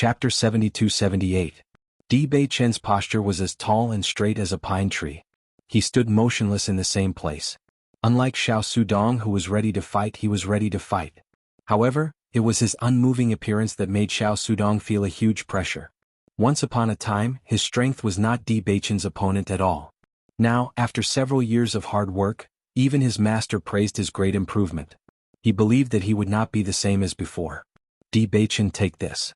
Chapter 72-78. Di Beichen's posture was as tall and straight as a pine tree. He stood motionless in the same place. Unlike Xiao Sudong, who was ready to fight, he was ready to fight. However, it was his unmoving appearance that made Xiao Sudong feel a huge pressure. Once upon a time, his strength was not Di Beichen's opponent at all. Now, after several years of hard work, even his master praised his great improvement. He believed that he would not be the same as before. Di Beichen, take this.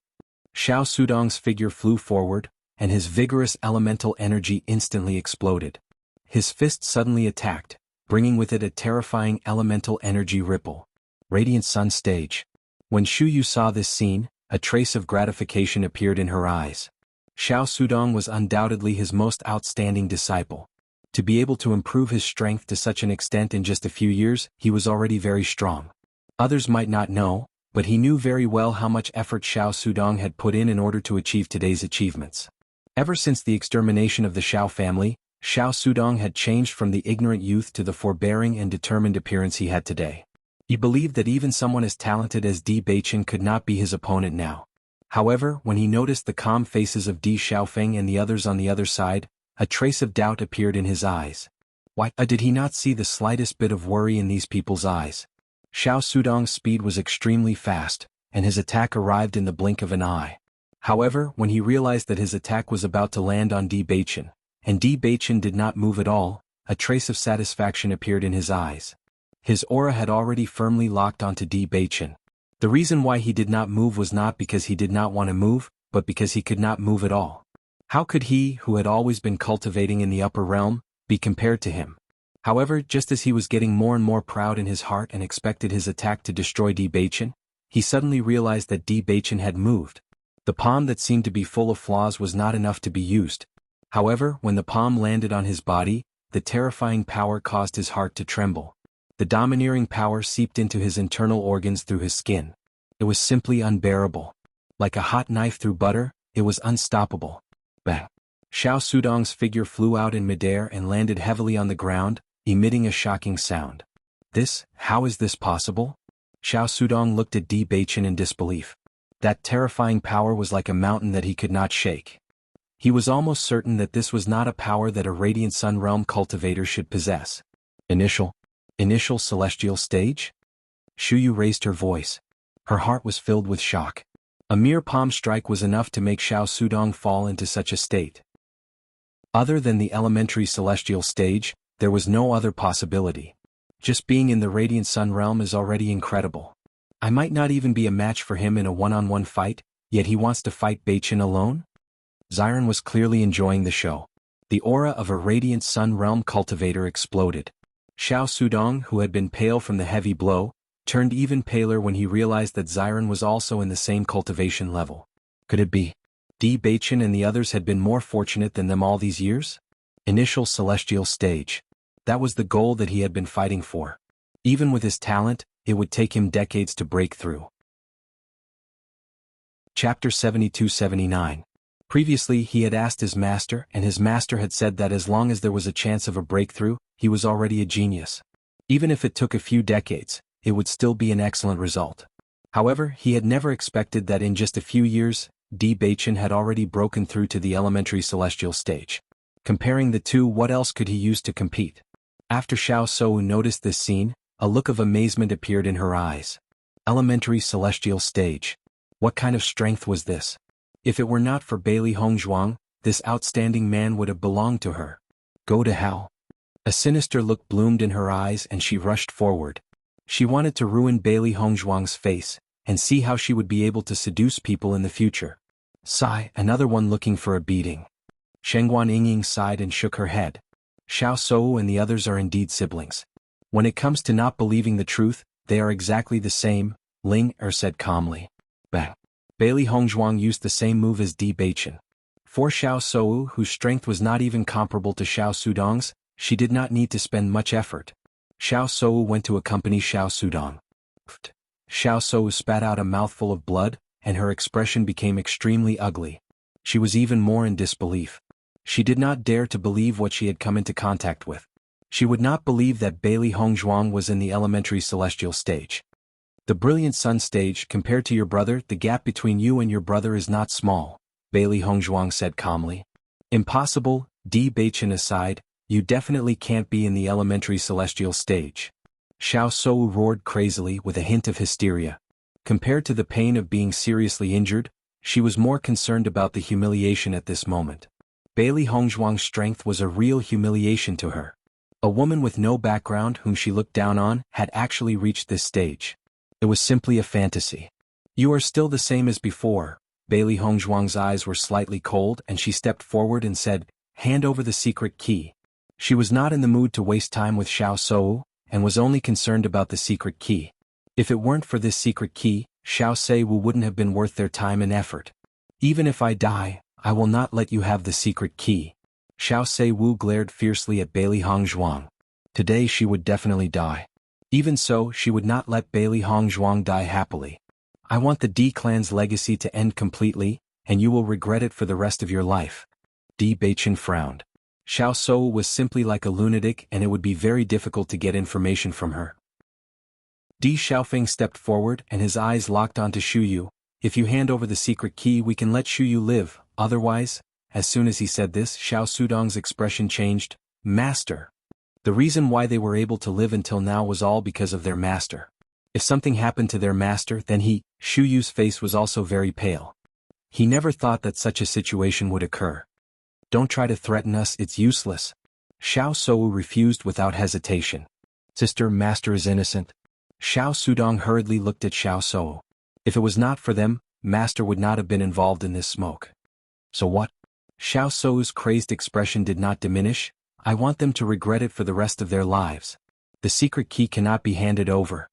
Xiao Sudong's figure flew forward, and his vigorous elemental energy instantly exploded. His fist suddenly attacked, bringing with it a terrifying elemental energy ripple. Radiant Sun Stage. When Shu Yu saw this scene, a trace of gratification appeared in her eyes. Xiao Sudong was undoubtedly his most outstanding disciple. To be able to improve his strength to such an extent in just a few years, he was already very strong. Others might not know, but he knew very well how much effort Xiao Sudong had put in order to achieve today's achievements. Ever since the extermination of the Xiao family, Xiao Sudong had changed from the ignorant youth to the forbearing and determined appearance he had today. He believed that even someone as talented as Di Beichen could not be his opponent now. However, when he noticed the calm faces of Di Xiaofeng and the others on the other side, a trace of doubt appeared in his eyes. Why did he not see the slightest bit of worry in these people's eyes? Xiao Sudong's speed was extremely fast, and his attack arrived in the blink of an eye. However, when he realized that his attack was about to land on Di Beichen, and Di Beichen did not move at all, a trace of satisfaction appeared in his eyes. His aura had already firmly locked onto Di Beichen. The reason why he did not move was not because he did not want to move, but because he could not move at all. How could he, who had always been cultivating in the upper realm, be compared to him? However, just as he was getting more and more proud in his heart and expected his attack to destroy Di Beichen, he suddenly realized that Di Beichen had moved. The palm that seemed to be full of flaws was not enough to be used. However, when the palm landed on his body, the terrifying power caused his heart to tremble. The domineering power seeped into his internal organs through his skin. It was simply unbearable. Like a hot knife through butter, it was unstoppable. Bang! Xiao Sudong's figure flew out in midair and landed heavily on the ground, emitting a shocking sound. How is this possible? Xiao Sudong looked at Di Beichen in disbelief. That terrifying power was like a mountain that he could not shake. He was almost certain that this was not a power that a Radiant Sun Realm cultivator should possess. Initial celestial stage? Shu Yu raised her voice. Her heart was filled with shock. A mere palm strike was enough to make Xiao Sudong fall into such a state. Other than the elementary celestial stage, there was no other possibility. Just being in the Radiant Sun Realm is already incredible. I might not even be a match for him in a one-on-one fight, yet he wants to fight Beichen alone? Xiren was clearly enjoying the show. The aura of a Radiant Sun Realm cultivator exploded. Xiao Sudong, who had been pale from the heavy blow, turned even paler when he realized that Xiren was also in the same cultivation level. Could it be? Di Beichen and the others had been more fortunate than them all these years? Initial celestial stage. That was the goal that he had been fighting for. Even with his talent, it would take him decades to break through. Chapter 72-79. Previously he had asked his master, and his master had said that as long as there was a chance of a breakthrough, he was already a genius. Even if it took a few decades, it would still be an excellent result. However, he had never expected that in just a few years, Di Beichen had already broken through to the elementary celestial stage. Comparing the two, what else could he use to compete? After Xiao Sou noticed this scene, a look of amazement appeared in her eyes. Elementary celestial stage. What kind of strength was this? If it were not for Bailey Hongzhuang, this outstanding man would have belonged to her. Go to hell. A sinister look bloomed in her eyes and she rushed forward. She wanted to ruin Bailey Hongzhuang's face, and see how she would be able to seduce people in the future. Sigh, another one looking for a beating. Shengguan Yingying sighed and shook her head. Xiao Sou and the others are indeed siblings. When it comes to not believing the truth, they are exactly the same, Ling Er said calmly. Bang. Bailey Hongzhuang used the same move as Di Beichen. For Xiao Sou, whose strength was not even comparable to Xiao Sudong's, she did not need to spend much effort. Xiao Sou went to accompany Xiao Sudong. Xiao Sou spat out a mouthful of blood, and her expression became extremely ugly. She was even more in disbelief. She did not dare to believe what she had come into contact with. She would not believe that Bailey Hongzhuang was in the elementary celestial stage. The brilliant sun stage, compared to your brother, the gap between you and your brother is not small, Bailey Hongzhuang said calmly. Impossible, Di Beichen aside, you definitely can't be in the elementary celestial stage. Xiao Sou roared crazily with a hint of hysteria. Compared to the pain of being seriously injured, she was more concerned about the humiliation at this moment. Bailey Hongzhuang's strength was a real humiliation to her. A woman with no background whom she looked down on had actually reached this stage. It was simply a fantasy. You are still the same as before. Bailey Hongzhuang's eyes were slightly cold and she stepped forward and said, hand over the secret key. She was not in the mood to waste time with Xiao Sou, and was only concerned about the secret key. If it weren't for this secret key, Xiao Seiwu wouldn't have been worth their time and effort. Even if I die, I will not let you have the secret key. Xiao Seiwu glared fiercely at Bailey Hongzhuang. Today she would definitely die. Even so, she would not let Bailey Hongzhuang die happily. I want the D clan's legacy to end completely, and you will regret it for the rest of your life. Di Beichen frowned. Xiao Sou was simply like a lunatic and it would be very difficult to get information from her. Di Xiaofeng stepped forward and his eyes locked onto Shu Yu. If you hand over the secret key we can let Shu Yu live, otherwise, as soon as he said this Xiao Sudong's expression changed. Master. The reason why they were able to live until now was all because of their master. If something happened to their master then Shu Yu's face was also very pale. He never thought that such a situation would occur. Don't try to threaten us, it's useless. Xiao Sou refused without hesitation. Sister, master is innocent. Xiao Sudong hurriedly looked at Xiao Sou. If it was not for them, master would not have been involved in this smoke. So what? Xiao Sou's crazed expression did not diminish. I want them to regret it for the rest of their lives. The secret key cannot be handed over.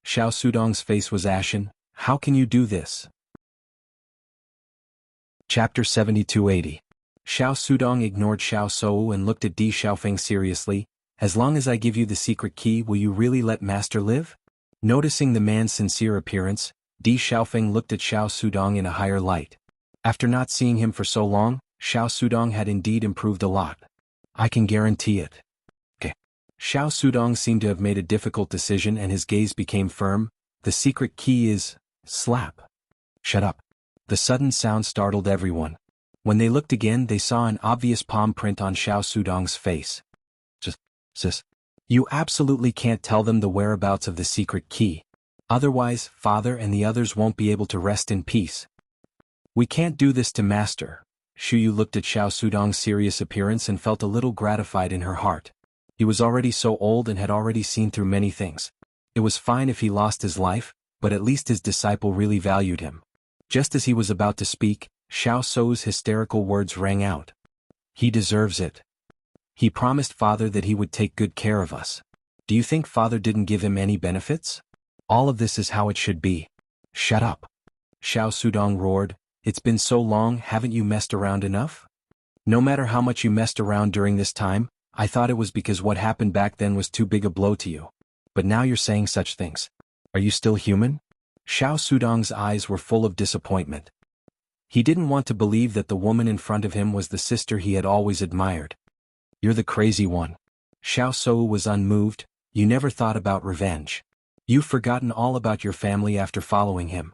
Xiao Sudong's face was ashen. How can you do this? Chapter 7280. Xiao Sudong ignored Xiao Sou and looked at Di Xiaofeng seriously. As long as I give you the secret key, will you really let master live? Noticing the man's sincere appearance, Di Xiaofeng looked at Xiao Sudong in a higher light. After not seeing him for so long, Xiao Sudong had indeed improved a lot. I can guarantee it. Okay. Xiao Sudong seemed to have made a difficult decision and his gaze became firm. The secret key is... Slap. Shut up. The sudden sound startled everyone. When they looked again they saw an obvious palm print on Xiao Sudong's face. Sis. You absolutely can't tell them the whereabouts of the secret key. Otherwise, father and the others won't be able to rest in peace. We can't do this to master. Shu Yu looked at Xiao Sudong's serious appearance and felt a little gratified in her heart. He was already so old and had already seen through many things. It was fine if he lost his life, but at least his disciple really valued him. Just as he was about to speak, Xiao Sou's hysterical words rang out. He deserves it. He promised father that he would take good care of us. Do you think father didn't give him any benefits? All of this is how it should be. Shut up. Xiao Sudong roared. It's been so long, haven't you messed around enough? No matter how much you messed around during this time, I thought it was because what happened back then was too big a blow to you. But now you're saying such things. Are you still human? Xiao Sudong's eyes were full of disappointment. He didn't want to believe that the woman in front of him was the sister he had always admired. You're the crazy one. Xiao Sou was unmoved. You never thought about revenge. You've forgotten all about your family after following him.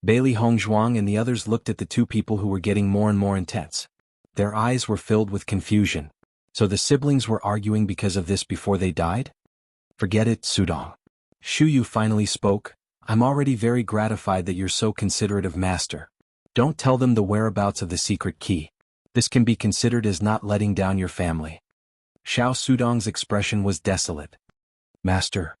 Bailey Hongzhuang and the others looked at the two people who were getting more and more intense. Their eyes were filled with confusion. So the siblings were arguing because of this before they died? Forget it, Sudong. Shu Yu finally spoke. I'm already very gratified that you're so considerate of master. Don't tell them the whereabouts of the secret key. This can be considered as not letting down your family. Xiao Sudong's expression was desolate. Master.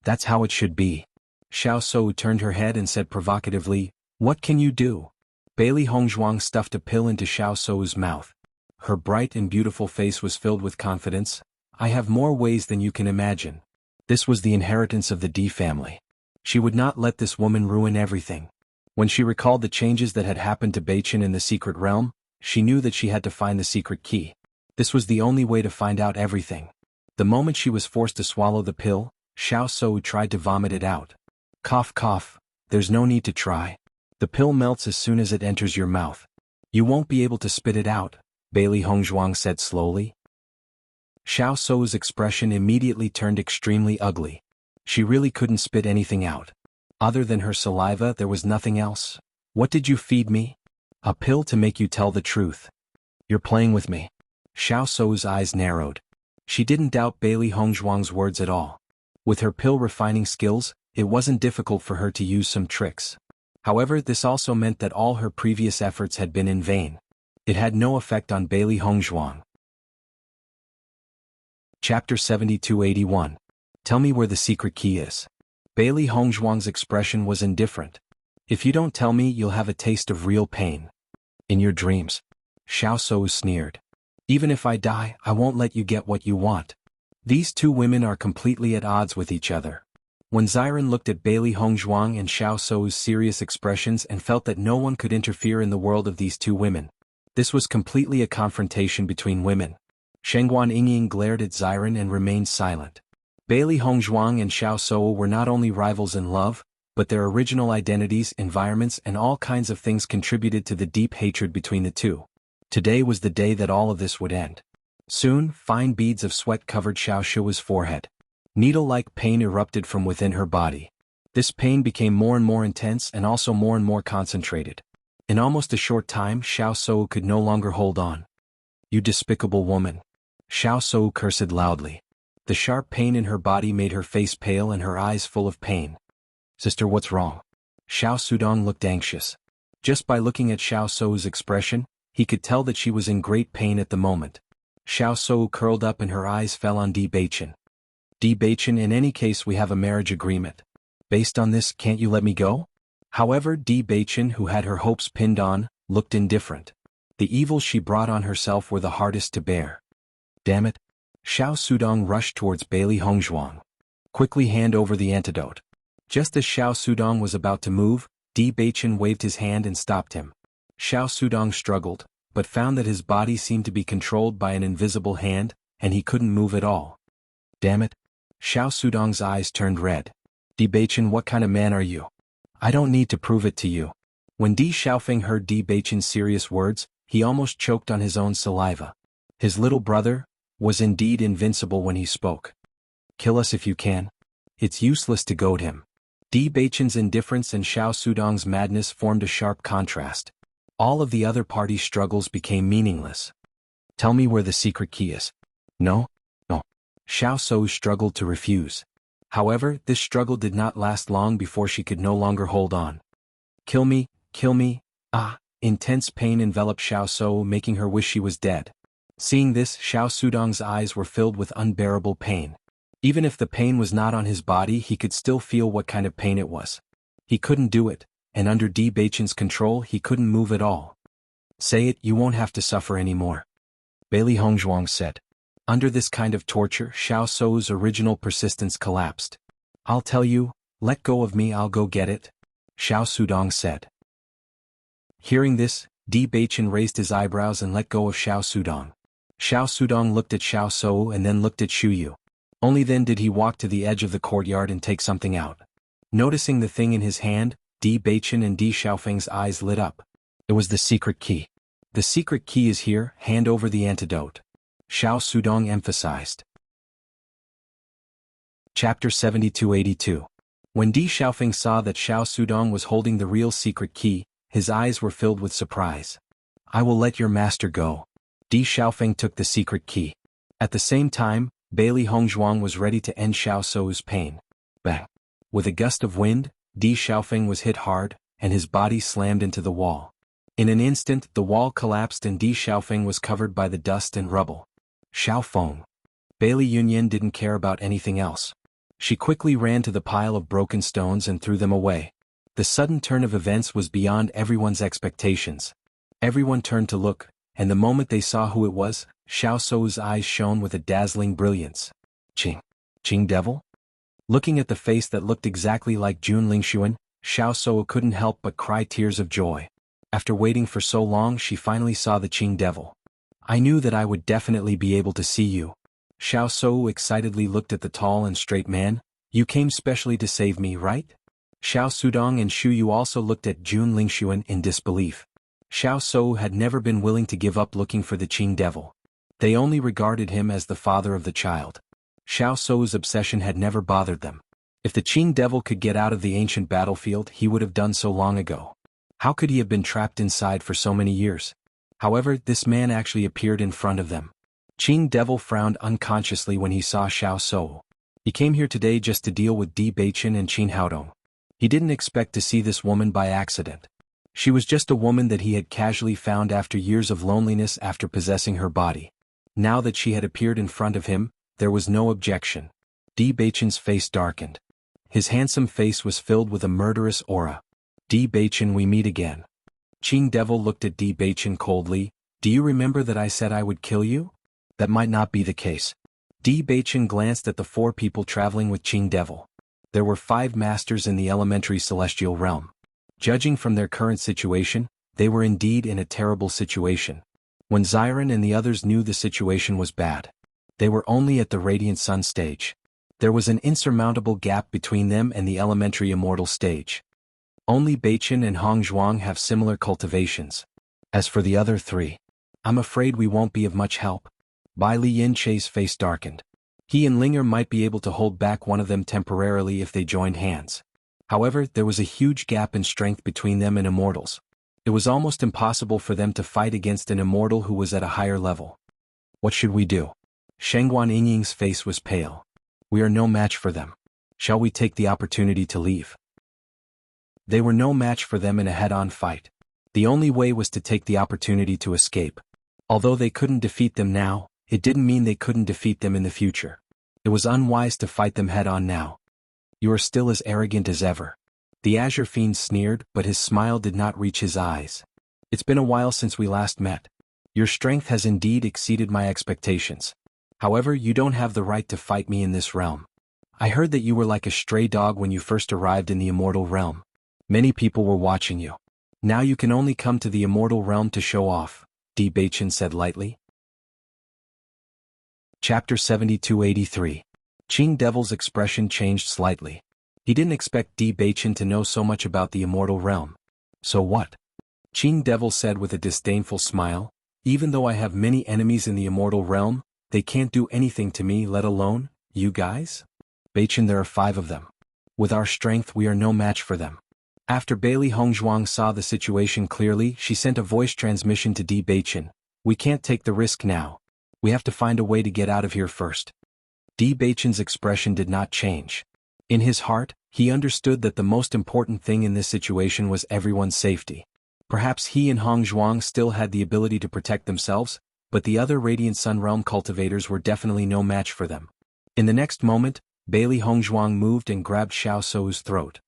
That's how it should be. Xiao Sou turned her head and said provocatively, what can you do? Bailey Hongzhuang stuffed a pill into Xiao Sou's mouth. Her bright and beautiful face was filled with confidence. I have more ways than you can imagine. This was the inheritance of the D family. She would not let this woman ruin everything. When she recalled the changes that had happened to Beichen in the secret realm, she knew that she had to find the secret key. This was the only way to find out everything. The moment she was forced to swallow the pill, Xiao Sou tried to vomit it out. Cough cough, there's no need to try. The pill melts as soon as it enters your mouth. You won't be able to spit it out, Bailey Hongzhuang said slowly. Xiao Sou's expression immediately turned extremely ugly. She really couldn't spit anything out. Other than her saliva there was nothing else. What did you feed me? A pill to make you tell the truth. You're playing with me. Xiao Sou's eyes narrowed. She didn't doubt Bailey Hongzhuang's words at all. With her pill refining skills, it wasn't difficult for her to use some tricks. However, this also meant that all her previous efforts had been in vain. It had no effect on Bailey Hongzhuang. Chapter 7281. Tell me where the secret key is. Bailey Hongzhuang's expression was indifferent. If you don't tell me, you'll have a taste of real pain. In your dreams. Xiao Sou sneered. Even if I die, I won't let you get what you want. These two women are completely at odds with each other. When Xiren looked at Bailey Hongzhuang and Xiao Sou's serious expressions and felt that no one could interfere in the world of these two women. This was completely a confrontation between women. Shengguan Yingying glared at Xiren and remained silent. Bailey Hongzhuang and Xiao Sou were not only rivals in love, but their original identities, environments and all kinds of things contributed to the deep hatred between the two. Today was the day that all of this would end. Soon, fine beads of sweat covered Xiao Shua's forehead. Needle-like pain erupted from within her body. This pain became more and more intense and also more and more concentrated. In almost a short time, Xiao Sou could no longer hold on. You despicable woman. Xiao Sou cursed loudly. The sharp pain in her body made her face pale and her eyes full of pain. Sister, what's wrong? Xiao Sudong looked anxious. Just by looking at Xiao Sou's expression, he could tell that she was in great pain at the moment. Xiao Sou curled up and her eyes fell on Di Beichen. Di Beichen, in any case we have a marriage agreement. Based on this, can't you let me go? However, Di Beichen, who had her hopes pinned on, looked indifferent. The evils she brought on herself were the hardest to bear. Damn it. Xiao Sudong rushed towards Bailey Hongzhuang. Quickly hand over the antidote. Just as Xiao Sudong was about to move, Di Beichen waved his hand and stopped him. Xiao Sudong struggled, but found that his body seemed to be controlled by an invisible hand, and he couldn't move at all. Damn it. Xiao Sudong's eyes turned red. Di Beichen, what kind of man are you? I don't need to prove it to you. When Di Xiaofeng heard Di Beichen's serious words, he almost choked on his own saliva. His little brother was indeed invincible when he spoke. Kill us if you can. It's useless to goad him. Di Beichen's indifference and Xiao Sudong's madness formed a sharp contrast. All of the other parties' struggles became meaningless. Tell me where the secret key is. No? No. Xiao Sou struggled to refuse. However, this struggle did not last long before she could no longer hold on. Kill me, kill me, ah! Intense pain enveloped Xiao Sou, making her wish she was dead. Seeing this, Xiao Sudong's eyes were filled with unbearable pain. Even if the pain was not on his body, he could still feel what kind of pain it was. He couldn't do it, and under Di Beichen's control he couldn't move at all. Say it, you won't have to suffer anymore. Bailey Hongzhuang said. Under this kind of torture, Xiao Sou's original persistence collapsed. I'll tell you, let go of me, I'll go get it. Xiao Sudong said. Hearing this, Di Beichen raised his eyebrows and let go of Xiao Sudong. Xiao Sudong looked at Xiao Sou and then looked at Xu Yu. Only then did he walk to the edge of the courtyard and take something out. Noticing the thing in his hand, Di Beichen and Di Xiaofeng's eyes lit up. It was the secret key. The secret key is here, hand over the antidote. Xiao Sudong emphasized. Chapter 7282. When Di Xiaofeng saw that Xiao Sudong was holding the real secret key, his eyes were filled with surprise. I will let your master go. Di Xiaofeng took the secret key. At the same time, Bailey Hongzhuang was ready to end Xiao Sou's pain. Bang! With a gust of wind, Di Xiaofeng was hit hard, and his body slammed into the wall. In an instant, the wall collapsed and Di Xiaofeng was covered by the dust and rubble. Xiaofeng. Bailey Yunyan didn't care about anything else. She quickly ran to the pile of broken stones and threw them away. The sudden turn of events was beyond everyone's expectations. Everyone turned to look, and the moment they saw who it was, Xiao Sou's eyes shone with a dazzling brilliance. Qing Devil? Looking at the face that looked exactly like Jun Lingshuan, Xiao Sou couldn't help but cry tears of joy. After waiting for so long, she finally saw the Qing Devil. I knew that I would definitely be able to see you. Xiao Sou excitedly looked at the tall and straight man. You came specially to save me, right? Xiao Sudong and Xu Yu also looked at Jun Lingshuan in disbelief. Xiao Sou had never been willing to give up looking for the Qing Devil. They only regarded him as the father of the child. Xiao Sou's obsession had never bothered them. If the Qing devil could get out of the ancient battlefield, he would have done so long ago. How could he have been trapped inside for so many years? However, this man actually appeared in front of them. Qing devil frowned unconsciously when he saw Xiao Sou. He came here today just to deal with Di Beichen and Qin Haodong. He didn't expect to see this woman by accident. She was just a woman that he had casually found after years of loneliness after possessing her body. Now that she had appeared in front of him, there was no objection. Di Beichen's face darkened. His handsome face was filled with a murderous aura. Di Beichen, we meet again. Qing devil looked at Di Beichen coldly. Do you remember that I said I would kill you? That might not be the case. Di Beichen glanced at the 4 people traveling with Qing devil. There were 5 masters in the elementary celestial realm. Judging from their current situation, they were indeed in a terrible situation. When Xiren and the others knew the situation was bad, they were only at the Radiant Sun stage. There was an insurmountable gap between them and the elementary immortal stage. Only Beichen and Hongzhuang have similar cultivations. As for the other 3, I'm afraid we won't be of much help. Bai Li Yin-Che's face darkened. He and Linger might be able to hold back one of them temporarily if they joined hands. However, there was a huge gap in strength between them and immortals. It was almost impossible for them to fight against an immortal who was at a higher level. What should we do? Shengguan Yingying's face was pale. We are no match for them. Shall we take the opportunity to leave? They were no match for them in a head-on fight. The only way was to take the opportunity to escape. Although they couldn't defeat them now, it didn't mean they couldn't defeat them in the future. It was unwise to fight them head-on now. You are still as arrogant as ever. The Azure Fiend sneered, but his smile did not reach his eyes. It's been a while since we last met. Your strength has indeed exceeded my expectations. However, you don't have the right to fight me in this realm. I heard that you were like a stray dog when you first arrived in the immortal realm. Many people were watching you. Now you can only come to the immortal realm to show off, Di Beichen said lightly. Chapter 7283. Qing Devil's expression changed slightly. He didn't expect Di Beichen to know so much about the immortal realm. So what? Qing Devil said with a disdainful smile. Even though I have many enemies in the immortal realm, they can't do anything to me, let alone, you guys? Beichen, there are 5 of them. With our strength we are no match for them. After Bailey Hongzhuang saw the situation clearly, she sent a voice transmission to Di Beichen. We can't take the risk now. We have to find a way to get out of here first. Di Beichen's expression did not change. In his heart, he understood that the most important thing in this situation was everyone's safety. Perhaps he and Hongzhuang still had the ability to protect themselves, but the other Radiant Sun Realm cultivators were definitely no match for them. In the next moment, Bailey Hongzhuang moved and grabbed Xiao Sou's throat.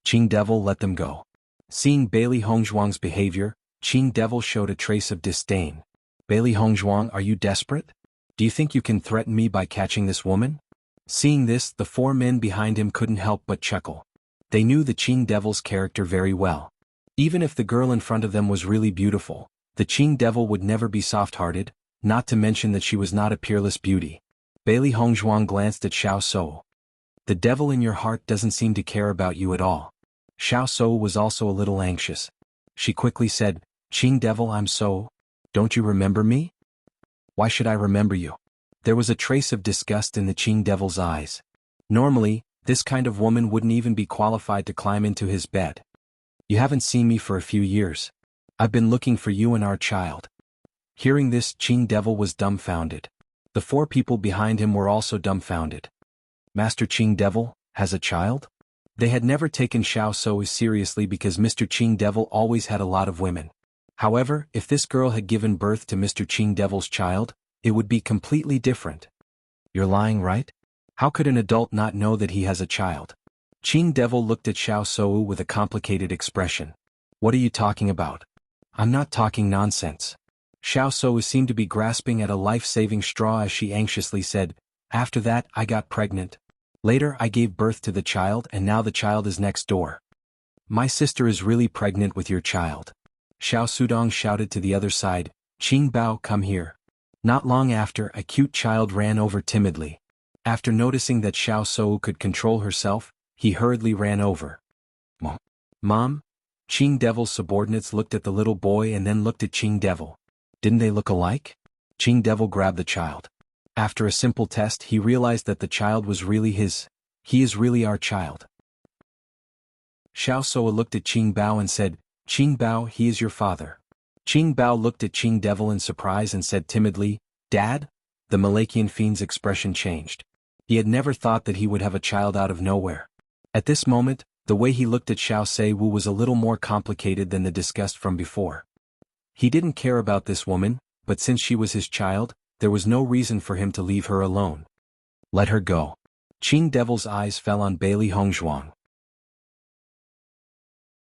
Qing Devil, let them go. Seeing Bailey Hongzhuang's behavior, Qing Devil showed a trace of disdain. Bailey Hongzhuang, are you desperate? Do you think you can threaten me by catching this woman? Seeing this, the 4 men behind him couldn't help but chuckle. They knew the Qing Devil's character very well. Even if the girl in front of them was really beautiful, the Qing Devil would never be soft-hearted, not to mention that she was not a peerless beauty. Bailey Hongzhuang glanced at Xiao Sou. The devil in your heart doesn't seem to care about you at all. Xiao Sou was also a little anxious. She quickly said, Qing Devil, I'm Sou. Don't you remember me? Why should I remember you? There was a trace of disgust in the Qing Devil's eyes. Normally, this kind of woman wouldn't even be qualified to climb into his bed. You haven't seen me for a few years. I've been looking for you and our child. Hearing this, Qing Devil was dumbfounded. The 4 people behind him were also dumbfounded. Master Qing Devil has a child? They had never taken Xiao Sou seriously because Mr. Qing Devil always had a lot of women. However, if this girl had given birth to Mr. Qing Devil's child, it would be completely different. You're lying, right? How could an adult not know that he has a child? Qing Devil looked at Xiao Sou with a complicated expression. What are you talking about? I'm not talking nonsense. Xiao Sou seemed to be grasping at a life-saving straw as she anxiously said, After that, I got pregnant. Later, I gave birth to the child and now the child is next door. My sister is really pregnant with your child. Xiao Sudong shouted to the other side, Qing Bao, come here. Not long after, a cute child ran over timidly. After noticing that Xiao Sou could control herself, he hurriedly ran over. Mom? Qing Devil's subordinates looked at the little boy and then looked at Qing Devil. Didn't they look alike? Qing Devil grabbed the child. After a simple test, he realized that the child was really his. He is really our child. Xiao Soa looked at Qing Bao and said, Qing Bao, he is your father. Qing Bao looked at Qing Devil in surprise and said timidly, Dad? The Malakian fiend's expression changed. He had never thought that he would have a child out of nowhere. At this moment, the way he looked at Xiao Seiwu was a little more complicated than the disgust from before. He didn't care about this woman, but since she was his child, there was no reason for him to leave her alone. Let her go. Qing Devil's eyes fell on Bailey Hongzhuang.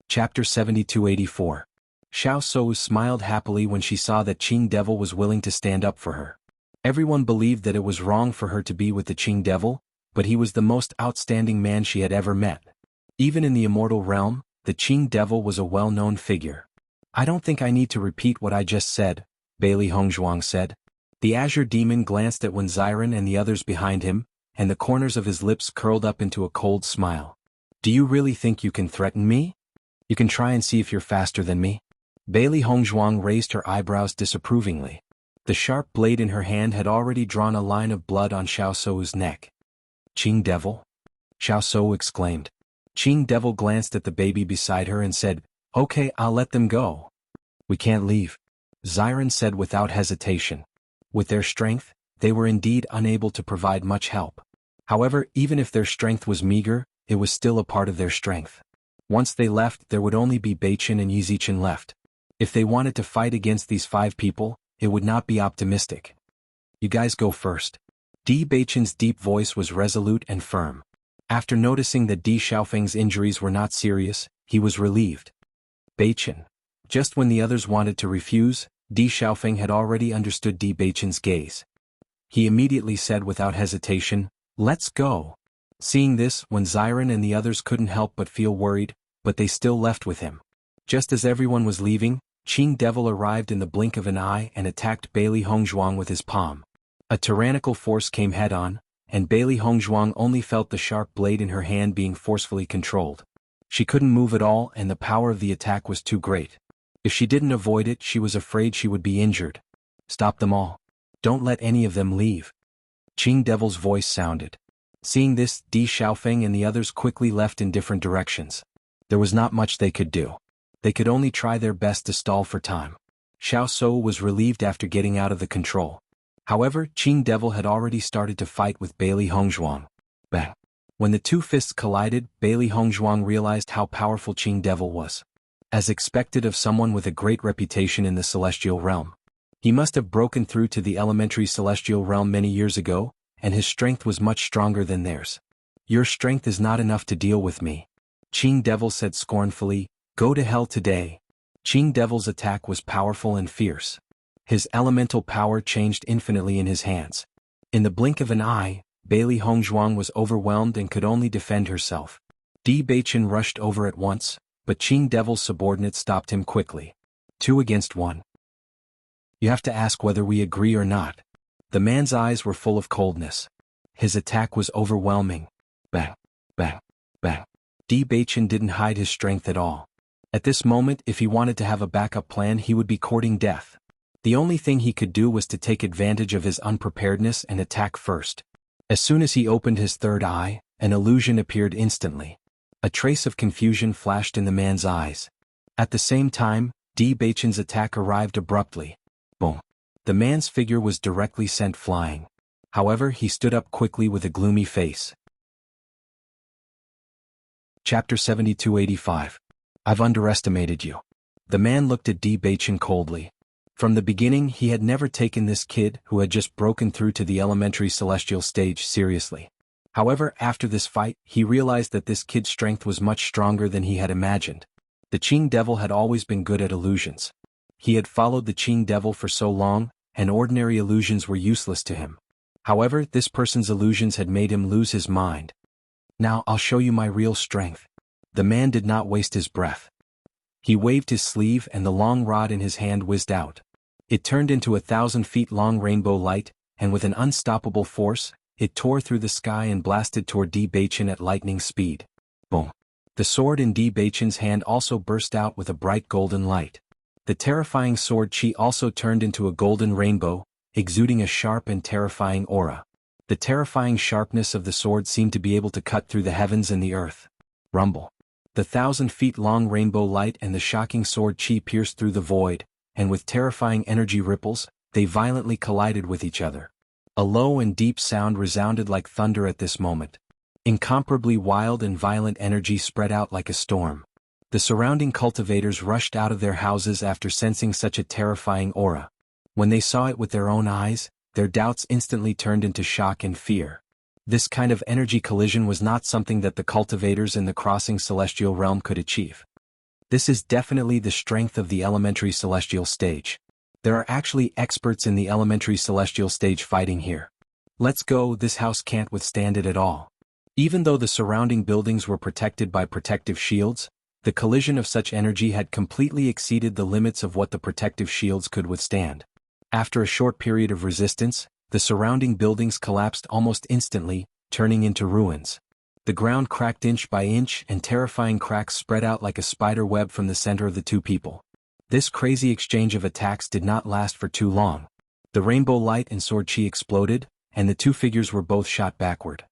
Chapter 7284. Xiao Sou smiled happily when she saw that Qing Devil was willing to stand up for her. Everyone believed that it was wrong for her to be with the Qing Devil, but he was the most outstanding man she had ever met. Even in the immortal realm, the Qing Devil was a well-known figure. I don't think I need to repeat what I just said, Bailey Hongzhuang said. The Azure Demon glanced at Wenziren and the others behind him, and the corners of his lips curled up into a cold smile. Do you really think you can threaten me? You can try and see if you're faster than me. Bailey Hongzhuang raised her eyebrows disapprovingly. The sharp blade in her hand had already drawn a line of blood on Xiao Sou's neck. Qing Devil? Xiao Sou exclaimed. Qing Devil glanced at the baby beside her and said, Okay, I'll let them go. We can't leave. Ziren said without hesitation. With their strength, they were indeed unable to provide much help. However, even if their strength was meager, it was still a part of their strength. Once they left, there would only be Beichen and Yizichen left. If they wanted to fight against these 5 people, it would not be optimistic. You guys go first. Di Beichen's deep voice was resolute and firm. After noticing that Di Xiaofeng's injuries were not serious, he was relieved. Beichen. Just when the others wanted to refuse, Di Xiaofeng had already understood Di Beichen's gaze. He immediately said without hesitation, Let's go. Seeing this, Wenziren and the others couldn't help but feel worried, but they still left with him. Just as everyone was leaving, Qing Devil arrived in the blink of an eye and attacked Bailey Hongzhuang with his palm. A tyrannical force came head-on, and Bailey Hongzhuang only felt the sharp blade in her hand being forcefully controlled. She couldn't move at all and the power of the attack was too great. If she didn't avoid it, she was afraid she would be injured. Stop them all. Don't let any of them leave. Qing Devil's voice sounded. Seeing this, Di Xiaofeng and the others quickly left in different directions. There was not much they could do. They could only try their best to stall for time. Xiao Sou was relieved after getting out of the control. However, Qing Devil had already started to fight with Bailey Hongzhuang. Bang! When the 2 fists collided, Bailey Hongzhuang realized how powerful Qing Devil was. As expected of someone with a great reputation in the celestial realm. He must have broken through to the elementary celestial realm many years ago, and his strength was much stronger than theirs. Your strength is not enough to deal with me. Qing Devil said scornfully, Go to hell today. Qing Devil's attack was powerful and fierce. His elemental power changed infinitely in his hands. In the blink of an eye, Bailey Hongzhuang was overwhelmed and could only defend herself. Di Beichen rushed over at once, but Qing Devil's subordinate stopped him quickly. 2 against 1. You have to ask whether we agree or not. The man's eyes were full of coldness. His attack was overwhelming. Bang, bang, bang. Di Beichen didn't hide his strength at all. At this moment, if he wanted to have a backup plan, he would be courting death. The only thing he could do was to take advantage of his unpreparedness and attack first. As soon as he opened his third eye, an illusion appeared instantly. A trace of confusion flashed in the man's eyes. At the same time, Di Beichen's attack arrived abruptly. Boom. The man's figure was directly sent flying. However, he stood up quickly with a gloomy face. Chapter 7285. I've underestimated you. The man looked at Di Beichen coldly. From the beginning, he had never taken this kid who had just broken through to the elementary celestial stage seriously. However, after this fight, he realized that this kid's strength was much stronger than he had imagined. The Qing Devil had always been good at illusions. He had followed the Qing Devil for so long, and ordinary illusions were useless to him. However, this person's illusions had made him lose his mind. Now I'll show you my real strength. The man did not waste his breath. He waved his sleeve and the long rod in his hand whizzed out. It turned into a 1,000-feet-long rainbow light, and with an unstoppable force, it tore through the sky and blasted toward Di Beichen at lightning speed. Boom! The sword in Di Beichen's hand also burst out with a bright golden light. The terrifying sword chi also turned into a golden rainbow, exuding a sharp and terrifying aura. The terrifying sharpness of the sword seemed to be able to cut through the heavens and the earth. Rumble. The 1,000-feet-long rainbow light and the shocking sword chi pierced through the void, and with terrifying energy ripples, they violently collided with each other. A low and deep sound resounded like thunder at this moment. Incomparably wild and violent energy spread out like a storm. The surrounding cultivators rushed out of their houses after sensing such a terrifying aura. When they saw it with their own eyes, their doubts instantly turned into shock and fear. This kind of energy collision was not something that the cultivators in the crossing celestial realm could achieve. This is definitely the strength of the elementary celestial stage. There are actually experts in the elementary celestial stage fighting here. Let's go, this house can't withstand it at all. Even though the surrounding buildings were protected by protective shields, the collision of such energy had completely exceeded the limits of what the protective shields could withstand. After a short period of resistance, the surrounding buildings collapsed almost instantly, turning into ruins. The ground cracked inch by inch and terrifying cracks spread out like a spider web from the center of the two people. This crazy exchange of attacks did not last for too long. The rainbow light and sword chi exploded, and the two figures were both shot backward.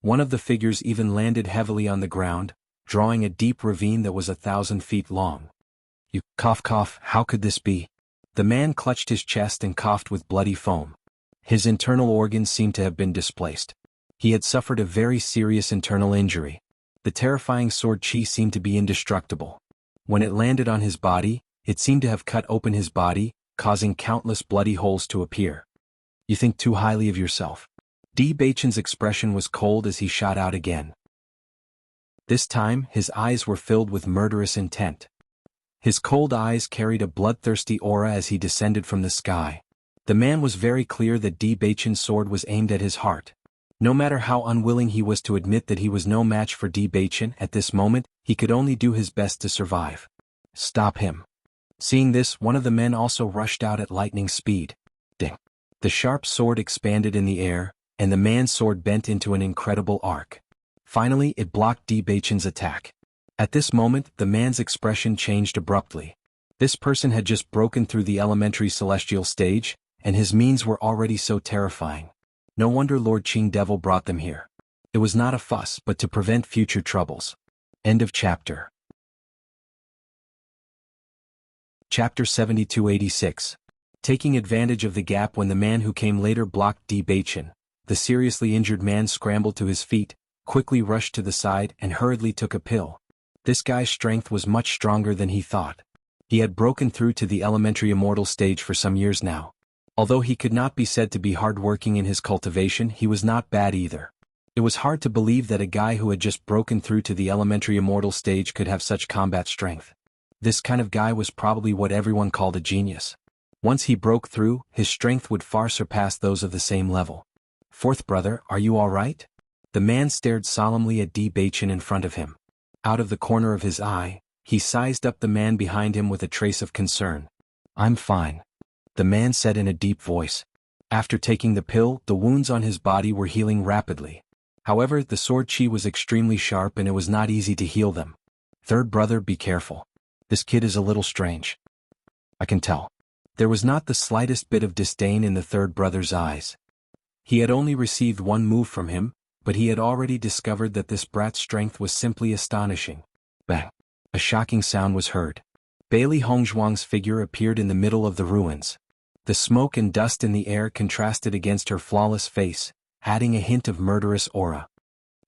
One of the figures even landed heavily on the ground, drawing a deep ravine that was 1,000 feet long. You cough, how could this be? The man clutched his chest and coughed with bloody foam. His internal organs seemed to have been displaced. He had suffered a very serious internal injury. The terrifying sword chi seemed to be indestructible. When it landed on his body, it seemed to have cut open his body, causing countless bloody holes to appear. You think too highly of yourself. Di Beichen's expression was cold as he shot out again. This time, his eyes were filled with murderous intent. His cold eyes carried a bloodthirsty aura as he descended from the sky. The man was very clear that Di Beichen's sword was aimed at his heart. No matter how unwilling he was to admit that he was no match for Di Beichen at this moment, he could only do his best to survive. Stop him. Seeing this, one of the men also rushed out at lightning speed. Ding. The sharp sword expanded in the air, and the man's sword bent into an incredible arc. Finally, it blocked Di Beichen's attack. At this moment, the man's expression changed abruptly. This person had just broken through the elementary celestial stage, and his means were already so terrifying. No wonder Lord Qing Devil brought them here. It was not a fuss but to prevent future troubles. End of chapter. Chapter 7286. Taking advantage of the gap when the man who came later blocked Di Beichen, the seriously injured man scrambled to his feet, quickly rushed to the side and hurriedly took a pill. This guy's strength was much stronger than he thought. He had broken through to the elementary immortal stage for some years now. Although he could not be said to be hard-working in his cultivation, he was not bad either. It was hard to believe that a guy who had just broken through to the elementary immortal stage could have such combat strength. This kind of guy was probably what everyone called a genius. Once he broke through, his strength would far surpass those of the same level. Fourth brother, are you all right? The man stared solemnly at Di Beichen in front of him. Out of the corner of his eye, he sized up the man behind him with a trace of concern. I'm fine. The man said in a deep voice. After taking the pill, the wounds on his body were healing rapidly. However, the sword chi was extremely sharp and it was not easy to heal them. Third brother, be careful. This kid is a little strange. I can tell. There was not the slightest bit of disdain in the third brother's eyes. He had only received one move from him, but he had already discovered that this brat's strength was simply astonishing. Bang! A shocking sound was heard. Bailey Hongzhuang's figure appeared in the middle of the ruins. The smoke and dust in the air contrasted against her flawless face, adding a hint of murderous aura.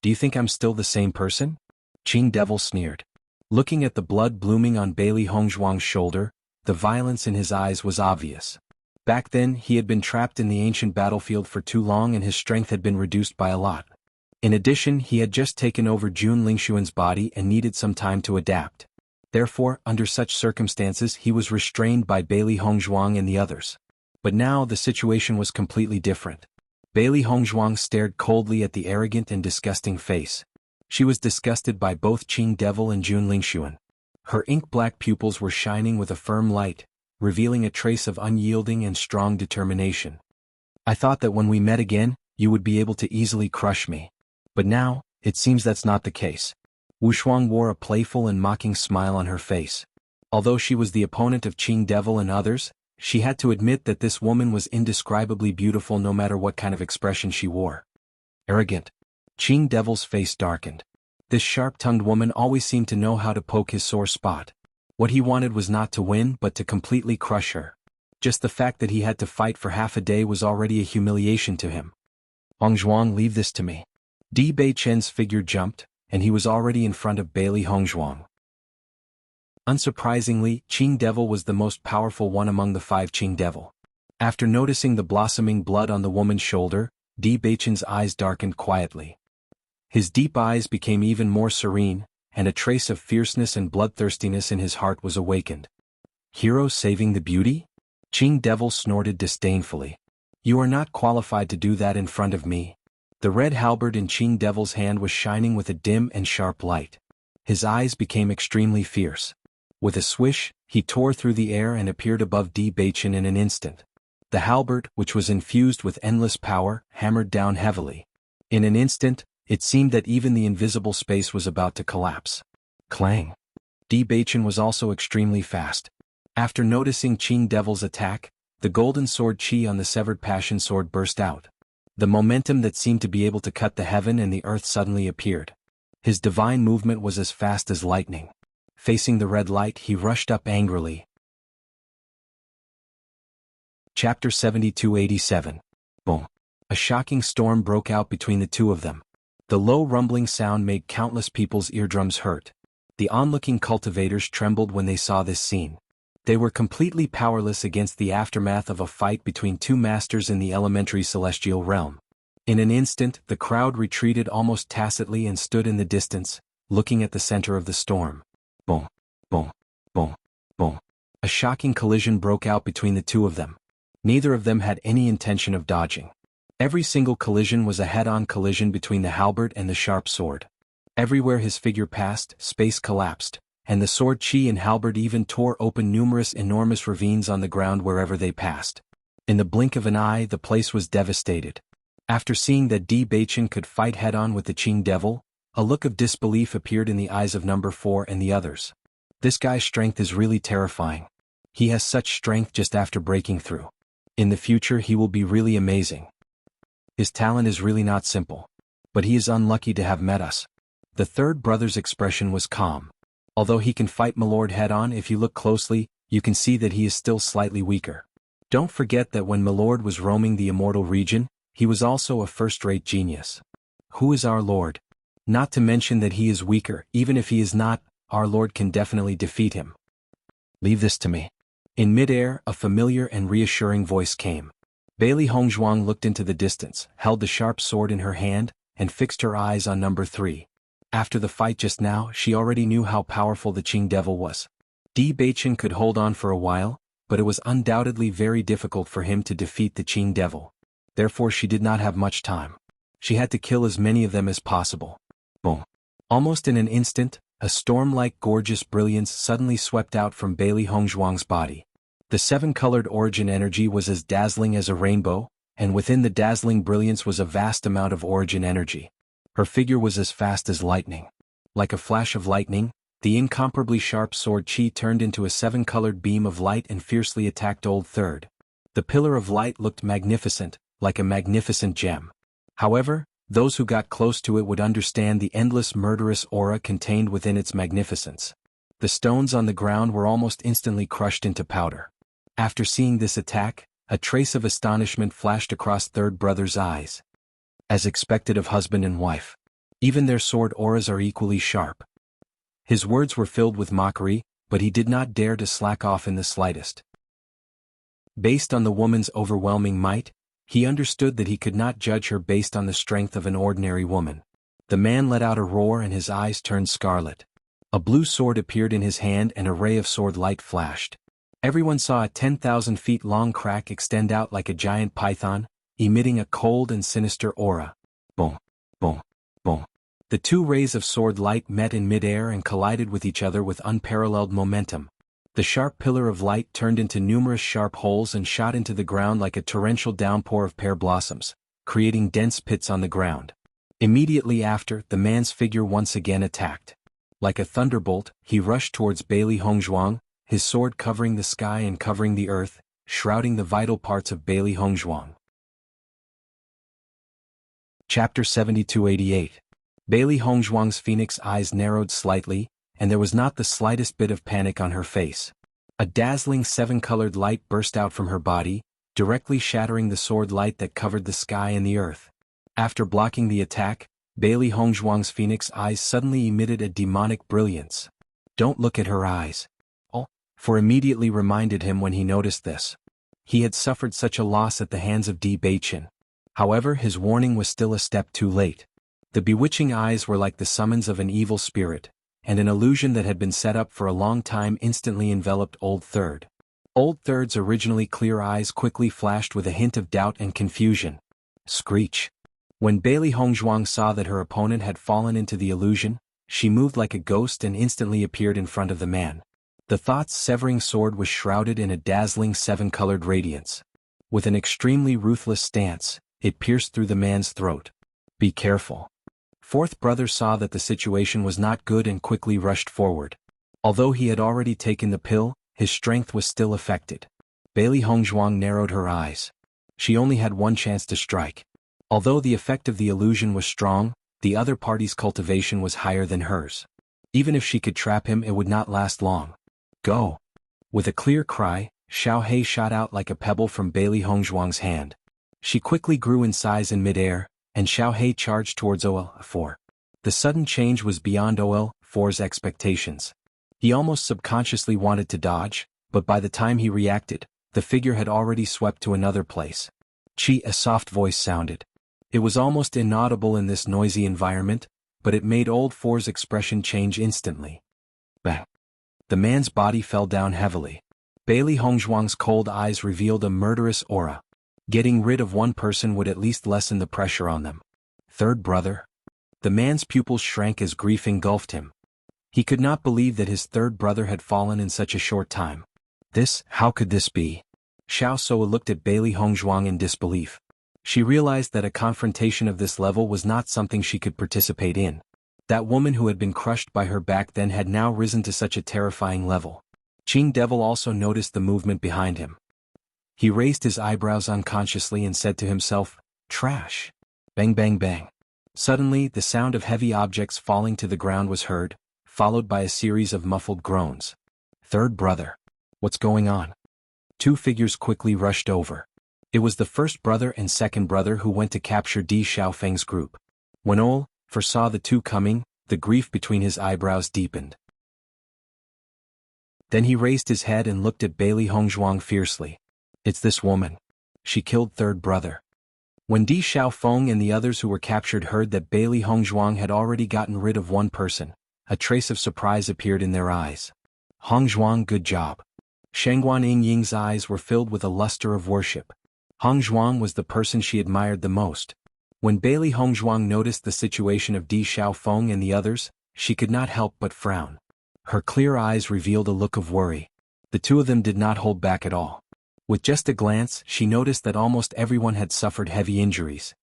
Do you think I'm still the same person? Qing Devil sneered. Looking at the blood blooming on Bailey Hongzhuang's shoulder, the violence in his eyes was obvious. Back then, he had been trapped in the ancient battlefield for too long and his strength had been reduced by a lot. In addition, he had just taken over Jun Lingshuan's body and needed some time to adapt. Therefore, under such circumstances, he was restrained by Bailey Hongzhuang and the others. But now the situation was completely different. Bailey Hongzhuang stared coldly at the arrogant and disgusting face. She was disgusted by both Qing Devil and Jun Lingshuan. Her ink-black pupils were shining with a firm light, revealing a trace of unyielding and strong determination. I thought that when we met again, you would be able to easily crush me. But now, it seems that's not the case. Wushuang wore a playful and mocking smile on her face. Although she was the opponent of Qing Devil and others, she had to admit that this woman was indescribably beautiful no matter what kind of expression she wore. Arrogant. Qing Devil's face darkened. This sharp-tongued woman always seemed to know how to poke his sore spot. What he wanted was not to win but to completely crush her. Just the fact that he had to fight for half a day was already a humiliation to him. Hongzhuang, leave this to me. Di Beichen's figure jumped, and he was already in front of Bailey Hongzhuang. Unsurprisingly, Qing Devil was the most powerful one among the 5 Qing Devil. After noticing the blossoming blood on the woman's shoulder, Di Beichen's eyes darkened quietly. His deep eyes became even more serene, and a trace of fierceness and bloodthirstiness in his heart was awakened. Hero saving the beauty? Qing Devil snorted disdainfully. You are not qualified to do that in front of me. The red halberd in Qing Devil's hand was shining with a dim and sharp light. His eyes became extremely fierce. With a swish, he tore through the air and appeared above Di Beichen in an instant. The halberd, which was infused with endless power, hammered down heavily. In an instant, it seemed that even the invisible space was about to collapse. Clang! Di Beichen was also extremely fast. After noticing Qing Devil's attack, the golden sword Qi on the severed passion sword burst out. The momentum that seemed to be able to cut the heaven and the earth suddenly appeared. His divine movement was as fast as lightning. Facing the red light, he rushed up angrily. Chapter 72-87. Boom. A shocking storm broke out between the two of them. The low rumbling sound made countless people's eardrums hurt. The onlooking cultivators trembled when they saw this scene. They were completely powerless against the aftermath of a fight between 2 masters in the elementary celestial realm. In an instant, the crowd retreated almost tacitly and stood in the distance, looking at the center of the storm. Boom, boom, boom, boom. A shocking collision broke out between the two of them. Neither of them had any intention of dodging. Every single collision was a head-on collision between the halberd and the sharp sword. Everywhere his figure passed, space collapsed, and the sword Qi and halberd even tore open numerous enormous ravines on the ground wherever they passed. In the blink of an eye, the place was devastated. After seeing that Di Beichen could fight head-on with the Qing Devil, a look of disbelief appeared in the eyes of number 4 and the others. This guy's strength is really terrifying. He has such strength just after breaking through. In the future he will be really amazing. His talent is really not simple. But he is unlucky to have met us. The third brother's expression was calm. Although he can fight Milord head-on, if you look closely, you can see that he is still slightly weaker. Don't forget that when Milord was roaming the immortal region, he was also a first-rate genius. Who is our Lord? Not to mention that he is weaker. Even if he is not, our Lord can definitely defeat him. Leave this to me. In mid-air, a familiar and reassuring voice came. Bailey Hongzhuang looked into the distance, held the sharp sword in her hand, and fixed her eyes on number 3. After the fight just now, she already knew how powerful the Qing Devil was. Di Beichen could hold on for a while, but it was undoubtedly very difficult for him to defeat the Qing Devil. Therefore she did not have much time. She had to kill as many of them as possible. Boom. Almost in an instant, a storm-like gorgeous brilliance suddenly swept out from Bailey Hongzhuang's body. The 7-colored origin energy was as dazzling as a rainbow, and within the dazzling brilliance was a vast amount of origin energy. Her figure was as fast as lightning. Like a flash of lightning, the incomparably sharp sword Qi turned into a 7-colored beam of light and fiercely attacked Old Third. The pillar of light looked magnificent, like a magnificent gem. However, those who got close to it would understand the endless murderous aura contained within its magnificence. The stones on the ground were almost instantly crushed into powder. After seeing this attack, a trace of astonishment flashed across Third Brother's eyes. As expected of husband and wife. Even their sword auras are equally sharp. His words were filled with mockery, but he did not dare to slack off in the slightest. Based on the woman's overwhelming might, he understood that he could not judge her based on the strength of an ordinary woman. The man let out a roar and his eyes turned scarlet. A blue sword appeared in his hand and a ray of sword light flashed. Everyone saw a 10,000 feet long crack extend out like a giant python, emitting a cold and sinister aura. Boom, boom, boom. The 2 rays of sword light met in mid-air and collided with each other with unparalleled momentum. The sharp pillar of light turned into numerous sharp holes and shot into the ground like a torrential downpour of pear blossoms, creating dense pits on the ground. Immediately after, the man's figure once again attacked. Like a thunderbolt, he rushed towards Bailey Hongzhuang, his sword covering the sky and covering the earth, shrouding the vital parts of Bailey Hongzhuang. Chapter 7288. Bailey Hongzhuang's phoenix eyes narrowed slightly, and there was not the slightest bit of panic on her face. A dazzling seven-colored light burst out from her body, directly shattering the sword light that covered the sky and the earth. After blocking the attack, Bailey Hongzhuang's phoenix eyes suddenly emitted a demonic brilliance. "Don't look at her eyes." For immediately reminded him when he noticed this. He had suffered such a loss at the hands of Di Beichen. However, his warning was still a step too late. The bewitching eyes were like the summons of an evil spirit, and an illusion that had been set up for a long time instantly enveloped Old Third. Old Third's originally clear eyes quickly flashed with a hint of doubt and confusion. Screech. When Bailey Hongzhuang saw that her opponent had fallen into the illusion, she moved like a ghost and instantly appeared in front of the man. The thought-severing sword was shrouded in a dazzling seven-colored radiance. With an extremely ruthless stance, it pierced through the man's throat. "Be careful." Fourth brother saw that the situation was not good and quickly rushed forward. Although he had already taken the pill, his strength was still affected. Bailey Hongzhuang narrowed her eyes. She only had one chance to strike. Although the effect of the illusion was strong, the other party's cultivation was higher than hers. Even if she could trap him, it would not last long. "Go!" With a clear cry, Xiao Hei shot out like a pebble from Bailey Hongzhuang's hand. She quickly grew in size in midair, and Xiao Hei charged towards OL4. The sudden change was beyond OL4's expectations. He almost subconsciously wanted to dodge, but by the time he reacted, the figure had already swept to another place. A soft voice sounded. It was almost inaudible in this noisy environment, but it made Old Four's expression change instantly. Bang! The man's body fell down heavily. Bailey Hongzhuang's cold eyes revealed a murderous aura. Getting rid of one person would at least lessen the pressure on them. Third brother? The man's pupils shrank as grief engulfed him. He could not believe that his third brother had fallen in such a short time. How could this be? Xiao Soa looked at Bailey Hongzhuang in disbelief. She realized that a confrontation of this level was not something she could participate in. That woman who had been crushed by her back then had now risen to such a terrifying level. Qing Devil also noticed the movement behind him. He raised his eyebrows unconsciously and said to himself, "Trash." Bang bang bang. Suddenly, the sound of heavy objects falling to the ground was heard, followed by a series of muffled groans. Third brother. What's going on? Two figures quickly rushed over. It was the first brother and second brother who went to capture Di Xiaofeng's group. When Ol foresaw the two coming, the grief between his eyebrows deepened. Then he raised his head and looked at Bailey Hongzhuang fiercely. "It's this woman. She killed third brother." When Di Xiaofeng and the others who were captured heard that Bailey Hongzhuang had already gotten rid of one person, a trace of surprise appeared in their eyes. "Hongzhuang, good job." Shangguan Yingying's eyes were filled with a luster of worship. Hongzhuang was the person she admired the most. When Bailey Hongzhuang noticed the situation of Di Xiaofeng and the others, she could not help but frown. Her clear eyes revealed a look of worry. The two of them did not hold back at all. With just a glance, she noticed that almost everyone had suffered heavy injuries.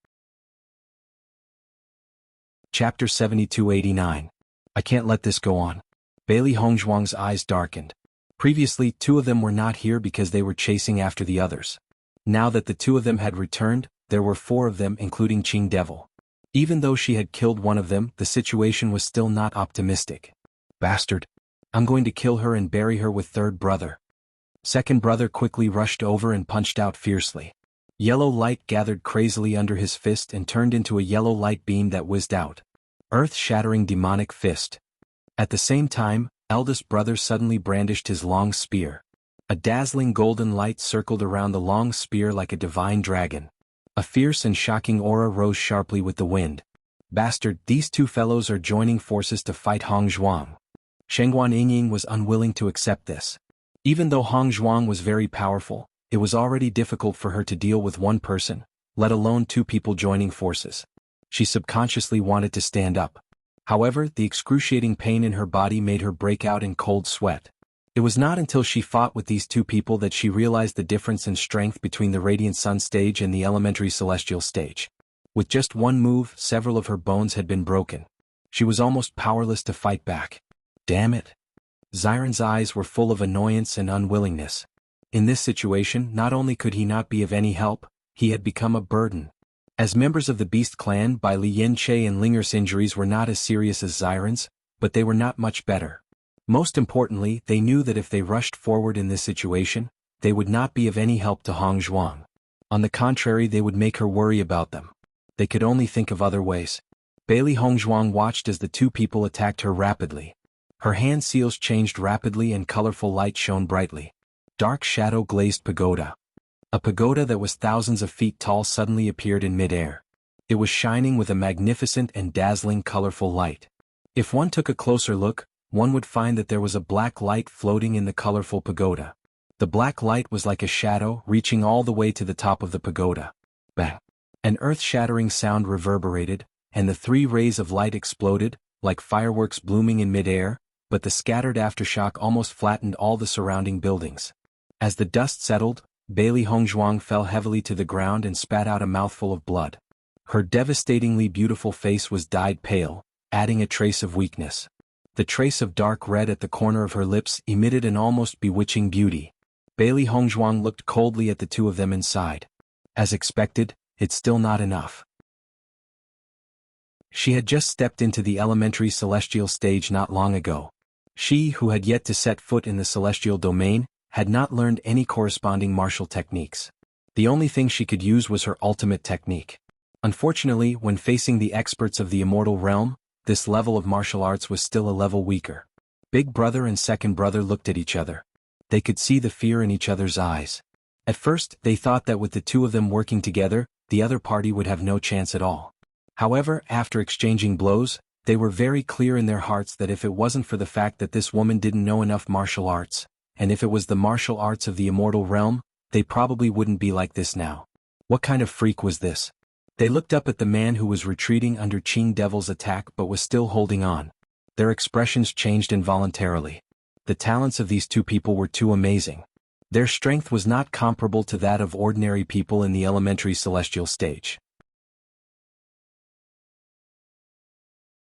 Chapter 7289. I can't let this go on. Bailey Hongzhuang's eyes darkened. Previously, two of them were not here because they were chasing after the others. Now that the two of them had returned, there were four of them including Qing Devil. Even though she had killed one of them, the situation was still not optimistic. "Bastard. I'm going to kill her and bury her with third brother." Second brother quickly rushed over and punched out fiercely. Yellow light gathered crazily under his fist and turned into a yellow light beam that whizzed out. Earth-shattering demonic fist. At the same time, eldest brother suddenly brandished his long spear. A dazzling golden light circled around the long spear like a divine dragon. A fierce and shocking aura rose sharply with the wind. "Bastard, these two fellows are joining forces to fight Hongzhuang." Shangguan Yingying was unwilling to accept this. Even though Hongzhuang was very powerful, it was already difficult for her to deal with one person, let alone two people joining forces. She subconsciously wanted to stand up. However, the excruciating pain in her body made her break out in cold sweat. It was not until she fought with these two people that she realized the difference in strength between the Radiant Sun stage and the Elementary Celestial stage. With just one move, several of her bones had been broken. She was almost powerless to fight back. Damn it. Xiren's eyes were full of annoyance and unwillingness. In this situation, not only could he not be of any help, he had become a burden. As members of the Beast clan, Bai Li Yanche and Linger's injuries were not as serious as Xiren's, but they were not much better. Most importantly, they knew that if they rushed forward in this situation, they would not be of any help to Hong Zhuang. On the contrary, they would make her worry about them. They could only think of other ways. Bailey Hongzhuang watched as the two people attacked her rapidly. Her hand seals changed rapidly and colorful light shone brightly. Dark shadow glazed pagoda. A pagoda that was thousands of feet tall suddenly appeared in midair. It was shining with a magnificent and dazzling colorful light. If one took a closer look, one would find that there was a black light floating in the colorful pagoda. The black light was like a shadow reaching all the way to the top of the pagoda. Bang! An earth-shattering sound reverberated, and the 3 rays of light exploded, like fireworks blooming in midair, but the scattered aftershock almost flattened all the surrounding buildings. As the dust settled, Bailey Hongzhuang fell heavily to the ground and spat out a mouthful of blood. Her devastatingly beautiful face was dyed pale, adding a trace of weakness. The trace of dark red at the corner of her lips emitted an almost bewitching beauty. Bailey Hongzhuang looked coldly at the two of them and sighed. As expected, it's still not enough. She had just stepped into the elementary celestial stage not long ago. She, who had yet to set foot in the celestial domain, had not learned any corresponding martial techniques. The only thing she could use was her ultimate technique. Unfortunately, when facing the experts of the immortal realm, this level of martial arts was still a level weaker. Big brother and second brother looked at each other. They could see the fear in each other's eyes. At first, they thought that with the two of them working together, the other party would have no chance at all. However, after exchanging blows, they were very clear in their hearts that if it wasn't for the fact that this woman didn't know enough martial arts, and if it was the martial arts of the immortal realm, they probably wouldn't be like this now. What kind of freak was this? They looked up at the man who was retreating under Qing Devil's attack but was still holding on. Their expressions changed involuntarily. The talents of these two people were too amazing. Their strength was not comparable to that of ordinary people in the elementary celestial stage.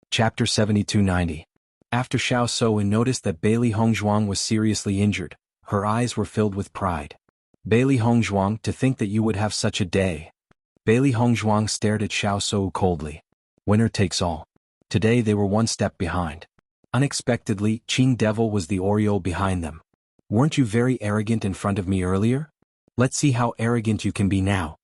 Chapter 7290. After Xiao Souyin noticed that Bailey Hongzhuang was seriously injured, her eyes were filled with pride. Bailey Hongzhuang, to think that you would have such a day. Bailey Hongzhuang stared at Xiao Souyin coldly. Winner takes all. Today they were one step behind. Unexpectedly, Qing Devil was the Oriole behind them. Weren't you very arrogant in front of me earlier? Let's see how arrogant you can be now.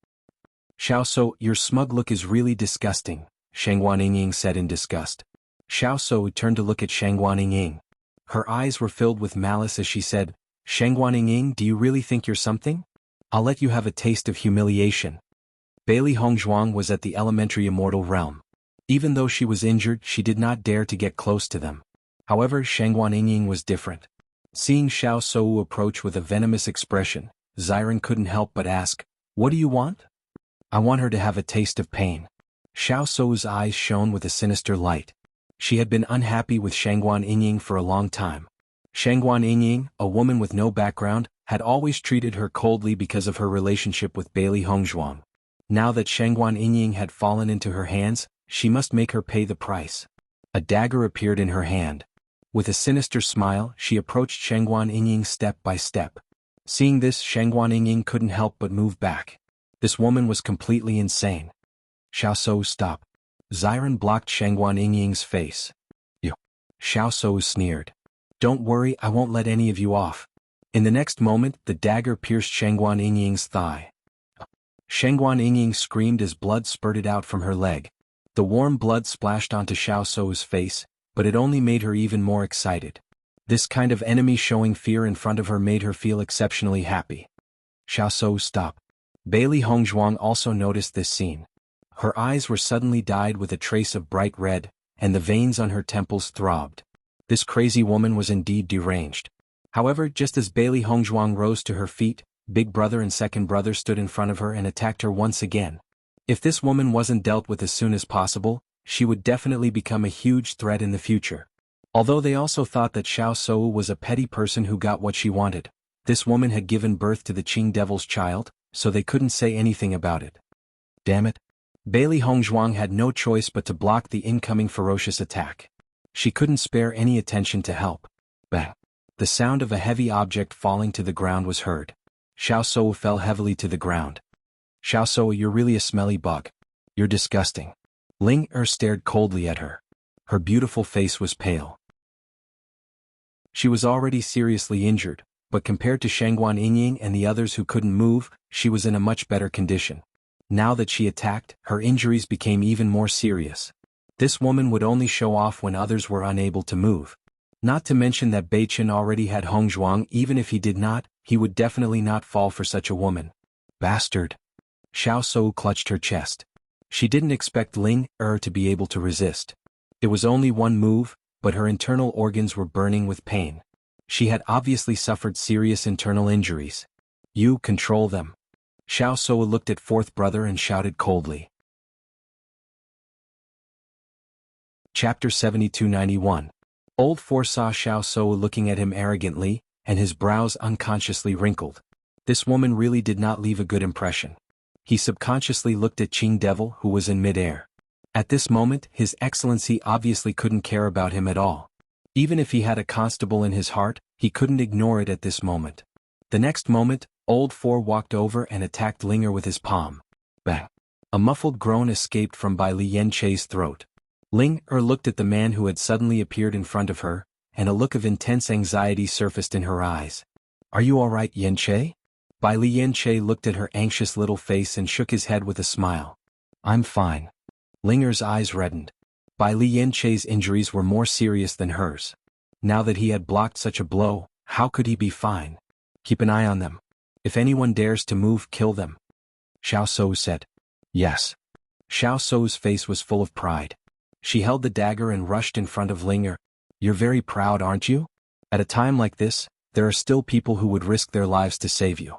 Xiao Souyin, your smug look is really disgusting, Shangguan Yingying said in disgust. Xiao Souyin turned to look at Shangguan Yingying. Her eyes were filled with malice as she said, Shangguan Yingying, do you really think you're something? I'll let you have a taste of humiliation. Bailey Hongzhuang was at the elementary immortal realm. Even though she was injured, she did not dare to get close to them. However, Shangguan Yingying was different. Seeing Xiao Souyin approach with a venomous expression, Xiren couldn't help but ask, what do you want? I want her to have a taste of pain. Xiao Souyin's eyes shone with a sinister light. She had been unhappy with Shangguan Yingying for a long time. Shangguan Yingying, a woman with no background, had always treated her coldly because of her relationship with Bailey Hongzhuang. Now that Shangguan Yingying had fallen into her hands, she must make her pay the price. A dagger appeared in her hand. With a sinister smile, she approached Shangguan Yingying step by step. Seeing this, Shangguan Yingying couldn't help but move back. This woman was completely insane. Xiao Souyin, stop. Xiren blocked Shangguan Yingying's face. You. Xiao Souyin sneered. Don't worry, I won't let any of you off. In the next moment, the dagger pierced Shangguan Yingying's thigh. Shangguan Yingying screamed as blood spurted out from her leg. The warm blood splashed onto Xiao Souyin's face, but it only made her even more excited. This kind of enemy showing fear in front of her made her feel exceptionally happy. Xiao Souyin, stop. Bailey Hongzhuang also noticed this scene. Her eyes were suddenly dyed with a trace of bright red, and the veins on her temples throbbed. This crazy woman was indeed deranged. However, just as Bailey Hongzhuang rose to her feet, Big Brother and Second Brother stood in front of her and attacked her once again. If this woman wasn't dealt with as soon as possible, she would definitely become a huge threat in the future. Although they also thought that Xiao Souyin was a petty person who got what she wanted, this woman had given birth to the Qing Devil's child, so they couldn't say anything about it. Damn it. Bailey Hongzhuang had no choice but to block the incoming ferocious attack. She couldn't spare any attention to help. Bang! The sound of a heavy object falling to the ground was heard. Xiao Souyin fell heavily to the ground. Xiao Souyin, you're really a smelly bug. You're disgusting. Ling Er stared coldly at her. Her beautiful face was pale. She was already seriously injured, but compared to Shangguan Yingying and the others who couldn't move, she was in a much better condition. Now that she attacked, her injuries became even more serious. This woman would only show off when others were unable to move. Not to mention that Bei Chen already had Hong Zhuang. Even if he did not, he would definitely not fall for such a woman. Bastard. Xiao Sou clutched her chest. She didn't expect Ling Er to be able to resist. It was only one move, but her internal organs were burning with pain. She had obviously suffered serious internal injuries. You control them. Xiao Sou looked at fourth brother and shouted coldly. Chapter 7291. Old Four saw Xiao Sou looking at him arrogantly, and his brows unconsciously wrinkled. This woman really did not leave a good impression. He subconsciously looked at Qing Devil, who was in midair. At this moment, His Excellency obviously couldn't care about him at all. Even if he had a constable in his heart, he couldn't ignore it at this moment. The next moment, Old Four walked over and attacked Linger with his palm. Bang! A muffled groan escaped from Bai Li Yanchei's throat. Ling Er looked at the man who had suddenly appeared in front of her, and a look of intense anxiety surfaced in her eyes. Are you all right, Yanchei? Bai Li Yanchei looked at her anxious little face and shook his head with a smile. I'm fine. Linger's eyes reddened. Bai Li Yanchei's injuries were more serious than hers. Now that he had blocked such a blow, how could he be fine? Keep an eye on them. If anyone dares to move, kill them. Xiao Sou said. Yes. Xiao Sou's face was full of pride. She held the dagger and rushed in front of Linger. You're very proud, aren't you? At a time like this, there are still people who would risk their lives to save you.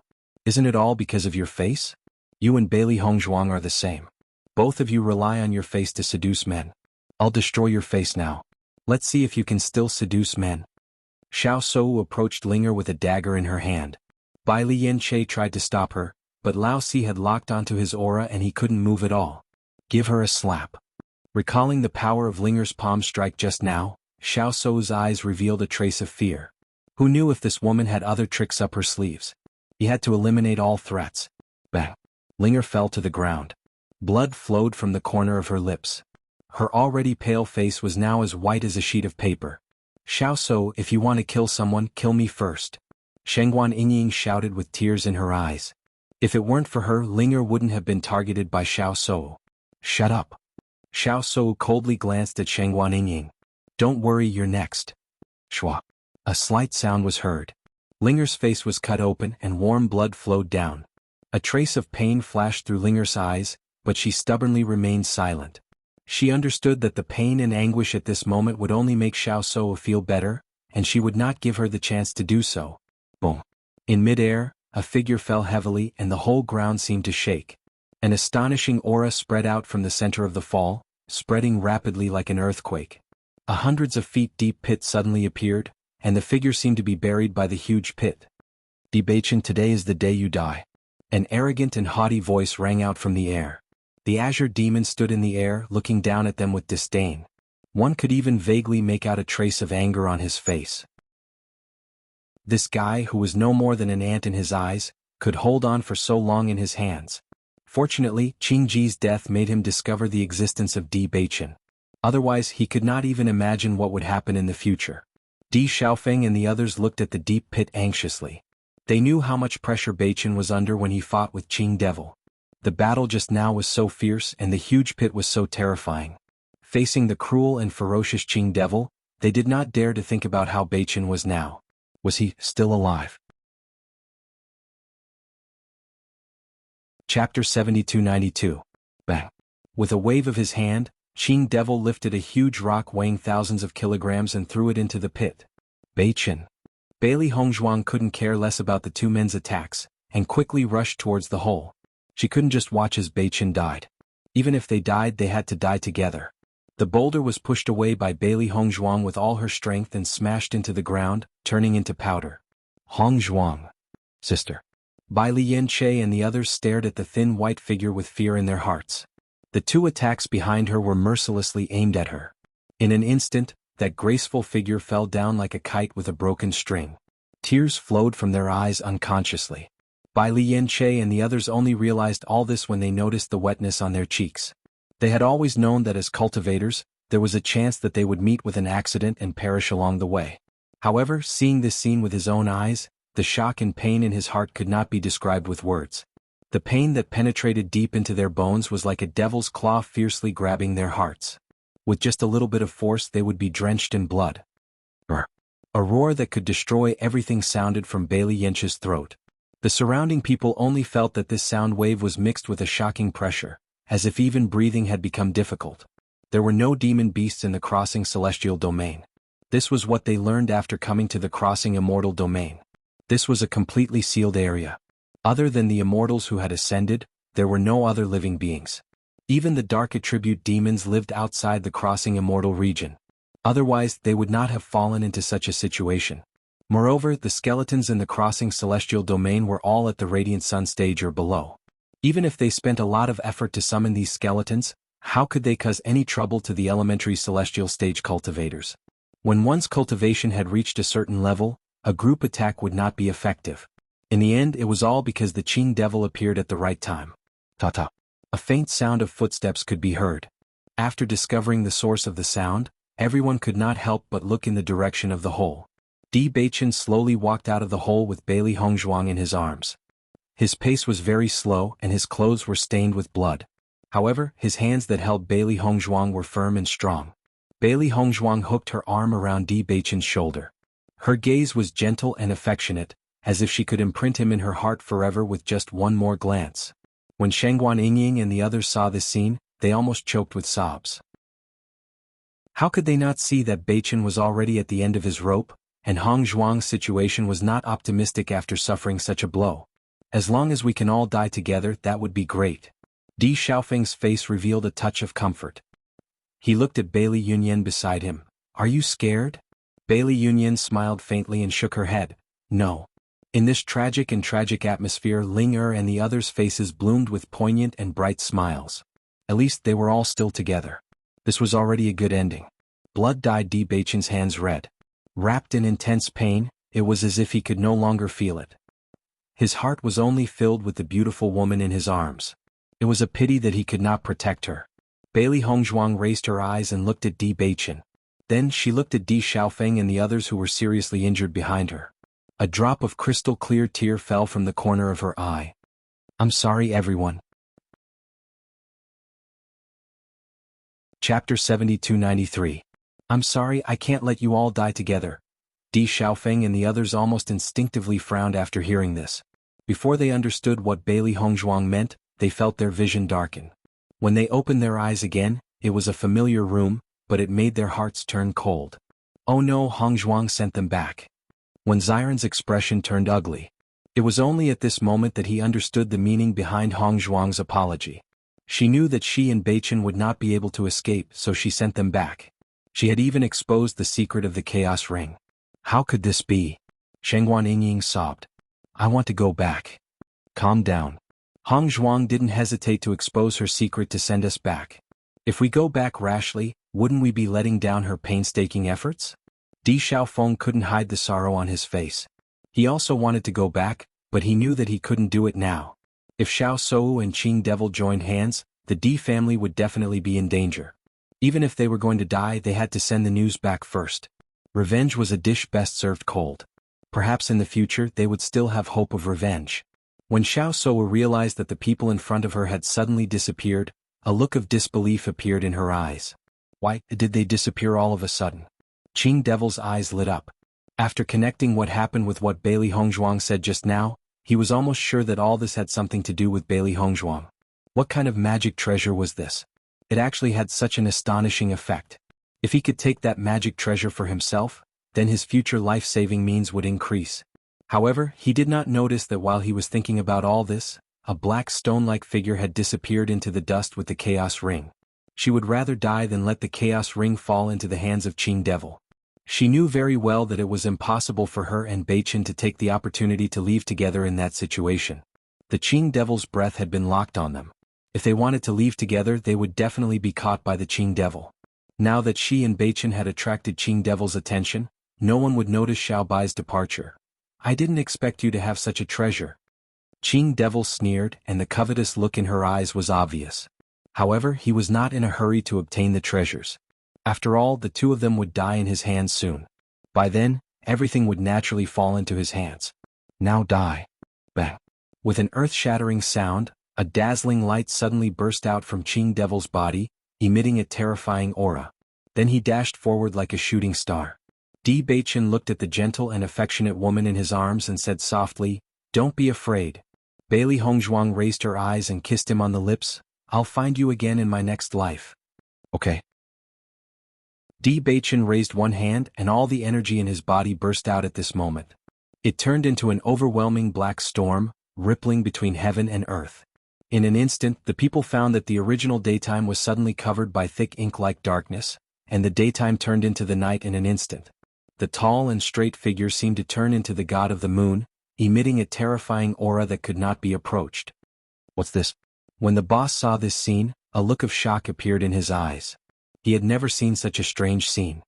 Isn't it all because of your face? You and Bailey Hongzhuang are the same. Both of you rely on your face to seduce men. I'll destroy your face now. Let's see if you can still seduce men. Xiao Sou approached Linger with a dagger in her hand. Bai Li Yanchei tried to stop her, but Lao Si had locked onto his aura and he couldn't move at all. Give her a slap. Recalling the power of Linger's palm strike just now, Xiao Sou's eyes revealed a trace of fear. Who knew if this woman had other tricks up her sleeves? He had to eliminate all threats. Bang! Linger fell to the ground. Blood flowed from the corner of her lips. Her already pale face was now as white as a sheet of paper. Xiao Sou, if you want to kill someone, kill me first. Shangguan Yingying shouted with tears in her eyes. If it weren't for her, Linger wouldn't have been targeted by Xiao Sou. Shut up. Xiao Sou coldly glanced at Shangguan Yingying. Don't worry, you're next. Shwa. A slight sound was heard. Linger's face was cut open and warm blood flowed down. A trace of pain flashed through Linger's eyes, but she stubbornly remained silent. She understood that the pain and anguish at this moment would only make Xiao Sou feel better, and she would not give her the chance to do so. Boom. In midair, a figure fell heavily and the whole ground seemed to shake. An astonishing aura spread out from the center of the fall, spreading rapidly like an earthquake. A hundreds of feet deep pit suddenly appeared, and the figure seemed to be buried by the huge pit. Debachin, today is the day you die. An arrogant and haughty voice rang out from the air. The azure demon stood in the air, looking down at them with disdain. One could even vaguely make out a trace of anger on his face. This guy, who was no more than an ant in his eyes, could hold on for so long in his hands. Fortunately, Qing Ji's death made him discover the existence of Di Beichin. Otherwise, he could not even imagine what would happen in the future. Di Xiaofeng and the others looked at the deep pit anxiously. They knew how much pressure Beichin was under when he fought with Qing Devil. The battle just now was so fierce and the huge pit was so terrifying. Facing the cruel and ferocious Qing Devil, they did not dare to think about how Beichin was now. Was he still alive? Chapter 7292. Bang. With a wave of his hand, Qing Devil lifted a huge rock weighing thousands of kilograms and threw it into the pit. Beichin. Bailey Hongzhuang couldn't care less about the two men's attacks, and quickly rushed towards the hole. She couldn't just watch as Beichin died. Even if they died, they had to die together. The boulder was pushed away by Bailey Hongzhuang with all her strength and smashed into the ground, turning into powder. Hongzhuang. Sister. Bai Li Yanchei and the others stared at the thin white figure with fear in their hearts. The two attacks behind her were mercilessly aimed at her. In an instant, that graceful figure fell down like a kite with a broken string. Tears flowed from their eyes unconsciously. Bai Li Yanchei and the others only realized all this when they noticed the wetness on their cheeks. They had always known that as cultivators, there was a chance that they would meet with an accident and perish along the way. However, seeing this scene with his own eyes, the shock and pain in his heart could not be described with words. The pain that penetrated deep into their bones was like a devil's claw fiercely grabbing their hearts. With just a little bit of force they would be drenched in blood. A roar that could destroy everything sounded from Bailey Yinch's throat. The surrounding people only felt that this sound wave was mixed with a shocking pressure, as if even breathing had become difficult. There were no demon beasts in the crossing celestial domain. This was what they learned after coming to the crossing immortal domain. This was a completely sealed area. Other than the immortals who had ascended, there were no other living beings. Even the dark attribute demons lived outside the crossing immortal region. Otherwise, they would not have fallen into such a situation. Moreover, the skeletons in the crossing celestial domain were all at the radiant sun stage or below. Even if they spent a lot of effort to summon these skeletons, how could they cause any trouble to the elementary celestial stage cultivators? When one's cultivation had reached a certain level, a group attack would not be effective. In the end, it was all because the Qing devil appeared at the right time. Ta-ta. A faint sound of footsteps could be heard. After discovering the source of the sound, everyone could not help but look in the direction of the hole. Di Beichen slowly walked out of the hole with Bailey Hongzhuang in his arms. His pace was very slow and his clothes were stained with blood. However, his hands that held Bailey Hongzhuang were firm and strong. Bailey Hongzhuang hooked her arm around Di Beichen's shoulder. Her gaze was gentle and affectionate, as if she could imprint him in her heart forever with just one more glance. When Shangguan Yingying and the others saw this scene, they almost choked with sobs. How could they not see that Beichen was already at the end of his rope, and Hongzhuang's situation was not optimistic after suffering such a blow? As long as we can all die together, that would be great. Di Xiaofeng's face revealed a touch of comfort. He looked at Bailey Yunyan beside him. Are you scared? Bailey Yunyan smiled faintly and shook her head. No. In this tragic atmosphere, Ling Er and the others' faces bloomed with poignant and bright smiles. At least they were all still together. This was already a good ending. Blood dyed Di Beichen's hands red. Wrapped in intense pain, it was as if he could no longer feel it. His heart was only filled with the beautiful woman in his arms. It was a pity that he could not protect her. Bailey Hongzhuang raised her eyes and looked at Di Beichen. Then she looked at Di Xiaofeng and the others who were seriously injured behind her. A drop of crystal-clear tear fell from the corner of her eye. I'm sorry, everyone. Chapter 7293. I'm sorry, I can't let you all die together. Di Xiaofeng and the others almost instinctively frowned after hearing this. Before they understood what Bailey Hongzhuang meant, they felt their vision darken. When they opened their eyes again, it was a familiar room, but it made their hearts turn cold. Oh no, Hongzhuang sent them back. When Xiren's expression turned ugly. It was only at this moment that he understood the meaning behind Hongzhuang's apology. She knew that she and Beichen would not be able to escape, so she sent them back. She had even exposed the secret of the Chaos Ring. How could this be? Shangguan Yingying sobbed. I want to go back. Calm down. Hongzhuang didn't hesitate to expose her secret to send us back. If we go back rashly, wouldn't we be letting down her painstaking efforts? Di Xiaofeng couldn't hide the sorrow on his face. He also wanted to go back, but he knew that he couldn't do it now. If Xiao Sou and Qing Devil joined hands, the Di family would definitely be in danger. Even if they were going to die, they had to send the news back first. Revenge was a dish best served cold. Perhaps in the future they would still have hope of revenge. When Xiao Sou realized that the people in front of her had suddenly disappeared, a look of disbelief appeared in her eyes. Why did they disappear all of a sudden? Qing Devil's eyes lit up. After connecting what happened with what Bailey Hongzhuang said just now, he was almost sure that all this had something to do with Bailey Hongzhuang. What kind of magic treasure was this? It actually had such an astonishing effect. If he could take that magic treasure for himself, then his future life-saving means would increase. However, he did not notice that while he was thinking about all this, a black stone-like figure had disappeared into the dust with the Chaos Ring. She would rather die than let the Chaos Ring fall into the hands of Qing Devil. She knew very well that it was impossible for her and Beichen to take the opportunity to leave together in that situation. The Qing Devil's breath had been locked on them. If they wanted to leave together, they would definitely be caught by the Qing Devil. Now that she and Beichen had attracted Qing Devil's attention, no one would notice Xiao Bai's departure. I didn't expect you to have such a treasure. Qing Devil sneered, and the covetous look in her eyes was obvious. However, he was not in a hurry to obtain the treasures. After all, the two of them would die in his hands soon. By then, everything would naturally fall into his hands. Now die. Bang. With an earth-shattering sound, a dazzling light suddenly burst out from Qing Devil's body, emitting a terrifying aura. Then he dashed forward like a shooting star. Di Beichen looked at the gentle and affectionate woman in his arms and said softly, "Don't be afraid." Bailey Hongzhuang raised her eyes and kissed him on the lips. "I'll find you again in my next life." Okay. Di Beichen raised one hand and all the energy in his body burst out at this moment. It turned into an overwhelming black storm, rippling between heaven and earth. In an instant, the people found that the original daytime was suddenly covered by thick ink-like darkness, and the daytime turned into the night in an instant. The tall and straight figure seemed to turn into the god of the moon, emitting a terrifying aura that could not be approached. What's this? When the boss saw this scene, a look of shock appeared in his eyes. He had never seen such a strange scene.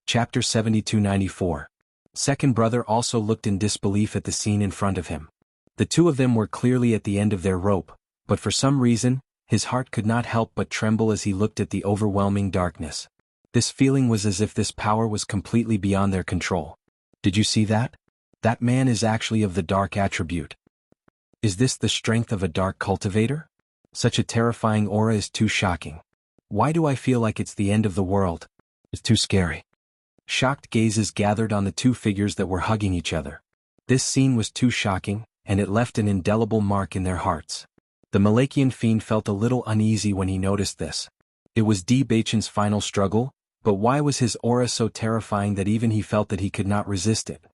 Chapter 7294. Second brother also looked in disbelief at the scene in front of him. The two of them were clearly at the end of their rope, but for some reason, his heart could not help but tremble as he looked at the overwhelming darkness. This feeling was as if this power was completely beyond their control. Did you see that? That man is actually of the dark attribute. Is this the strength of a dark cultivator? Such a terrifying aura is too shocking. Why do I feel like it's the end of the world? It's too scary. Shocked gazes gathered on the two figures that were hugging each other. This scene was too shocking, and it left an indelible mark in their hearts. The Malakian fiend felt a little uneasy when he noticed this. It was Di Beichen's final struggle, but why was his aura so terrifying that even he felt that he could not resist it?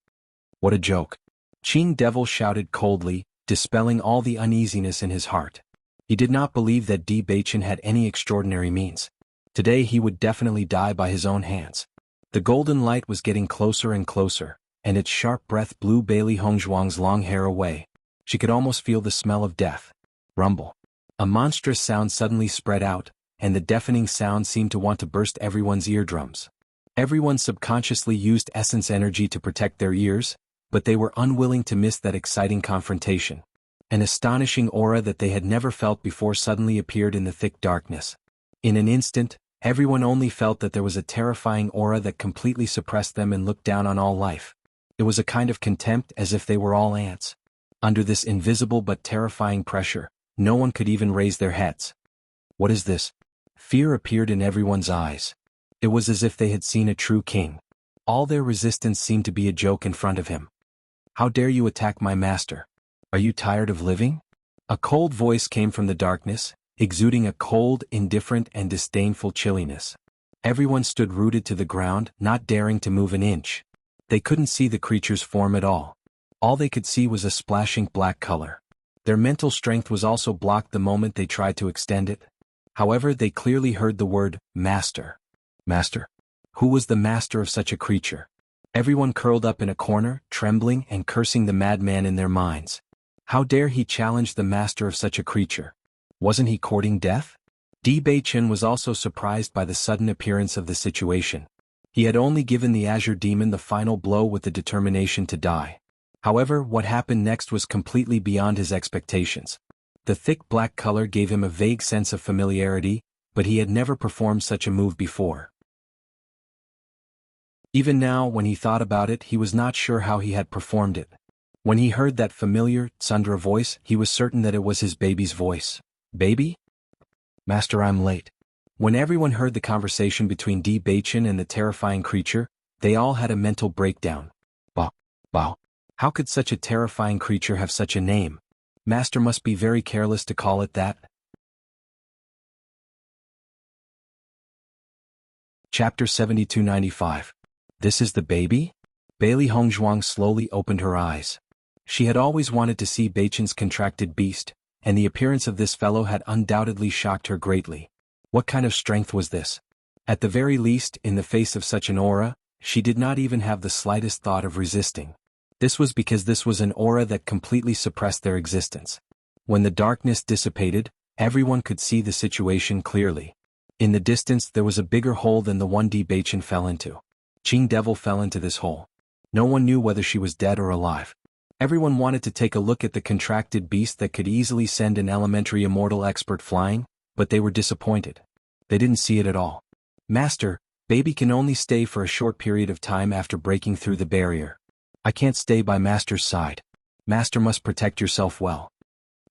What a joke. Qing Devil shouted coldly, dispelling all the uneasiness in his heart. He did not believe that Di Beichen had any extraordinary means. Today he would definitely die by his own hands. The golden light was getting closer and closer, and its sharp breath blew Bailey Hongzhuang's long hair away. She could almost feel the smell of death. Rumble. A monstrous sound suddenly spread out, and the deafening sound seemed to want to burst everyone's eardrums. Everyone subconsciously used essence energy to protect their ears, but they were unwilling to miss that exciting confrontation. An astonishing aura that they had never felt before suddenly appeared in the thick darkness. In an instant, everyone only felt that there was a terrifying aura that completely suppressed them and looked down on all life. It was a kind of contempt, as if they were all ants. Under this invisible but terrifying pressure, no one could even raise their heads. What is this? Fear appeared in everyone's eyes. It was as if they had seen a true king. All their resistance seemed to be a joke in front of him. How dare you attack my master? Are you tired of living? A cold voice came from the darkness, exuding a cold, indifferent and disdainful chilliness. Everyone stood rooted to the ground, not daring to move an inch. They couldn't see the creature's form at all. All they could see was a splashing black color. Their mental strength was also blocked the moment they tried to extend it. However, they clearly heard the word, master. Master? Who was the master of such a creature? Everyone curled up in a corner, trembling and cursing the madman in their minds. How dare he challenge the master of such a creature? Wasn't he courting death? Di Beichen was also surprised by the sudden appearance of the situation. He had only given the Azure Demon the final blow with the determination to die. However, what happened next was completely beyond his expectations. The thick black color gave him a vague sense of familiarity, but he had never performed such a move before. Even now, when he thought about it, he was not sure how he had performed it. When he heard that familiar, tsundra voice, he was certain that it was his baby's voice. Baby? Master, I'm late. When everyone heard the conversation between Di Beichen and the terrifying creature, they all had a mental breakdown. Bah, bah. How could such a terrifying creature have such a name? Master must be very careless to call it that. Chapter 7295. This is the baby? Bailey Hongzhuang slowly opened her eyes. She had always wanted to see Beichen's contracted beast, and the appearance of this fellow had undoubtedly shocked her greatly. What kind of strength was this? At the very least, in the face of such an aura, she did not even have the slightest thought of resisting. This was because this was an aura that completely suppressed their existence. When the darkness dissipated, everyone could see the situation clearly. In the distance there was a bigger hole than the one Di Beichen fell into. Qing Devil fell into this hole. No one knew whether she was dead or alive. Everyone wanted to take a look at the contracted beast that could easily send an elementary immortal expert flying, but they were disappointed. They didn't see it at all. Master, baby can only stay for a short period of time after breaking through the barrier. I can't stay by Master's side. Master must protect yourself well.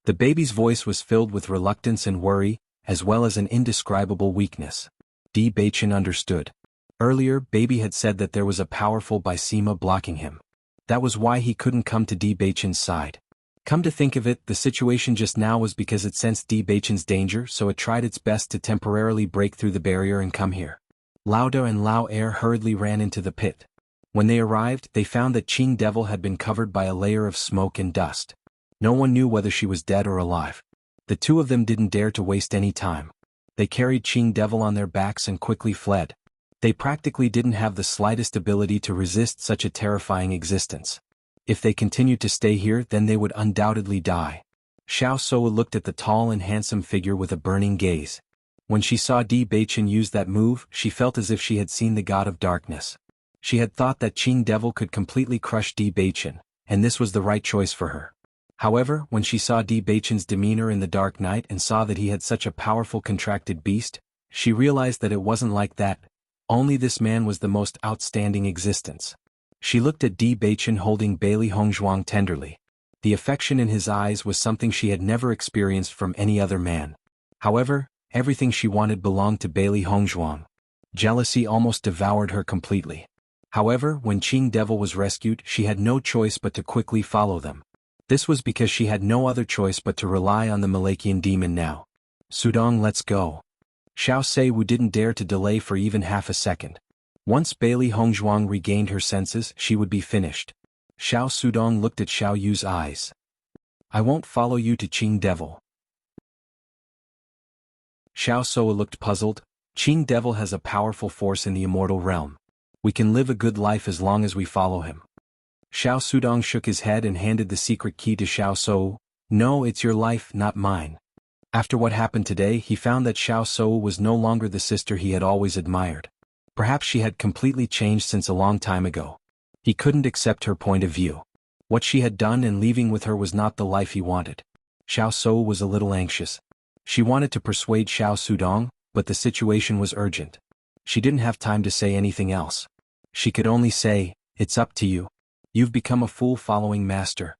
The baby's voice was filled with reluctance and worry, as well as an indescribable weakness. Di Baichen understood. Earlier, baby had said that there was a powerful Bysema blocking him. That was why he couldn't come to Di Baichen's side. Come to think of it, the situation just now was because it sensed Di Baichen's danger, so it tried its best to temporarily break through the barrier and come here. Lao Da and Lao Er hurriedly ran into the pit. When they arrived, they found that Qing Devil had been covered by a layer of smoke and dust. No one knew whether she was dead or alive. The two of them didn't dare to waste any time. They carried Qing Devil on their backs and quickly fled. They practically didn't have the slightest ability to resist such a terrifying existence. If they continued to stay here, then they would undoubtedly die. Xiao Soa looked at the tall and handsome figure with a burning gaze. When she saw Di Baichen use that move, she felt as if she had seen the god of darkness. She had thought that Qing Devil could completely crush Di Baichen, and this was the right choice for her. However, when she saw Di Baichen's demeanor in the dark night and saw that he had such a powerful contracted beast, she realized that it wasn't like that. Only this man was the most outstanding existence. She looked at Di Baichen holding Bailey Hongzhuang tenderly. The affection in his eyes was something she had never experienced from any other man. However, everything she wanted belonged to Bailey Hongzhuang. Jealousy almost devoured her completely. However, when Qing Devil was rescued, she had no choice but to quickly follow them. This was because she had no other choice but to rely on the Malakian demon now. Sudong, let's go. Xiao Seiwu didn't dare to delay for even half a second. Once Bailey Hongzhuang regained her senses, she would be finished. Xiao Sudong looked at Xiao Yu's eyes. I won't follow you to Qing Devil. Xiao Soa looked puzzled. Qing Devil has a powerful force in the immortal realm. We can live a good life as long as we follow him. Xiao Sudong shook his head and handed the secret key to Xiao Soa. No, it's your life, not mine. After what happened today, he found that Xiao Soa was no longer the sister he had always admired. Perhaps she had completely changed since a long time ago. He couldn't accept her point of view. What she had done and leaving with her was not the life he wanted. Xiao Soa was a little anxious. She wanted to persuade Xiao Sudong, but the situation was urgent. She didn't have time to say anything else. She could only say, it's up to you. You've become a fool following Master.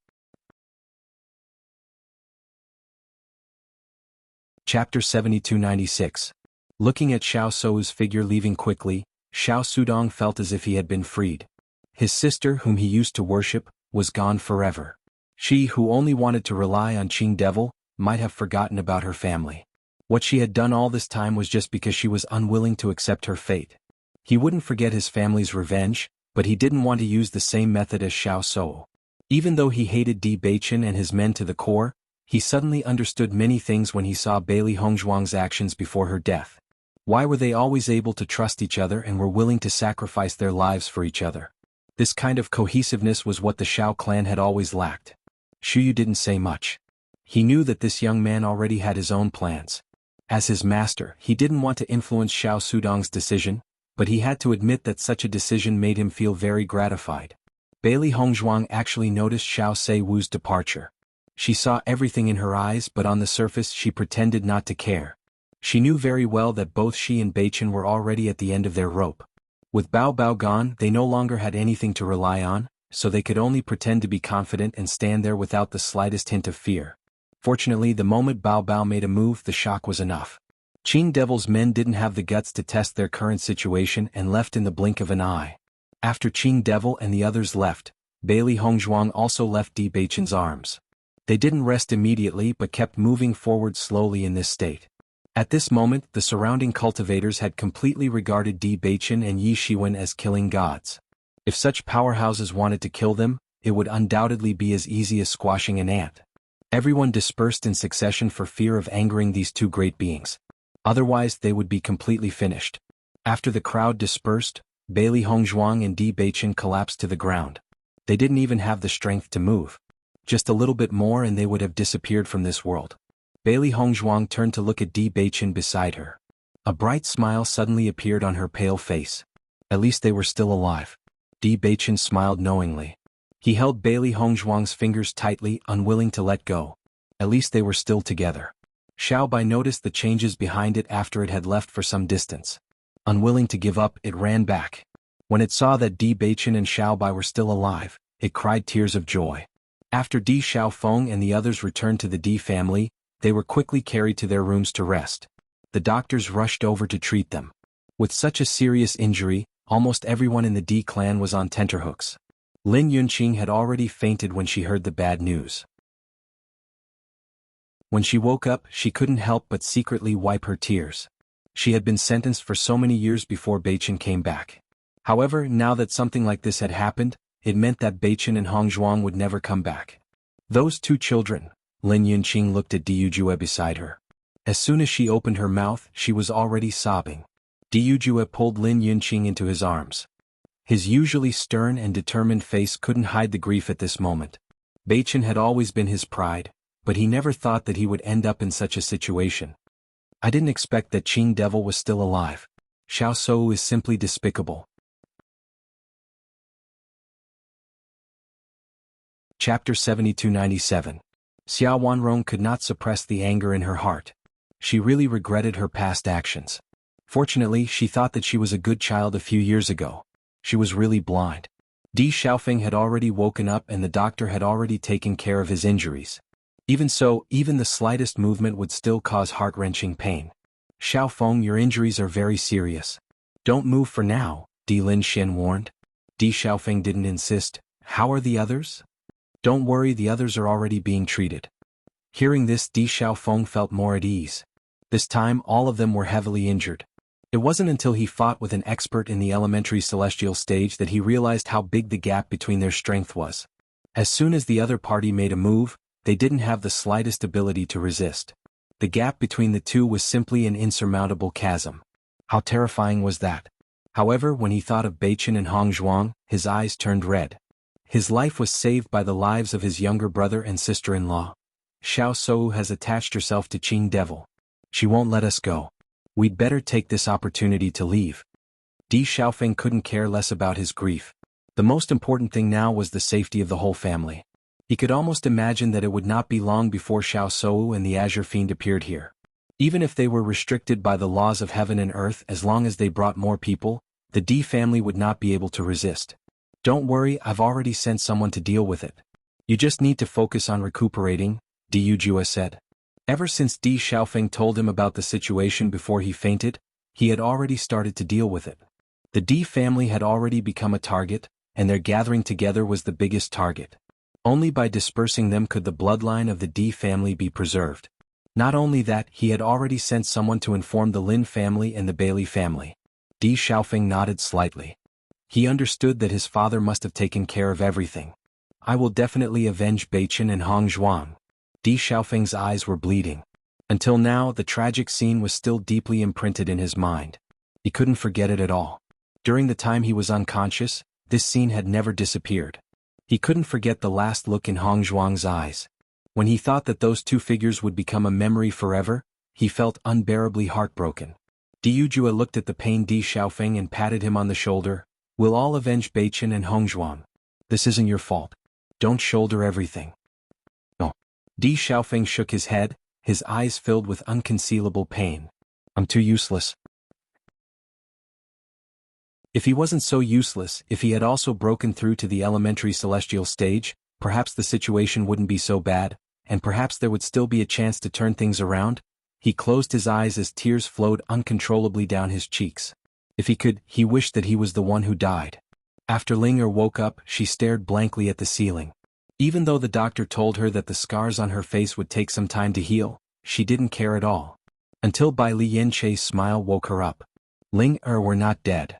Chapter 7296. Looking at Xiao Sou's figure leaving quickly, Xiao Sudong felt as if he had been freed. His sister, whom he used to worship, was gone forever. She, who only wanted to rely on Qing Devil, might have forgotten about her family. What she had done all this time was just because she was unwilling to accept her fate. He wouldn't forget his family's revenge, but he didn't want to use the same method as Xiao Sou. Even though he hated Di Baichen and his men to the core, he suddenly understood many things when he saw Bailey Hongzhuang's actions before her death. Why were they always able to trust each other and were willing to sacrifice their lives for each other? This kind of cohesiveness was what the Xiao clan had always lacked. Shuyu didn't say much. He knew that this young man already had his own plans. As his master, he didn't want to influence Xiao Sudong's decision, but he had to admit that such a decision made him feel very gratified. Bailey Hongzhuang actually noticed Xiao Seiwu's departure. She saw everything in her eyes, but on the surface she pretended not to care. She knew very well that both she and Baichen were already at the end of their rope. With Bao Bao gone, they no longer had anything to rely on, so they could only pretend to be confident and stand there without the slightest hint of fear. Fortunately, the moment Bao Bao made a move, the shock was enough. Qing Devil's men didn't have the guts to test their current situation and left in the blink of an eye. After Qing Devil and the others left, Bailey Hongzhuang also left Di Baichen's arms. They didn't rest immediately but kept moving forward slowly in this state. At this moment, the surrounding cultivators had completely regarded Di Baichen and Yi Shiwen as killing gods. If such powerhouses wanted to kill them, it would undoubtedly be as easy as squashing an ant. Everyone dispersed in succession for fear of angering these two great beings. Otherwise, they would be completely finished. After the crowd dispersed, Bailey Hongzhuang and Di Baichen collapsed to the ground. They didn't even have the strength to move. Just a little bit more and they would have disappeared from this world. Bailey Hongzhuang turned to look at Di Baichen beside her. A bright smile suddenly appeared on her pale face. At least they were still alive. Di Baichen smiled knowingly. He held Bailey Hongzhuang's fingers tightly, unwilling to let go. At least they were still together. Xiao Bai noticed the changes behind it after it had left for some distance. Unwilling to give up, it ran back. When it saw that Di Beichen and Xiao Bai were still alive, it cried tears of joy. After Di Xiaofeng and the others returned to the Di family, they were quickly carried to their rooms to rest. The doctors rushed over to treat them. With such a serious injury, almost everyone in the Di clan was on tenterhooks. Lin Yunqing had already fainted when she heard the bad news. When she woke up, she couldn't help but secretly wipe her tears. She had been sentenced for so many years before Beichen came back. However, now that something like this had happened, it meant that Beichen and Hongzhuang would never come back. Those two children. Lin Yunqing looked at Diujue beside her. As soon as she opened her mouth, she was already sobbing. Diujue pulled Lin Yunqing into his arms. His usually stern and determined face couldn't hide the grief at this moment. Beichen had always been his pride, but he never thought that he would end up in such a situation. I didn't expect that Qing Devil was still alive. Xiao Sou is simply despicable. Chapter 7297. Xia Wanrong could not suppress the anger in her heart. She really regretted her past actions. Fortunately, she thought that she was a good child a few years ago. She was really blind. Di Xiaofeng had already woken up and the doctor had already taken care of his injuries. Even so, even the slightest movement would still cause heart-wrenching pain. Xiaofeng, your injuries are very serious. Don't move for now, Di Linxian warned. Di Xiaofeng didn't insist. How are the others? Don't worry, the others are already being treated. Hearing this, Di Xiaofeng felt more at ease. This time all of them were heavily injured. It wasn't until he fought with an expert in the elementary celestial stage that he realized how big the gap between their strength was. As soon as the other party made a move, they didn't have the slightest ability to resist. The gap between the two was simply an insurmountable chasm. How terrifying was that? However, when he thought of Beichen and Hongzhuang, his eyes turned red. His life was saved by the lives of his younger brother and sister-in-law. Xiao Sou has attached herself to Qing Devil. She won't let us go. We'd better take this opportunity to leave. Di Xiaofeng couldn't care less about his grief. The most important thing now was the safety of the whole family. He could almost imagine that it would not be long before Xiao Sou and the Azure Fiend appeared here. Even if they were restricted by the laws of heaven and earth, as long as they brought more people, the Di family would not be able to resist. Don't worry, I've already sent someone to deal with it. You just need to focus on recuperating, Diujue said. Ever since Di Xiaofeng told him about the situation before he fainted, he had already started to deal with it. The Di family had already become a target, and their gathering together was the biggest target. Only by dispersing them could the bloodline of the Di family be preserved. Not only that, he had already sent someone to inform the Lin family and the Bailey family. Di Xiaofeng nodded slightly. He understood that his father must have taken care of everything. I will definitely avenge Beichen and Hongzhuang. Di Xiaofeng's eyes were bleeding. Until now, the tragic scene was still deeply imprinted in his mind. He couldn't forget it at all. During the time he was unconscious, this scene had never disappeared. He couldn't forget the last look in Hongzhuang's eyes. When he thought that those two figures would become a memory forever, he felt unbearably heartbroken. Diujue looked at the pained Di Xiaofeng and patted him on the shoulder. We'll all avenge Beichen and Hongzhuang. This isn't your fault. Don't shoulder everything. No. Di Xiaofeng shook his head, his eyes filled with unconcealable pain. I'm too useless. If he wasn't so useless, if he had also broken through to the elementary celestial stage, perhaps the situation wouldn't be so bad, and perhaps there would still be a chance to turn things around. He closed his eyes as tears flowed uncontrollably down his cheeks. If he could, he wished that he was the one who died. After Linger woke up, she stared blankly at the ceiling. Even though the doctor told her that the scars on her face would take some time to heal, she didn't care at all. Until Bai Li Yanche's smile woke her up. Ling-er, we're not dead.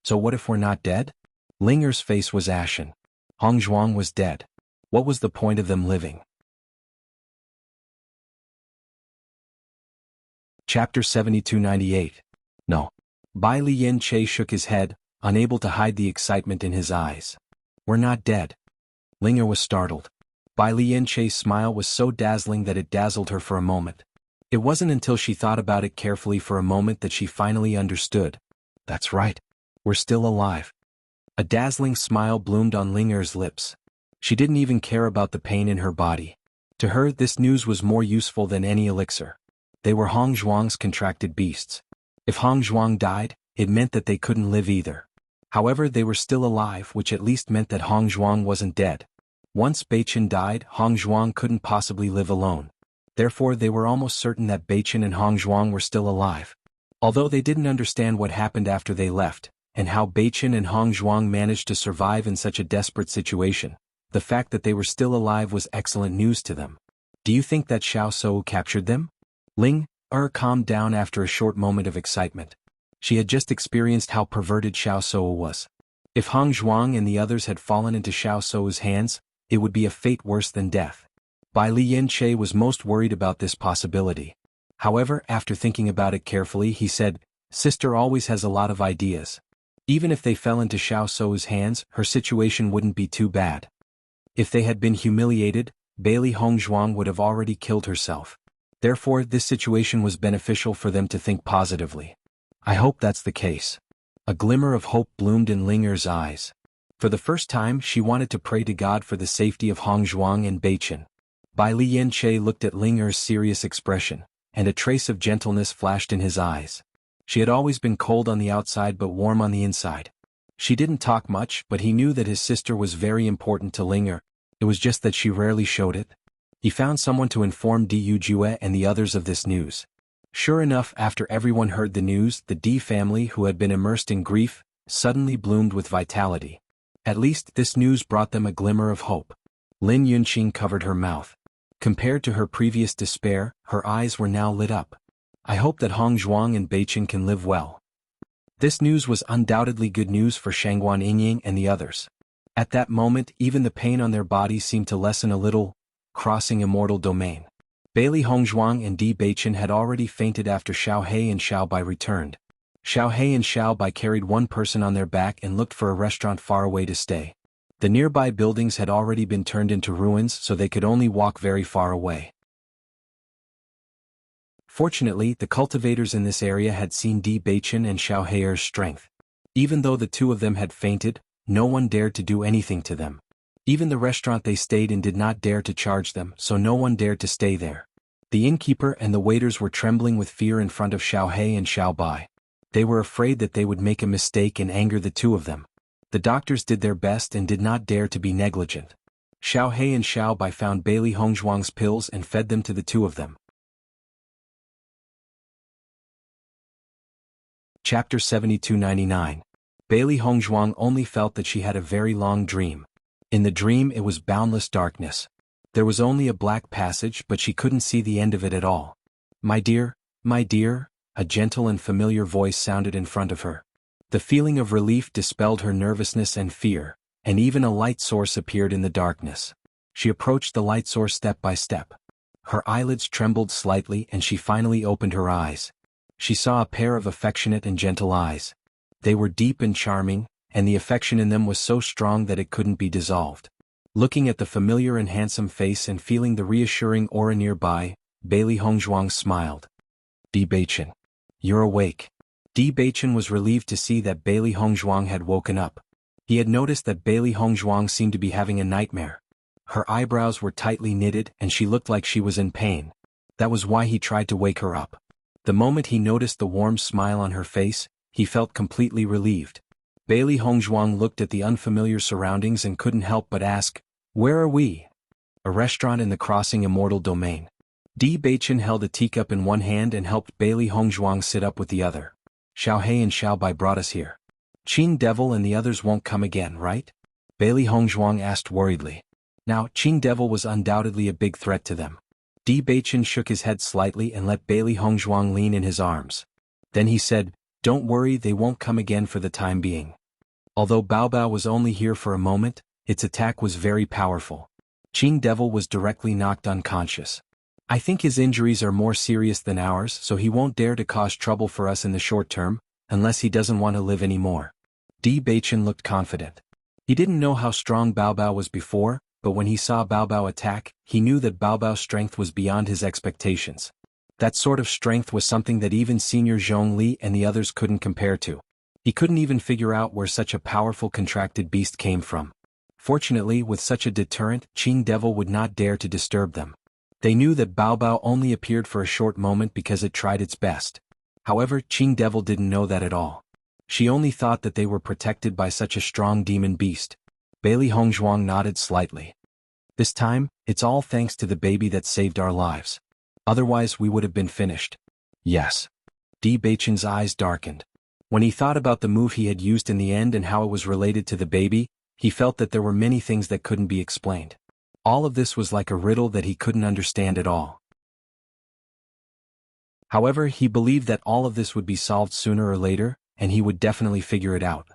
So what if we're not dead? Linger's face was ashen. Hongzhuang was dead. What was the point of them living? Chapter 7298. No. Bai Li Yanche shook his head, unable to hide the excitement in his eyes. We're not dead. Linger was startled. Bai Li Yanche's smile was so dazzling that it dazzled her for a moment. It wasn't until she thought about it carefully for a moment that she finally understood. That's right. We're still alive. A dazzling smile bloomed on Linger's lips. She didn't even care about the pain in her body. To her, this news was more useful than any elixir. They were Hong Zhuang's contracted beasts. If Hong Zhuang died, it meant that they couldn't live either. However, they were still alive, which at least meant that Hong Zhuang wasn't dead. Once Beichen died, Hong Zhuang couldn't possibly live alone. Therefore, they were almost certain that Beichen and Hong Zhuang were still alive. Although they didn't understand what happened after they left, and how Beichen and Hong Zhuang managed to survive in such a desperate situation, the fact that they were still alive was excellent news to them. Do you think that Xiao Shou captured them? Ling calmed down after a short moment of excitement. She had just experienced how perverted Xiao Shou was. If Hong Zhuang and the others had fallen into Xiao Shou's hands, it would be a fate worse than death. Bai Lianche was most worried about this possibility. However, after thinking about it carefully, he said, "Sister always has a lot of ideas. Even if they fell into Xiao Shou's hands, her situation wouldn't be too bad. If they had been humiliated, Bailey Hong Zhuang would have already killed herself. Therefore, this situation was beneficial for them to think positively. I hope that's the case." A glimmer of hope bloomed in Linger's eyes. For the first time, she wanted to pray to God for the safety of Hong Zhuang and Beichen. Bai Lianche looked at Linger's serious expression, and a trace of gentleness flashed in his eyes. She had always been cold on the outside but warm on the inside. She didn't talk much, but he knew that his sister was very important to Linger. It was just that she rarely showed it. He found someone to inform Di Yujue and the others of this news. Sure enough, after everyone heard the news, the Di family, who had been immersed in grief, suddenly bloomed with vitality. At least this news brought them a glimmer of hope. Lin Yunqing covered her mouth. Compared to her previous despair, her eyes were now lit up. I hope that Hong Zhuang and Beichen can live well. This news was undoubtedly good news for Shangguan Yingying and the others. At that moment, even the pain on their bodies seemed to lessen a little, crossing immortal domain. Bailey Hong Zhuang and Di Beichen had already fainted after Xiao He and Xiao Bai returned. Xiao He and Xiao Bai carried one person on their back and looked for a restaurant far away to stay. The nearby buildings had already been turned into ruins, so they could only walk very far away. Fortunately, the cultivators in this area had seen Di Beichen and Xiao He's strength. Even though the two of them had fainted, no one dared to do anything to them. Even the restaurant they stayed in did not dare to charge them, so no one dared to stay there. The innkeeper and the waiters were trembling with fear in front of Xiao He and Xiao Bai. They were afraid that they would make a mistake and anger the two of them. The doctors did their best and did not dare to be negligent. Xiao He and Xiao Bai found Bailey Hong Zhuang's pills and fed them to the two of them. Chapter 7299. Bailey Hong Zhuang only felt that she had a very long dream. In the dream it was boundless darkness. There was only a black passage, but she couldn't see the end of it at all. My dear, a gentle and familiar voice sounded in front of her. The feeling of relief dispelled her nervousness and fear, and even a light source appeared in the darkness. She approached the light source step by step. Her eyelids trembled slightly and she finally opened her eyes. She saw a pair of affectionate and gentle eyes. They were deep and charming, and the affection in them was so strong that it couldn't be dissolved. Looking at the familiar and handsome face and feeling the reassuring aura nearby, Bailey Hong Zhuang smiled. Di Beichen. You're awake. Di Beichen was relieved to see that Bailey Hong Zhuang had woken up. He had noticed that Bailey Hong Zhuang seemed to be having a nightmare. Her eyebrows were tightly knitted and she looked like she was in pain. That was why he tried to wake her up. The moment he noticed the warm smile on her face, he felt completely relieved. Bailey Hong Zhuang looked at the unfamiliar surroundings and couldn't help but ask, "Where are we?" A restaurant in the crossing immortal domain. Di Beichen held a teacup in one hand and helped Bailey Hong Zhuang sit up with the other. Xiao He and Xiao Bai brought us here. Qing Devil and the others won't come again, right? Bailey Hong Zhuang asked worriedly. Now, Qing Devil was undoubtedly a big threat to them. Di Beichen shook his head slightly and let Bailey Hong Zhuang lean in his arms. Then he said, "Don't worry, they won't come again for the time being." Although Bao Bao was only here for a moment, its attack was very powerful. Qing Devil was directly knocked unconscious. I think his injuries are more serious than ours, so he won't dare to cause trouble for us in the short term, unless he doesn't want to live anymore. Di Beichen looked confident. He didn't know how strong Bao Bao was before, but when he saw Bao Bao attack, he knew that Bao Bao's strength was beyond his expectations. That sort of strength was something that even Senior Zhongli and the others couldn't compare to. He couldn't even figure out where such a powerful contracted beast came from. Fortunately, with such a deterrent, Qing Devil would not dare to disturb them. They knew that Bao Bao only appeared for a short moment because it tried its best. However, Qing Devil didn't know that at all. She only thought that they were protected by such a strong demon beast. Bailey Hongzhuang nodded slightly. This time, it's all thanks to the baby that saved our lives. Otherwise we would have been finished. Yes. Di Beichen's eyes darkened. When he thought about the move he had used in the end and how it was related to the baby, he felt that there were many things that couldn't be explained. All of this was like a riddle that he couldn't understand at all. However, he believed that all of this would be solved sooner or later, and he would definitely figure it out.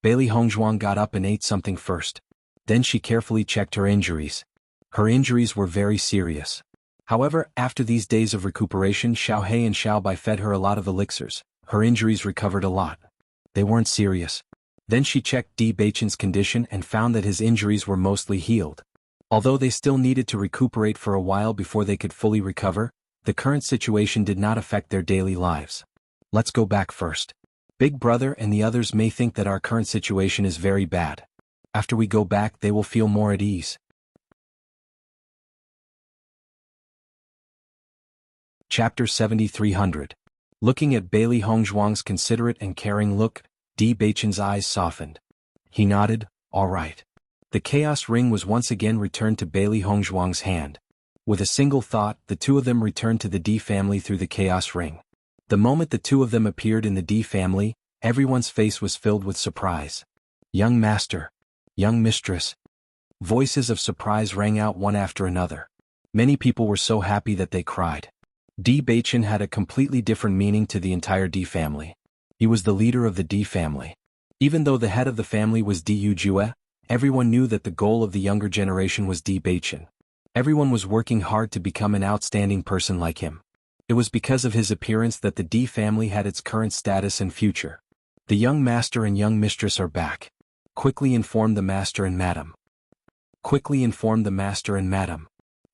Bailey Hongzhuang got up and ate something first. Then she carefully checked her injuries. Her injuries were very serious. However, after these days of recuperation, Xiao He and Xiao Bai fed her a lot of elixirs. Her injuries recovered a lot. They weren't serious. Then she checked Di Beichen's condition and found that his injuries were mostly healed. Although they still needed to recuperate for a while before they could fully recover, the current situation did not affect their daily lives. Let's go back first. Big Brother and the others may think that our current situation is very bad. After we go back, they will feel more at ease. Chapter 7300. Looking at Bailey Hongzhuang's considerate and caring look, Di Beichen's eyes softened. He nodded, all right. The chaos ring was once again returned to Bailey Hongzhuang's hand. With a single thought, the two of them returned to the Di family through the chaos ring. The moment the two of them appeared in the Di family, everyone's face was filled with surprise. Young master. Young mistress. Voices of surprise rang out one after another. Many people were so happy that they cried. Di Beichen had a completely different meaning to the entire Di family. He was the leader of the Di family. Even though the head of the family was Di Yujue, everyone knew that the goal of the younger generation was Di Beichen. Everyone was working hard to become an outstanding person like him. It was because of his appearance that the Di family had its current status and future. The young master and young mistress are back. Quickly informed the master and madam. Quickly informed the master and madam.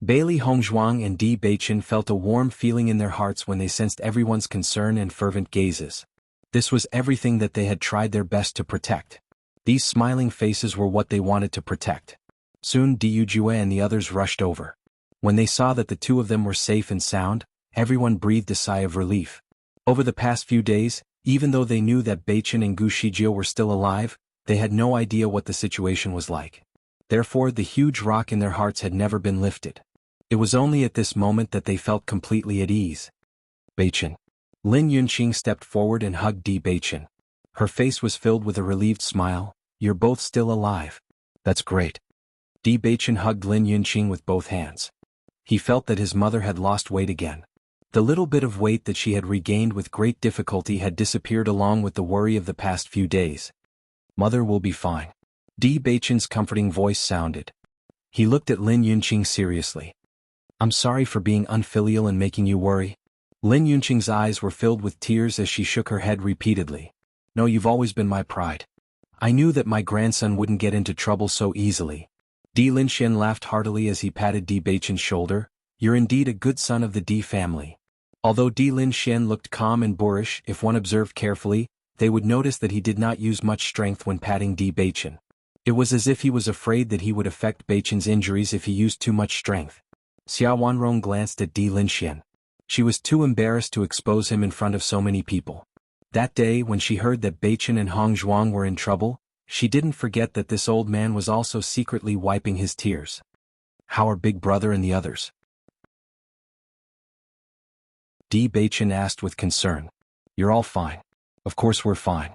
Bailey Hongzhuang and Di Beichen felt a warm feeling in their hearts when they sensed everyone's concern and fervent gazes. This was everything that they had tried their best to protect. These smiling faces were what they wanted to protect. Soon Di Yujue and the others rushed over. When they saw that the two of them were safe and sound, everyone breathed a sigh of relief. Over the past few days, even though they knew that Beichen and Gu Shijie were still alive, they had no idea what the situation was like. Therefore, the huge rock in their hearts had never been lifted. It was only at this moment that they felt completely at ease. Beichen. Lin Yunqing stepped forward and hugged Di Beichen. Her face was filled with a relieved smile. You're both still alive. That's great. Di Beichen hugged Lin Yunqing with both hands. He felt that his mother had lost weight again. The little bit of weight that she had regained with great difficulty had disappeared along with the worry of the past few days. Mother will be fine. Di Beichen's comforting voice sounded. He looked at Lin Yunqing seriously. I'm sorry for being unfilial and making you worry. Lin Yunqing's eyes were filled with tears as she shook her head repeatedly. No, you've always been my pride. I knew that my grandson wouldn't get into trouble so easily. Di Linxian laughed heartily as he patted Di Beichen's shoulder. You're indeed a good son of the Di family. Although Di Linxian looked calm and boorish, if one observed carefully, they would notice that he did not use much strength when patting Di Beichen. It was as if he was afraid that he would affect Beichen's injuries if he used too much strength. Xia Wanrong glanced at Di Linxian. She was too embarrassed to expose him in front of so many people. That day, when she heard that Beichen and Hongzhuang were in trouble, she didn't forget that this old man was also secretly wiping his tears. How are Big Brother and the others? Di Beichen asked with concern. You're all fine. Of course we're fine.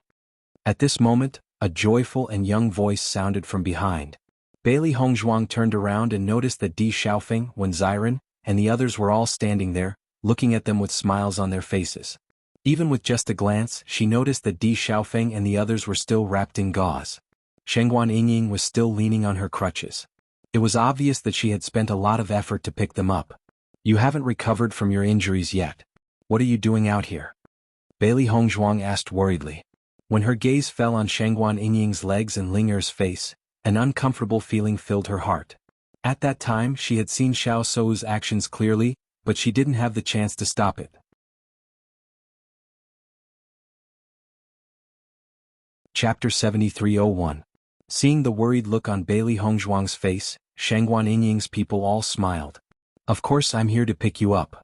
At this moment, a joyful and young voice sounded from behind. Bailey Hongzhuang turned around and noticed that Di Xiaofeng, Wen Ziren, and the others were all standing there, looking at them with smiles on their faces. Even with just a glance, she noticed that Di Xiaofeng and the others were still wrapped in gauze. Shengguan Yingying was still leaning on her crutches. It was obvious that she had spent a lot of effort to pick them up. You haven't recovered from your injuries yet. What are you doing out here? Bailey Hongzhuang asked worriedly. When her gaze fell on Shengguan Yingying's legs and Linger's face, an uncomfortable feeling filled her heart. At that time, she had seen Xiao Sou's actions clearly, but she didn't have the chance to stop it. Chapter 7301. Seeing the worried look on Bailey Hongzhuang's face, Shangguan Yingying's people all smiled. Of course I'm here to pick you up.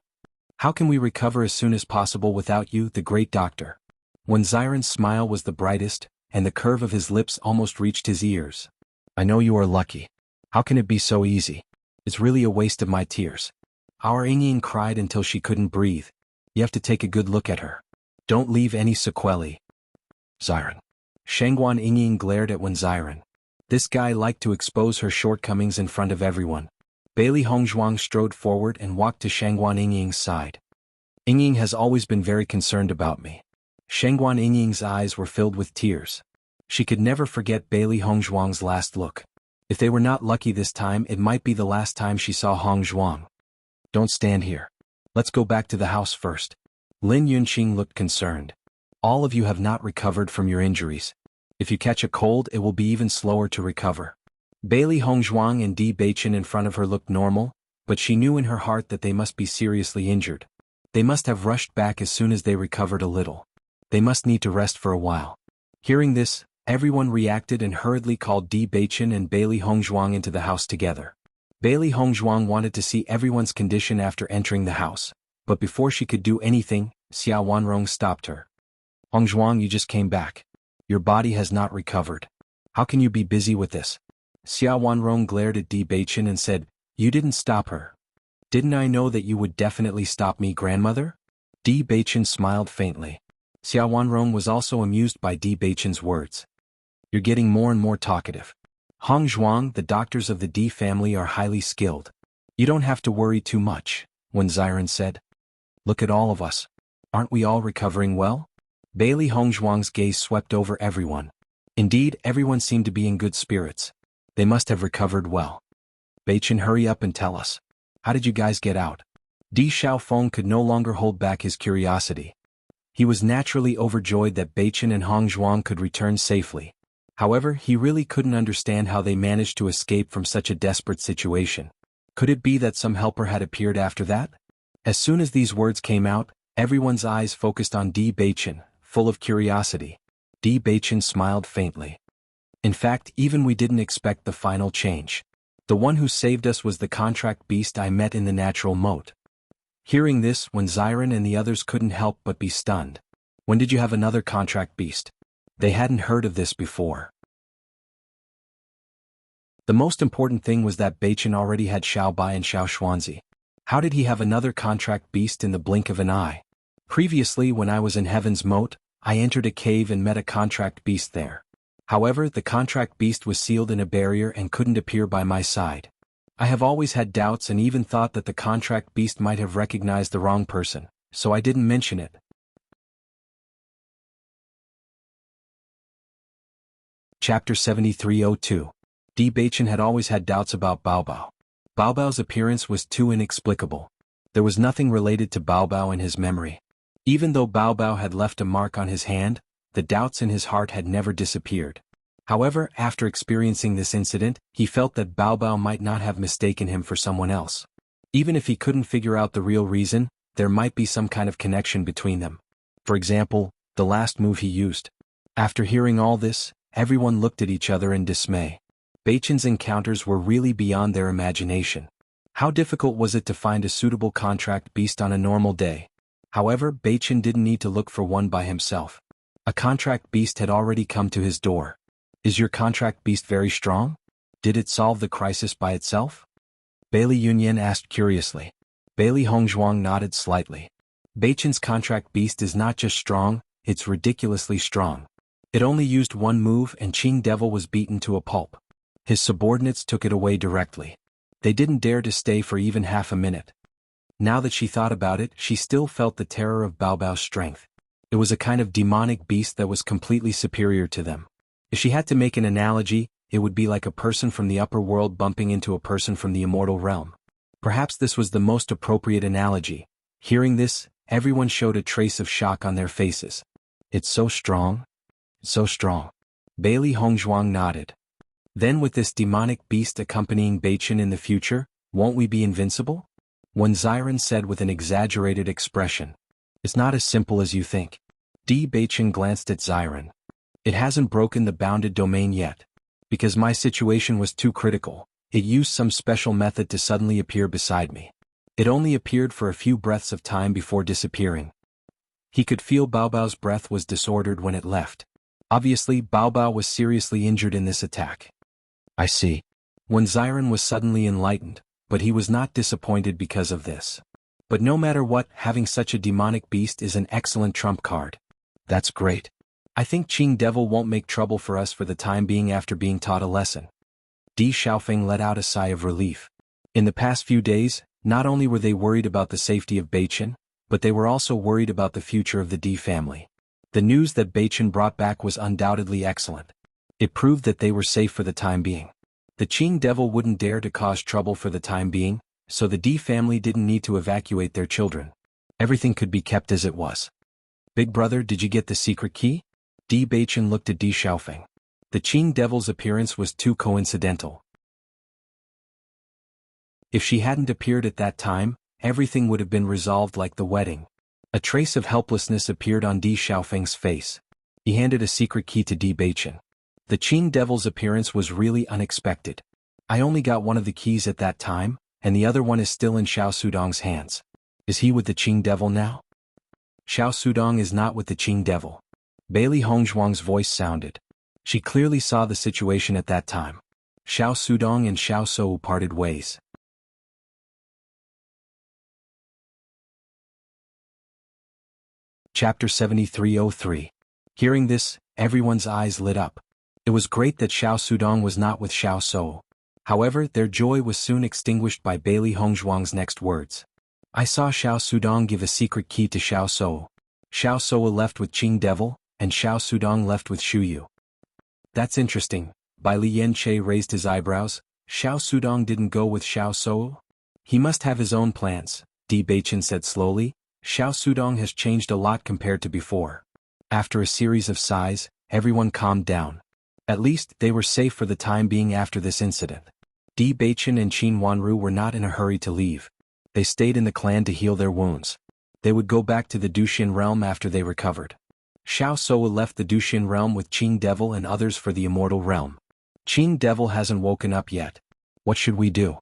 How can we recover as soon as possible without you, the great doctor? When Xiren's smile was the brightest, and the curve of his lips almost reached his ears. I know you are lucky. How can it be so easy? It's really a waste of my tears. Our Yingying cried until she couldn't breathe. You have to take a good look at her. Don't leave any sequelae. Xiren. Shangguan Yingying glared at Wen Xiren. This guy liked to expose her shortcomings in front of everyone. Bailey Hongzhuang strode forward and walked to Shangguan Yingying's side. Yingying has always been very concerned about me. Shangguan Yingying's eyes were filled with tears. She could never forget Bailey Hongzhuang's last look. If they were not lucky this time, it might be the last time she saw Hongzhuang. Don't stand here. Let's go back to the house first. Lin Yunqing looked concerned. All of you have not recovered from your injuries. If you catch a cold, it will be even slower to recover. Bailey Hongzhuang and Di Beichen in front of her looked normal, but she knew in her heart that they must be seriously injured. They must have rushed back as soon as they recovered a little. They must need to rest for a while. Hearing this, everyone reacted and hurriedly called Di Beichen and Bailey Hongzhuang into the house together. Bailey Hongzhuang wanted to see everyone's condition after entering the house, but before she could do anything, Xia Wanrong stopped her. Hongzhuang, you just came back. Your body has not recovered. How can you be busy with this? Xia Wanrong glared at Di Beichen and said, You didn't stop her. Didn't I know that you would definitely stop me, grandmother? Di Beichen smiled faintly. Xia Wanrong was also amused by Di Beichen's words. You're getting more and more talkative. Hongzhuang, the doctors of the Di family are highly skilled. You don't have to worry too much, Wen Xiren said. Look at all of us. Aren't we all recovering well? Bailey Hongzhuang's gaze swept over everyone. Indeed, everyone seemed to be in good spirits. They must have recovered well. Beichen, hurry up and tell us. How did you guys get out? Di Xiaofeng could no longer hold back his curiosity. He was naturally overjoyed that Beichen and Hongzhuang could return safely. However, he really couldn't understand how they managed to escape from such a desperate situation. Could it be that some helper had appeared after that? As soon as these words came out, everyone's eyes focused on Di Beichen, full of curiosity. Di Beichen smiled faintly. In fact, even we didn't expect the final change. The one who saved us was the contract beast I met in the natural moat. Hearing this, Wen Xiren and the others couldn't help but be stunned. When did you have another contract beast? They hadn't heard of this before. The most important thing was that Beichen already had Xiao Bai and Xiao Xuanzi. How did he have another contract beast in the blink of an eye? Previously, when I was in Heaven's Moat, I entered a cave and met a contract beast there. However, the contract beast was sealed in a barrier and couldn't appear by my side. I have always had doubts and even thought that the contract beast might have recognized the wrong person, so I didn't mention it. Chapter 7302. Di Beichen had always had doubts about Baobao. Baobao's appearance was too inexplicable. There was nothing related to Baobao in his memory. Even though Baobao had left a mark on his hand, the doubts in his heart had never disappeared. However, after experiencing this incident, he felt that Baobao might not have mistaken him for someone else. Even if he couldn't figure out the real reason, there might be some kind of connection between them. For example, the last move he used. After hearing all this, everyone looked at each other in dismay. Beichen's encounters were really beyond their imagination. How difficult was it to find a suitable contract beast on a normal day? However, Beichen didn't need to look for one by himself. A contract beast had already come to his door. Is your contract beast very strong? Did it solve the crisis by itself? Bailey Yunyan asked curiously. Bailey Hongzhuang nodded slightly. Beichen's contract beast is not just strong, it's ridiculously strong. It only used one move and Qing Devil was beaten to a pulp. His subordinates took it away directly. They didn't dare to stay for even half a minute. Now that she thought about it, she still felt the terror of Baobao's strength. It was a kind of demonic beast that was completely superior to them. If she had to make an analogy, it would be like a person from the upper world bumping into a person from the immortal realm. Perhaps this was the most appropriate analogy. Hearing this, everyone showed a trace of shock on their faces. It's so strong. It's so strong. Bailey Hongzhuang nodded. Then with this demonic beast accompanying Beichen in the future, won't we be invincible? Wen Xiren said with an exaggerated expression. It's not as simple as you think. Di Beichen glanced at Xiren. It hasn't broken the bounded domain yet. Because my situation was too critical, it used some special method to suddenly appear beside me. It only appeared for a few breaths of time before disappearing. He could feel Bao Bao's breath was disordered when it left. Obviously, Bao Bao was seriously injured in this attack. I see. When Xiren was suddenly enlightened, but he was not disappointed because of this. But no matter what, having such a demonic beast is an excellent trump card. That's great. I think Qing Devil won't make trouble for us for the time being after being taught a lesson. Di Xiaofeng let out a sigh of relief. In the past few days, not only were they worried about the safety of Beichen, but they were also worried about the future of the Di family. The news that Beichen brought back was undoubtedly excellent. It proved that they were safe for the time being. The Qing Devil wouldn't dare to cause trouble for the time being, so the Di family didn't need to evacuate their children. Everything could be kept as it was. Big brother, did you get the secret key? Di Beichen looked at Di Xiaofeng. The Qing Devil's appearance was too coincidental. If she hadn't appeared at that time, everything would have been resolved like the wedding. A trace of helplessness appeared on Di Xiaofeng's face. He handed a secret key to Di Beichen. The Qing Devil's appearance was really unexpected. I only got one of the keys at that time, and the other one is still in Xiao Sudong's hands. Is he with the Qing Devil now? Xiao Sudong is not with the Qing Devil. Bailey Hongzhuang's voice sounded. She clearly saw the situation at that time. Xiao Sudong and Xiao Sou parted ways. Chapter 7303. Hearing this, everyone's eyes lit up. It was great that Xiao Sudong was not with Xiao Sou. However, their joy was soon extinguished by Bailey Hongzhuang's next words. I saw Xiao Sudong give a secret key to Xiao Sou. Xiao Sou left with Qing Devil, and Xiao Sudong left with Shu Yu. That's interesting. Bai Lian-che raised his eyebrows. Xiao Sudong didn't go with Xiao Sou? He must have his own plans, Di Beichen said slowly. Xiao Sudong has changed a lot compared to before. After a series of sighs, everyone calmed down. At least, they were safe for the time being after this incident. Di Beichen and Qin Wanru were not in a hurry to leave. They stayed in the clan to heal their wounds. They would go back to the Duxian realm after they recovered. Xiao Sou left the Duxian realm with Qing Devil and others for the Immortal realm. Qing Devil hasn't woken up yet. What should we do?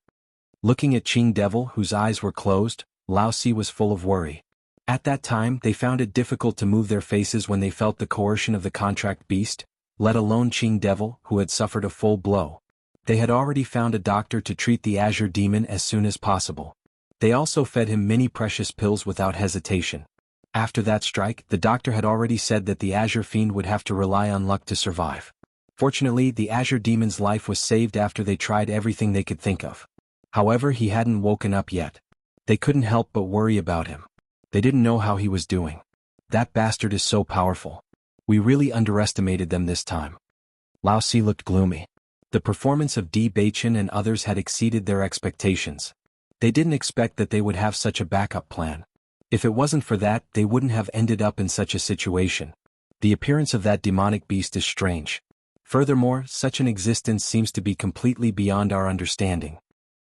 Looking at Qing Devil, whose eyes were closed, Lao Si was full of worry. At that time, they found it difficult to move their faces when they felt the coercion of the contract beast, let alone Qing Devil, who had suffered a full blow. They had already found a doctor to treat the Azure Demon as soon as possible. They also fed him many precious pills without hesitation. After that strike, the doctor had already said that the Azure Fiend would have to rely on luck to survive. Fortunately, the Azure Demon's life was saved after they tried everything they could think of. However, he hadn't woken up yet. They couldn't help but worry about him. They didn't know how he was doing. That bastard is so powerful. We really underestimated them this time. Lao Si looked gloomy. The performance of Di Beichen and others had exceeded their expectations. They didn't expect that they would have such a backup plan. If it wasn't for that, they wouldn't have ended up in such a situation. The appearance of that demonic beast is strange. Furthermore, such an existence seems to be completely beyond our understanding.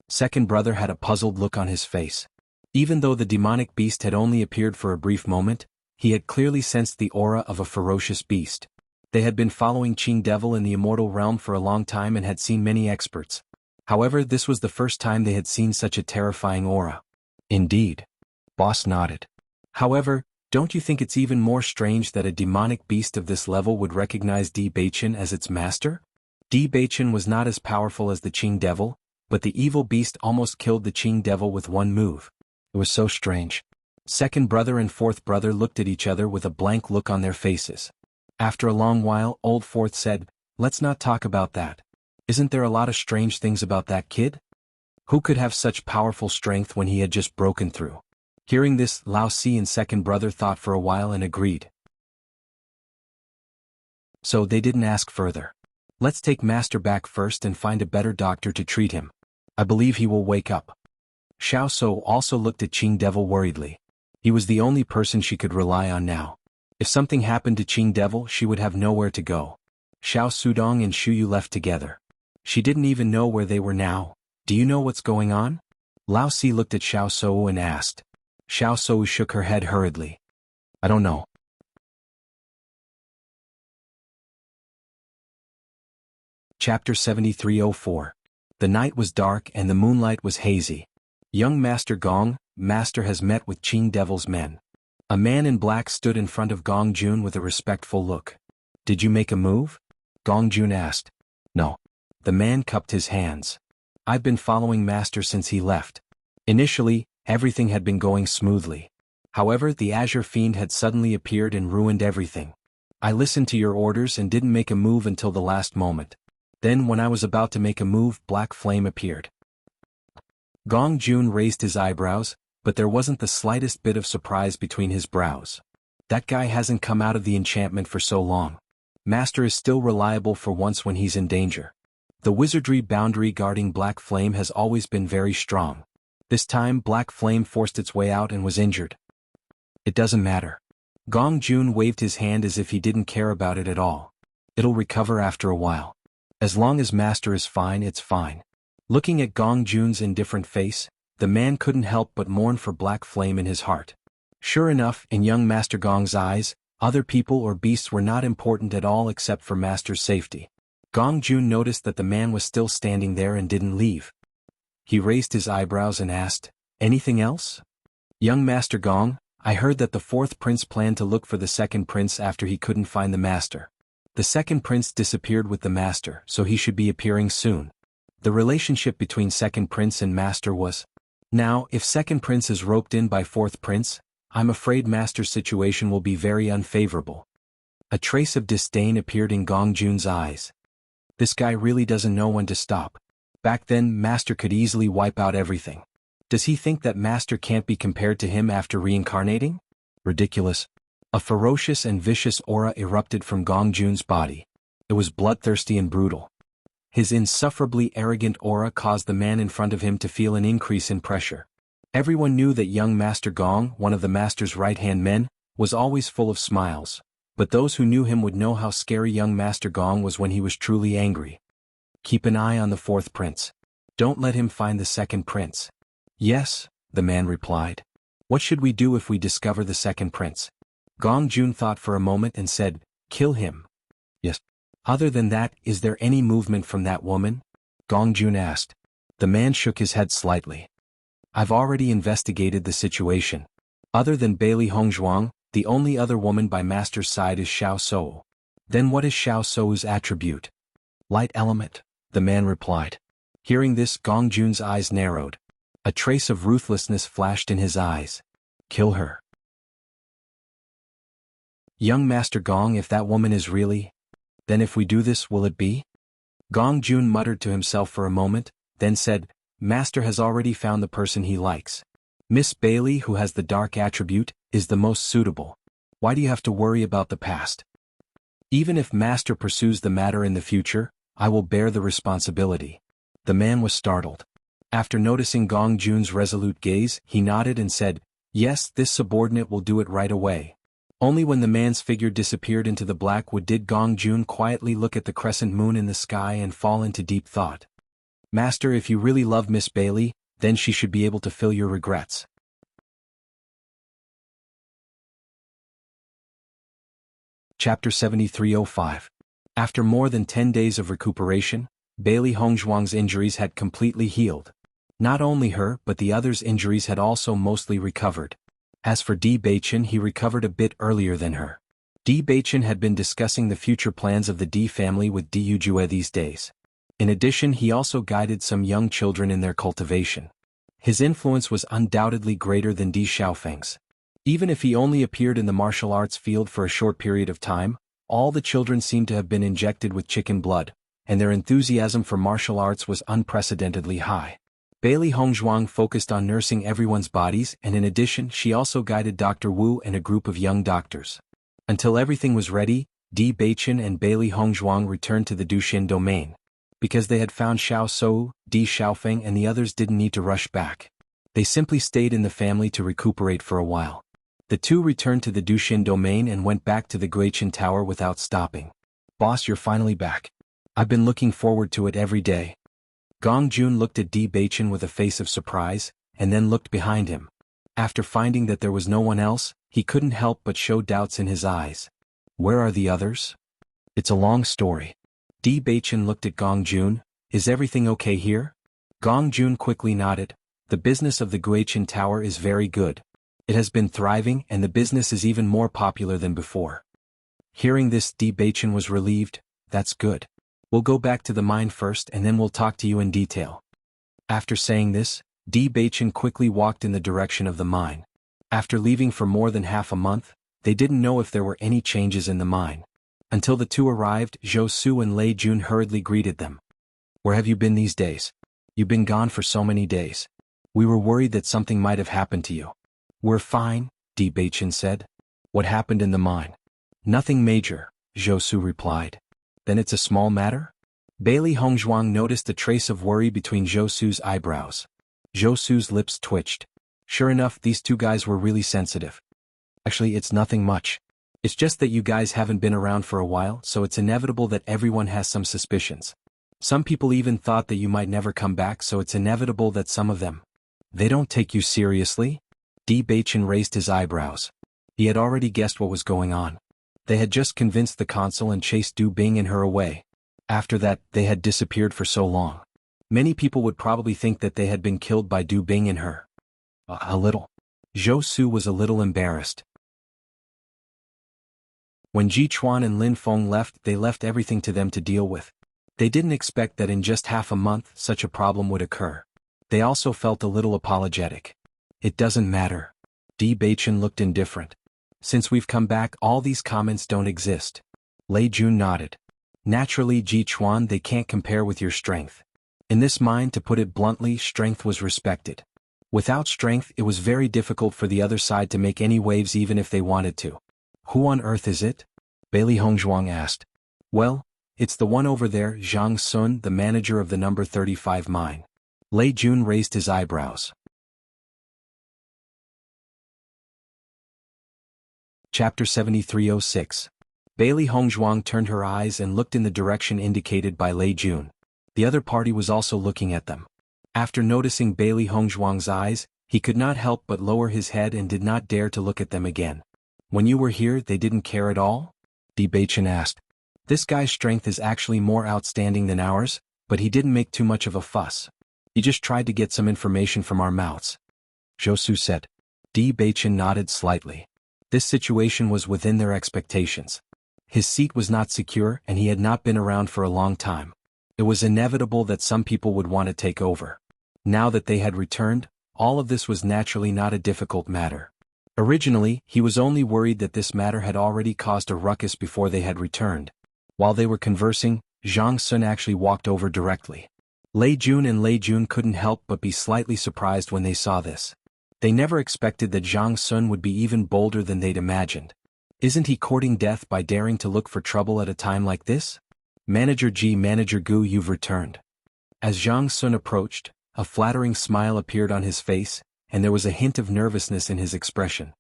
Second brother had a puzzled look on his face. Even though the demonic beast had only appeared for a brief moment, he had clearly sensed the aura of a ferocious beast. They had been following Qing Devil in the Immortal realm for a long time and had seen many experts. However, this was the first time they had seen such a terrifying aura. Indeed. Boss nodded. However, don't you think it's even more strange that a demonic beast of this level would recognize Di Beichen as its master? Di Beichen was not as powerful as the Qing Devil, but the evil beast almost killed the Qing Devil with one move. It was so strange. Second brother and fourth brother looked at each other with a blank look on their faces. After a long while, old fourth said, "Let's not talk about that. Isn't there a lot of strange things about that kid? Who could have such powerful strength when he had just broken through?" Hearing this, Lao Si and second brother thought for a while and agreed. So they didn't ask further. Let's take Master back first and find a better doctor to treat him. I believe he will wake up. Xiao Sou also looked at Qing Devil worriedly. He was the only person she could rely on now. If something happened to Qing Devil, she would have nowhere to go. Xiao Sudong and Shu Yu left together. She didn't even know where they were now. Do you know what's going on? Lao Si looked at Xiao Sou and asked. Xiao Sou shook her head hurriedly. I don't know. Chapter 7304. The night was dark and the moonlight was hazy. Young Master Gong, Master has met with Qing Devil's men. A man in black stood in front of Gong Jun with a respectful look. Did you make a move? Gong Jun asked. No. The man cupped his hands. I've been following Master since he left. Initially, everything had been going smoothly. However, the Azure Fiend had suddenly appeared and ruined everything. I listened to your orders and didn't make a move until the last moment. Then when I was about to make a move, Black Flame appeared. Gong Jun raised his eyebrows, but there wasn't the slightest bit of surprise between his brows. That guy hasn't come out of the enchantment for so long. Master is still reliable for once when he's in danger. The wizardry boundary guarding Black Flame has always been very strong. This time Black Flame forced its way out and was injured. It doesn't matter. Gong Jun waved his hand as if he didn't care about it at all. It'll recover after a while. As long as Master is fine, it's fine. Looking at Gong Jun's indifferent face, the man couldn't help but mourn for Black Flame in his heart. Sure enough, in young Master Gong's eyes, other people or beasts were not important at all except for Master's safety. Gong Jun noticed that the man was still standing there and didn't leave. He raised his eyebrows and asked, "Anything else?" Young Master Gong, I heard that the fourth prince planned to look for the second prince after he couldn't find the master. The second prince disappeared with the master, so he should be appearing soon. The relationship between second prince and master was. Now, if second prince is roped in by fourth prince, I'm afraid master's situation will be very unfavorable. A trace of disdain appeared in Gong Jun's eyes. This guy really doesn't know when to stop. Back then, master could easily wipe out everything. Does he think that master can't be compared to him after reincarnating? Ridiculous. A ferocious and vicious aura erupted from Gong Jun's body. It was bloodthirsty and brutal. His insufferably arrogant aura caused the man in front of him to feel an increase in pressure. Everyone knew that young Master Gong, one of the master's right-hand men, was always full of smiles, but those who knew him would know how scary young Master Gong was when he was truly angry. Keep an eye on the fourth prince. Don't let him find the second prince. Yes, the man replied. What should we do if we discover the second prince? Gong Jun thought for a moment and said, kill him. Yes. Other than that, is there any movement from that woman? Gong Jun asked. The man shook his head slightly. I've already investigated the situation. Other than Bailey Hongzhuang, the only other woman by master's side is Xiao Sou. Then what is Xiao Sou's attribute? Light element, the man replied. Hearing this, Gong Jun's eyes narrowed. A trace of ruthlessness flashed in his eyes. Kill her. Young Master Gong, if that woman is really... Then if we do this, will it be? Gong Jun muttered to himself for a moment, then said, Master has already found the person he likes. Miss Bailey, who has the dark attribute, is the most suitable. Why do you have to worry about the past? Even if Master pursues the matter in the future, I will bear the responsibility. The man was startled. After noticing Gong Jun's resolute gaze, he nodded and said, Yes, this subordinate will do it right away. Only when the man's figure disappeared into the blackwood did Gong Jun quietly look at the crescent moon in the sky and fall into deep thought. Master, if you really love Miss Bailey, then she should be able to fill your regrets. Chapter 7305. After more than 10 days of recuperation, Bailey Hongzhuang's injuries had completely healed. Not only her but the others' injuries had also mostly recovered. As for Di Beichen, he recovered a bit earlier than her. Di Beichen had been discussing the future plans of the Di family with Di Yujue these days. In addition, he also guided some young children in their cultivation. His influence was undoubtedly greater than Di Xiaofeng's. Even if he only appeared in the martial arts field for a short period of time, all the children seemed to have been injected with chicken blood, and their enthusiasm for martial arts was unprecedentedly high. Bailey Hongzhuang focused on nursing everyone's bodies, and in addition she also guided Dr. Wu and a group of young doctors. Until everything was ready, Di Beichen and Bailey Hongzhuang returned to the Dushin domain. Because they had found Xiao Sou, Di Xiaofeng and the others didn't need to rush back. They simply stayed in the family to recuperate for a while. The two returned to the Dushin domain and went back to the Guichen Tower without stopping. Boss, you're finally back. I've been looking forward to it every day. Gong Jun looked at Di Beichen with a face of surprise, and then looked behind him. After finding that there was no one else, he couldn't help but show doubts in his eyes. Where are the others? It's a long story. Di Beichen looked at Gong Jun. Is everything okay here? Gong Jun quickly nodded. The business of the Guichen Tower is very good. It has been thriving and the business is even more popular than before. Hearing this, Di Beichen was relieved. That's good. We'll go back to the mine first and then we'll talk to you in detail. After saying this, Di Beichen quickly walked in the direction of the mine. After leaving for more than half a month, they didn't know if there were any changes in the mine. Until the two arrived, Zhou Su and Lei Jun hurriedly greeted them. Where have you been these days? You've been gone for so many days. We were worried that something might have happened to you. We're fine, Di Beichen said. What happened in the mine? Nothing major, Zhou Su replied. Then it's a small matter? Bailey Hongzhuang noticed a trace of worry between Zhou Su's eyebrows. Zhou Su's lips twitched. Sure enough, these two guys were really sensitive. Actually, it's nothing much. It's just that you guys haven't been around for a while, so it's inevitable that everyone has some suspicions. Some people even thought that you might never come back, so it's inevitable that some of them. They don't take you seriously? Di Beichen raised his eyebrows. He had already guessed what was going on. They had just convinced the consul and chased Du Bing and her away. After that, they had disappeared for so long. Many people would probably think that they had been killed by Du Bing and her. A little. Zhou Su was a little embarrassed. When Ji Chuan and Lin Feng left, they left everything to them to deal with. They didn't expect that in just half a month such a problem would occur. They also felt a little apologetic. It doesn't matter. Di Beichen looked indifferent. Since we've come back, all these comments don't exist. Lei Jun nodded. Naturally, Ji Chuan, they can't compare with your strength. In this mine, to put it bluntly, strength was respected. Without strength, it was very difficult for the other side to make any waves even if they wanted to. Who on earth is it? Bailey Hongzhuang asked. Well, it's the one over there, Zhang Sun, the manager of the number 35 mine. Lei Jun raised his eyebrows. Chapter 7306. Bailey Hongzhuang turned her eyes and looked in the direction indicated by Lei Jun. The other party was also looking at them. After noticing Bailey Hongzhuang's eyes, he could not help but lower his head and did not dare to look at them again. When you were here, they didn't care at all? Di Beichen asked. This guy's strength is actually more outstanding than ours, but he didn't make too much of a fuss. He just tried to get some information from our mouths. Zhou Su said. Di Beichen nodded slightly. This situation was within their expectations. His seat was not secure and he had not been around for a long time. It was inevitable that some people would want to take over. Now that they had returned, all of this was naturally not a difficult matter. Originally, he was only worried that this matter had already caused a ruckus before they had returned. While they were conversing, Zhang Sun actually walked over directly. Lei Jun and Lei Jun couldn't help but be slightly surprised when they saw this. They never expected that Zhang Sun would be even bolder than they'd imagined. Isn't he courting death by daring to look for trouble at a time like this? Manager Ji, Manager Gu, you've returned. As Zhang Sun approached, a flattering smile appeared on his face, and there was a hint of nervousness in his expression.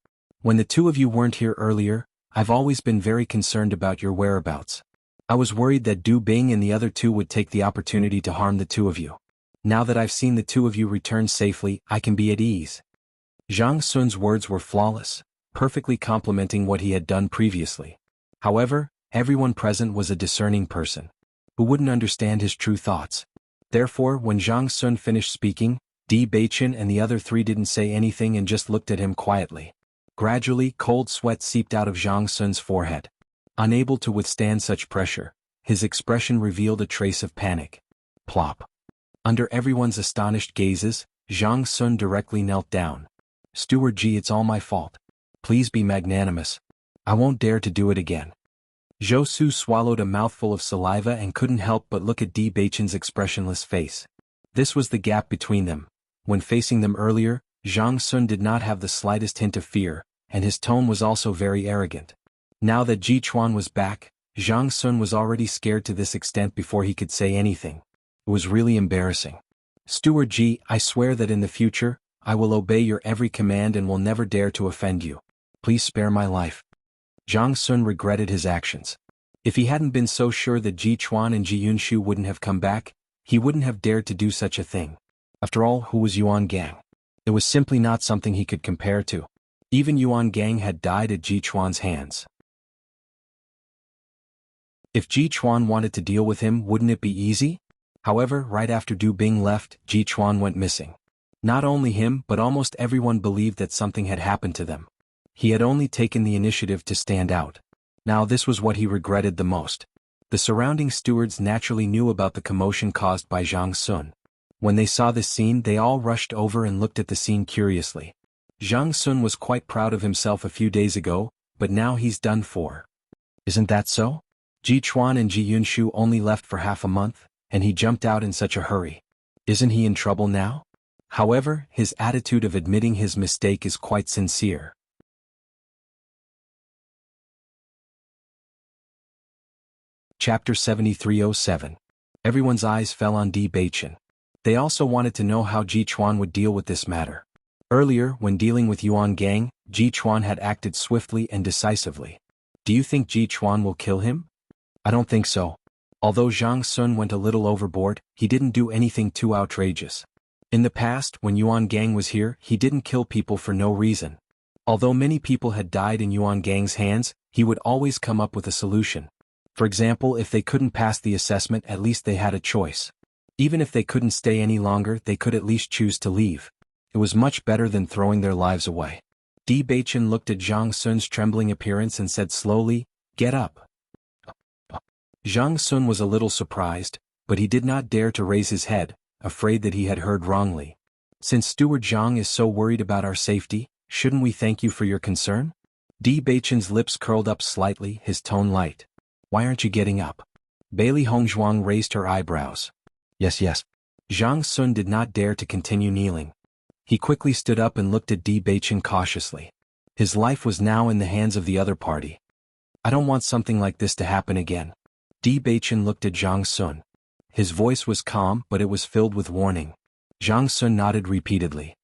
When the two of you weren't here earlier, I've always been very concerned about your whereabouts. I was worried that Du Bing and the other two would take the opportunity to harm the two of you. Now that I've seen the two of you return safely, I can be at ease. Zhang Sun's words were flawless, perfectly complementing what he had done previously. However, everyone present was a discerning person, who wouldn't understand his true thoughts. Therefore, when Zhang Sun finished speaking, Di Beichen and the other three didn't say anything and just looked at him quietly. Gradually, cold sweat seeped out of Zhang Sun's forehead. Unable to withstand such pressure, his expression revealed a trace of panic. Plop. Under everyone's astonished gazes, Zhang Sun directly knelt down. Steward Ji, it's all my fault. Please be magnanimous. I won't dare to do it again. Zhou Su swallowed a mouthful of saliva and couldn't help but look at Di Beichen's expressionless face. This was the gap between them. When facing them earlier, Zhang Sun did not have the slightest hint of fear, and his tone was also very arrogant. Now that Ji Chuan was back, Zhang Sun was already scared to this extent before he could say anything. It was really embarrassing. Steward Ji, I swear that in the future, I will obey your every command and will never dare to offend you. Please spare my life. Zhang Sun regretted his actions. If he hadn't been so sure that Ji Chuan and Ji Yunshu wouldn't have come back, he wouldn't have dared to do such a thing. After all, who was Yuan Gang? It was simply not something he could compare to. Even Yuan Gang had died at Ji Chuan's hands. If Ji Chuan wanted to deal with him, wouldn't it be easy? However, right after Du Bing left, Ji Chuan went missing. Not only him but almost everyone believed that something had happened to them. He had only taken the initiative to stand out. Now this was what he regretted the most. The surrounding stewards naturally knew about the commotion caused by Zhang Sun. When they saw this scene, they all rushed over and looked at the scene curiously. Zhang Sun was quite proud of himself a few days ago, but now he's done for. Isn't that so? Ji Chuan and Ji Yunshu only left for half a month, and he jumped out in such a hurry. Isn't he in trouble now? However, his attitude of admitting his mistake is quite sincere. Chapter 7307. Everyone's eyes fell on Di Beichen. They also wanted to know how Ji Chuan would deal with this matter. Earlier, when dealing with Yuan Gang, Ji Chuan had acted swiftly and decisively. Do you think Ji Chuan will kill him? I don't think so. Although Zhang Sun went a little overboard, he didn't do anything too outrageous. In the past, when Yuan Gang was here, he didn't kill people for no reason. Although many people had died in Yuan Gang's hands, he would always come up with a solution. For example, if they couldn't pass the assessment, at least they had a choice. Even if they couldn't stay any longer, they could at least choose to leave. It was much better than throwing their lives away. Di Beichen looked at Zhang Sun's trembling appearance and said slowly, "Get up." Zhang Sun was a little surprised, but he did not dare to raise his head, afraid that he had heard wrongly. Since Steward Zhang is so worried about our safety, shouldn't we thank you for your concern? Di Beichen's lips curled up slightly, his tone light. Why aren't you getting up? Bailey Hongzhuang raised her eyebrows. Yes. Zhang Sun did not dare to continue kneeling. He quickly stood up and looked at Di Beichen cautiously. His life was now in the hands of the other party. I don't want something like this to happen again. Di Beichen looked at Zhang Sun. His voice was calm, but it was filled with warning. Zhang Sun nodded repeatedly.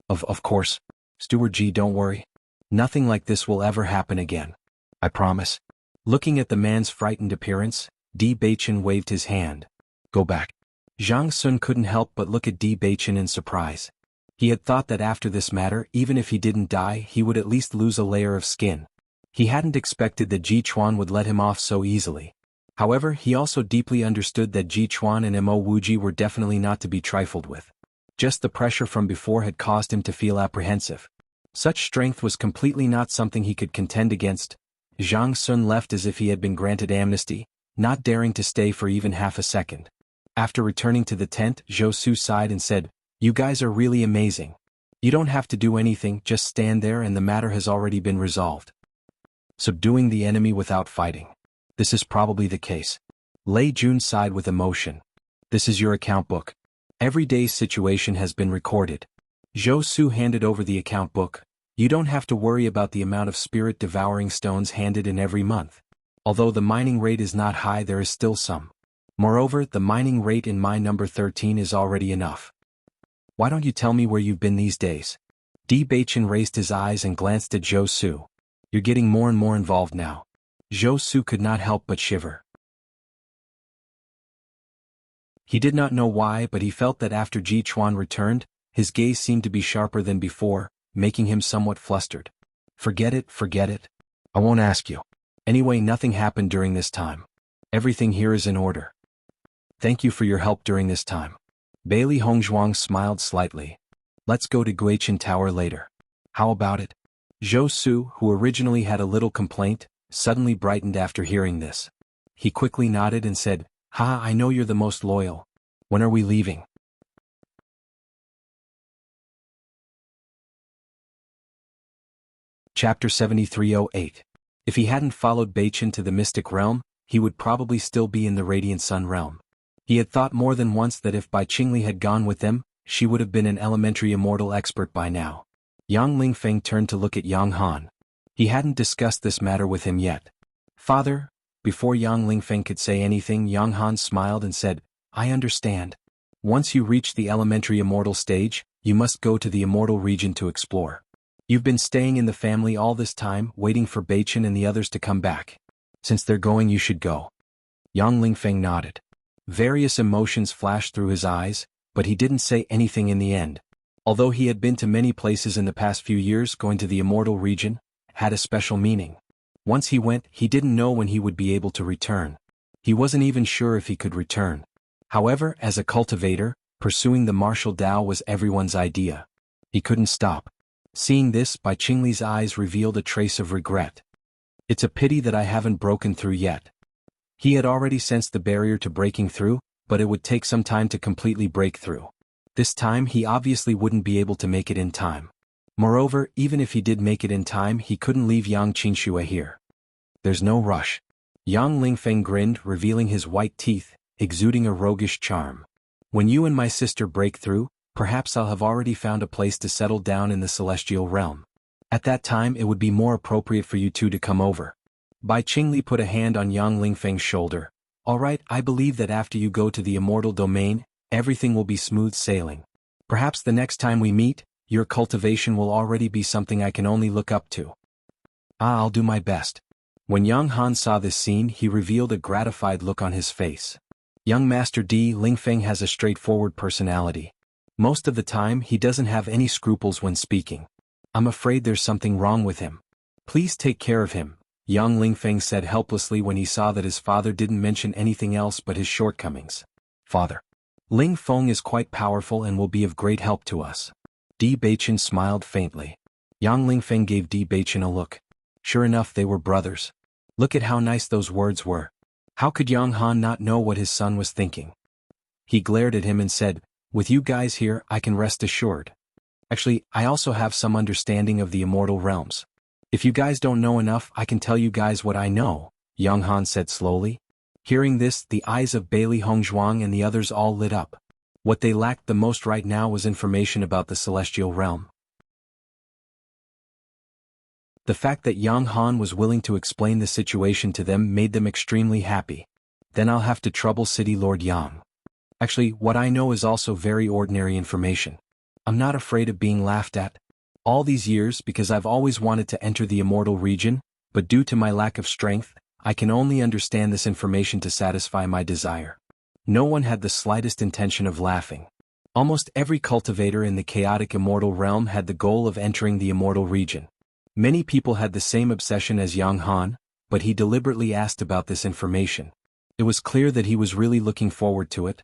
Of course. Steward Ji, don't worry. Nothing like this will ever happen again. I promise. Looking at the man's frightened appearance, Di Beichen waved his hand. Go back. Zhang Sun couldn't help but look at Di Beichen in surprise. He had thought that after this matter, even if he didn't die, he would at least lose a layer of skin. He hadn't expected that Ji Chuan would let him off so easily. However, he also deeply understood that Ji Chuan and Mo Wuji were definitely not to be trifled with. Just the pressure from before had caused him to feel apprehensive. Such strength was completely not something he could contend against. Zhang Sun left as if he had been granted amnesty, not daring to stay for even half a second. After returning to the tent, Zhou Su sighed and said, "You guys are really amazing. You don't have to do anything, just stand there and the matter has already been resolved." Subduing the enemy without fighting. This is probably the case. Lei Jun sighed with emotion. This is your account book. Every day's situation has been recorded. Zhou Su handed over the account book. You don't have to worry about the amount of spirit-devouring stones handed in every month. Although the mining rate is not high, there is still some. Moreover, the mining rate in mine number 13 is already enough. Why don't you tell me where you've been these days? Di Beichen raised his eyes and glanced at Zhou Su. You're getting more and more involved now. Zhou Su could not help but shiver. He did not know why, but he felt that after Ji Chuan returned, his gaze seemed to be sharper than before, making him somewhat flustered. Forget it. I won't ask you. Anyway, nothing happened during this time. Everything here is in order. Thank you for your help during this time. Bailey Hongzhuang smiled slightly. Let's go to Guichin Tower later. How about it? Zhou Su, who originally had a little complaint, suddenly brightened after hearing this. He quickly nodded and said, "Ha, I know you're the most loyal. When are we leaving?" Chapter 7308. If he hadn't followed Beichen to the Mystic Realm, he would probably still be in the Radiant Sun Realm. He had thought more than once that if Bai Qingli had gone with them, she would have been an elementary immortal expert by now. Yang Lingfeng turned to look at Yang Han. He hadn't discussed this matter with him yet. Father, before Yang Lingfeng could say anything, Yang Han smiled and said, I understand. Once you reach the elementary immortal stage, you must go to the immortal region to explore. You've been staying in the family all this time, waiting for Beichen and the others to come back. Since they're going, you should go. Yang Lingfeng nodded. Various emotions flashed through his eyes, but he didn't say anything in the end. Although he had been to many places in the past few years, going to the immortal region had a special meaning. Once he went, he didn't know when he would be able to return. He wasn't even sure if he could return. However, as a cultivator, pursuing the martial Tao was everyone's idea. He couldn't stop. Seeing this, Bai Qingli's eyes revealed a trace of regret. It's a pity that I haven't broken through yet. He had already sensed the barrier to breaking through, but it would take some time to completely break through. This time he obviously wouldn't be able to make it in time. Moreover, even if he did make it in time, he couldn't leave Yang Qinxue here. There's no rush. Yang Lingfeng grinned, revealing his white teeth, exuding a roguish charm. When you and my sister break through, perhaps I'll have already found a place to settle down in the celestial realm. At that time it would be more appropriate for you two to come over. Bai Qingli put a hand on Yang Lingfeng's shoulder. All right, I believe that after you go to the immortal domain, everything will be smooth sailing. Perhaps the next time we meet, your cultivation will already be something I can only look up to. I'll do my best. When Yang Han saw this scene, he revealed a gratified look on his face. Young Master Di Lingfeng has a straightforward personality. Most of the time he doesn't have any scruples when speaking. I'm afraid there's something wrong with him. Please take care of him, Yang Lingfeng said helplessly when he saw that his father didn't mention anything else but his shortcomings. Father. Ling Feng is quite powerful and will be of great help to us. Di Beichen smiled faintly. Yang Lingfeng gave Di Beichen a look. Sure enough, they were brothers. Look at how nice those words were. How could Yang Han not know what his son was thinking? He glared at him and said, with you guys here, I can rest assured. Actually, I also have some understanding of the immortal realms. If you guys don't know enough, I can tell you guys what I know, Yang Han said slowly. Hearing this, the eyes of Bailey Hongzhuang and the others all lit up. What they lacked the most right now was information about the celestial realm. The fact that Yang Han was willing to explain the situation to them made them extremely happy. Then I'll have to trouble City Lord Yang. Actually, what I know is also very ordinary information. I'm not afraid of being laughed at. All these years, because I've always wanted to enter the immortal region, but due to my lack of strength, I can only understand this information to satisfy my desire. No one had the slightest intention of laughing. Almost every cultivator in the chaotic immortal realm had the goal of entering the immortal region. Many people had the same obsession as Yang Han, but he deliberately asked about this information. It was clear that he was really looking forward to it.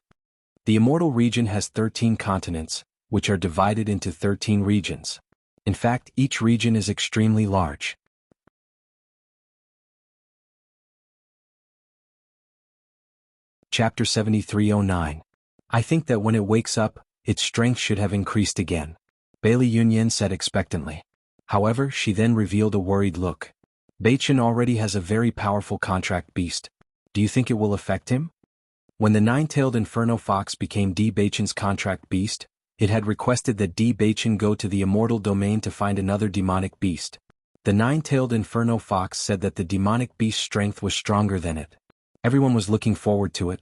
The immortal region has 13 continents, which are divided into 13 regions. In fact, each region is extremely large. Chapter 7309. I think that when it wakes up, its strength should have increased again, Bailey Yunyan said expectantly. However, she then revealed a worried look. Beichen already has a very powerful contract beast. Do you think it will affect him? When the nine-tailed Inferno Fox became Di Beichen's contract beast, it had requested that Di Beichen go to the immortal domain to find another demonic beast. The nine-tailed Inferno Fox said that the demonic beast's strength was stronger than it. Everyone was looking forward to it.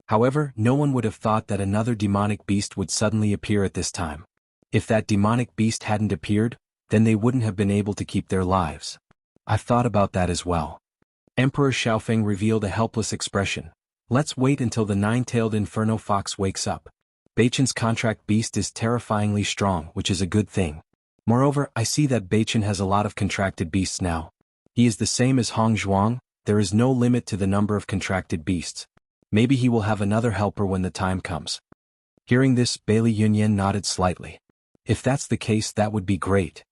However, no one would have thought that another demonic beast would suddenly appear at this time. If that demonic beast hadn't appeared, then they wouldn't have been able to keep their lives. I've thought about that as well. Emperor Xiaofeng revealed a helpless expression. Let's wait until the nine-tailed Inferno Fox wakes up. Beichen's contract beast is terrifyingly strong, which is a good thing. Moreover, I see that Beichen has a lot of contracted beasts now. He is the same as Hong Zhuang. There is no limit to the number of contracted beasts. Maybe he will have another helper when the time comes. Hearing this, Bailey Yunyan nodded slightly. If that's the case, that would be great.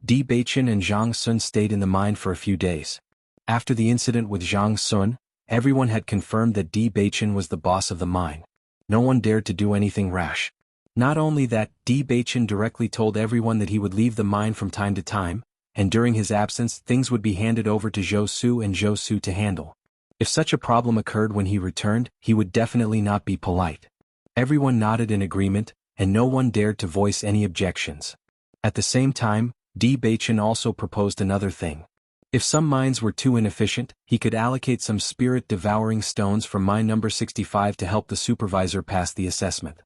Di Beichen and Zhang Sun stayed in the mine for a few days. After the incident with Zhang Sun, everyone had confirmed that Di Beichen was the boss of the mine. No one dared to do anything rash. Not only that, Di Beichen directly told everyone that he would leave the mine from time to time, and during his absence things would be handed over to Zhou Su and Zhou Su to handle. If such a problem occurred when he returned, he would definitely not be polite. Everyone nodded in agreement, and no one dared to voice any objections. At the same time, Di Beichen also proposed another thing. If some mines were too inefficient, he could allocate some spirit-devouring stones from mine number 65 to help the supervisor pass the assessment.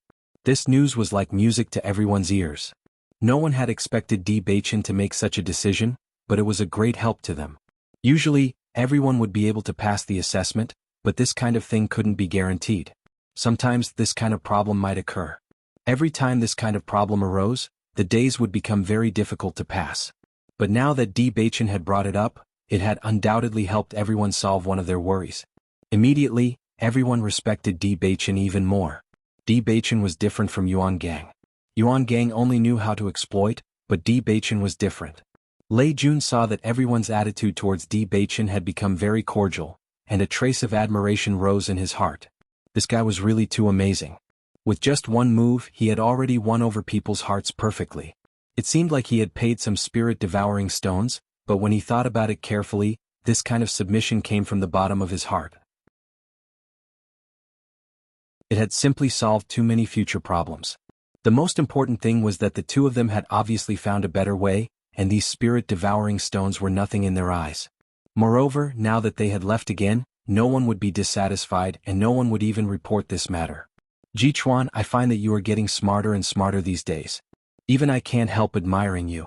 This news was like music to everyone's ears. No one had expected Di Beichen to make such a decision, but it was a great help to them. Usually, everyone would be able to pass the assessment, but this kind of thing couldn't be guaranteed. Sometimes this kind of problem might occur. Every time this kind of problem arose, the days would become very difficult to pass. But now that Di Beichen had brought it up, it had undoubtedly helped everyone solve one of their worries. Immediately, everyone respected Di Baichen even more. Di Baichen was different from Yuan Gang. Yuan Gang only knew how to exploit, but Di Baichen was different. Lei Jun saw that everyone's attitude towards Di Baichen had become very cordial, and a trace of admiration rose in his heart. This guy was really too amazing. With just one move, he had already won over people's hearts perfectly. It seemed like he had paid some spirit-devouring stones, but when he thought about it carefully, this kind of submission came from the bottom of his heart. It had simply solved too many future problems. The most important thing was that the two of them had obviously found a better way, and these spirit-devouring stones were nothing in their eyes. Moreover, now that they had left again, no one would be dissatisfied and no one would even report this matter. Jichuan, I find that you are getting smarter and smarter these days. Even I can't help admiring you.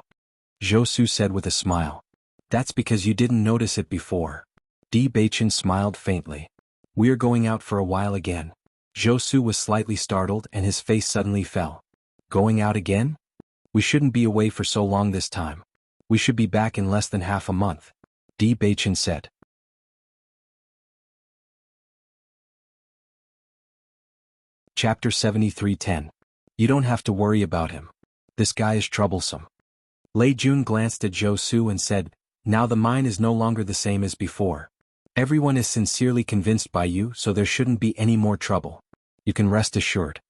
Zhou Su said with a smile. That's because you didn't notice it before. Di Baichen smiled faintly. We are going out for a while again. Zhou Su was slightly startled and his face suddenly fell. Going out again? We shouldn't be away for so long this time. We should be back in less than half a month. Di Baichen said. Chapter 73:10. You don't have to worry about him. This guy is troublesome. Lei Jun glanced at Zhou Su and said, now the mine is no longer the same as before. Everyone is sincerely convinced by you, so there shouldn't be any more trouble. You can rest assured.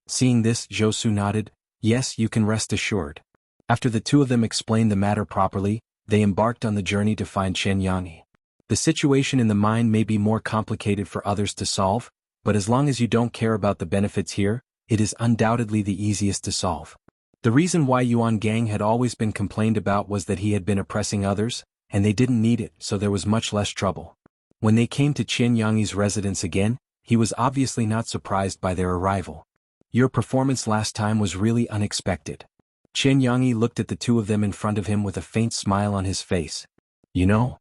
Seeing this, Zhou Su nodded. Yes, you can rest assured. After the two of them explained the matter properly, they embarked on the journey to find Chen Yangyi. The situation in the mine may be more complicated for others to solve, but as long as you don't care about the benefits here, it is undoubtedly the easiest to solve. The reason why Yuan Gang had always been complained about was that he had been oppressing others, and they didn't need it, so there was much less trouble. When they came to Chen Yangyi's residence again, he was obviously not surprised by their arrival. Your performance last time was really unexpected. Chen Yangyi looked at the two of them in front of him with a faint smile on his face. You know?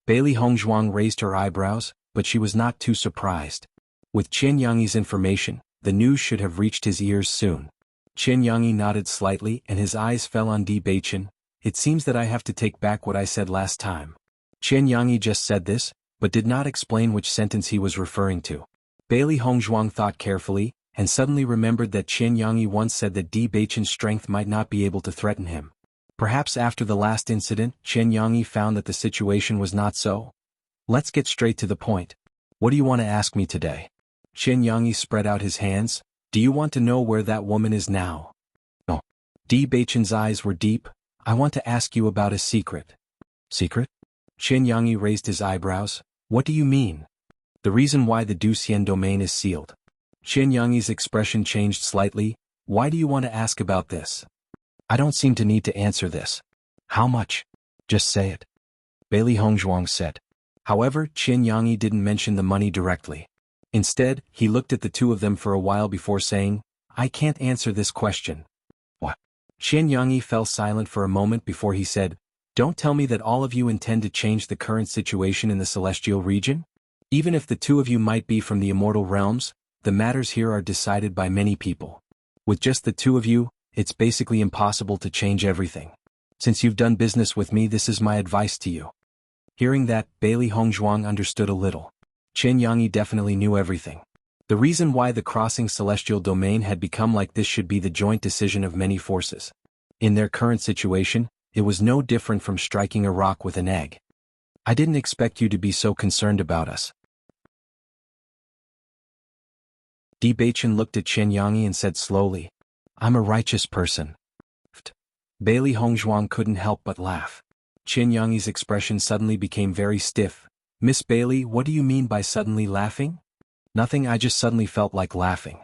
Bailey Hongzhuang raised her eyebrows, but she was not too surprised. With Chen Yangyi's information, the news should have reached his ears soon. Chen Yangyi nodded slightly and his eyes fell on Di Baichen. It seems that I have to take back what I said last time. Chen Yangyi just said this, but did not explain which sentence he was referring to. Bailey Hongzhuang thought carefully, and suddenly remembered that Chen Yangyi once said that Di Baichen's strength might not be able to threaten him. Perhaps after the last incident, Chen Yangyi found that the situation was not so. Let's get straight to the point. What do you want to ask me today? Chen Yangyi spread out his hands. Do you want to know where that woman is now? No. Di Baichen's eyes were deep. I want to ask you about a secret. Secret? Chen Yangyi raised his eyebrows. What do you mean? The reason why the Duxian domain is sealed. Chen Yangyi's expression changed slightly. Why do you want to ask about this? I don't seem to need to answer this. How much? Just say it. Bailey Hongzhuang said. However, Chen Yangyi didn't mention the money directly. Instead, he looked at the two of them for a while before saying, I can't answer this question. What? Chen Yangyi fell silent for a moment before he said, Don't tell me that all of you intend to change the current situation in the celestial region? Even if the two of you might be from the immortal realms, the matters here are decided by many people. With just the two of you, it's basically impossible to change everything. Since you've done business with me, this is my advice to you. Hearing that, Bailey Hongzhuang understood a little. Chen Yangyi definitely knew everything. The reason why the crossing celestial domain had become like this should be the joint decision of many forces. In their current situation, it was no different from striking a rock with an egg. I didn't expect you to be so concerned about us. Di Baichen looked at Chen Yangyi and said slowly, I'm a righteous person. Bailey Hongzhuang couldn't help but laugh. Chen Yangyi's expression suddenly became very stiff. Miss Bailey, what do you mean by suddenly laughing? Nothing, I just suddenly felt like laughing.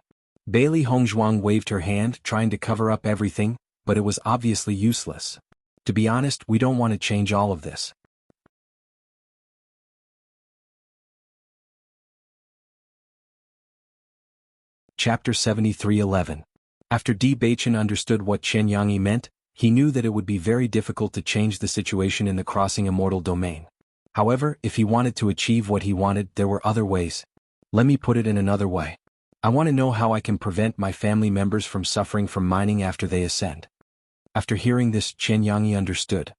Bailey Hongzhuang waved her hand, trying to cover up everything, but it was obviously useless. To be honest, we don't want to change all of this. Chapter 73:11. After Di Baichen understood what Chen Yangyi meant, he knew that it would be very difficult to change the situation in the crossing immortal domain. However, if he wanted to achieve what he wanted, there were other ways. Let me put it in another way. I want to know how I can prevent my family members from suffering from mining after they ascend. After hearing this, Chen Yangyi understood.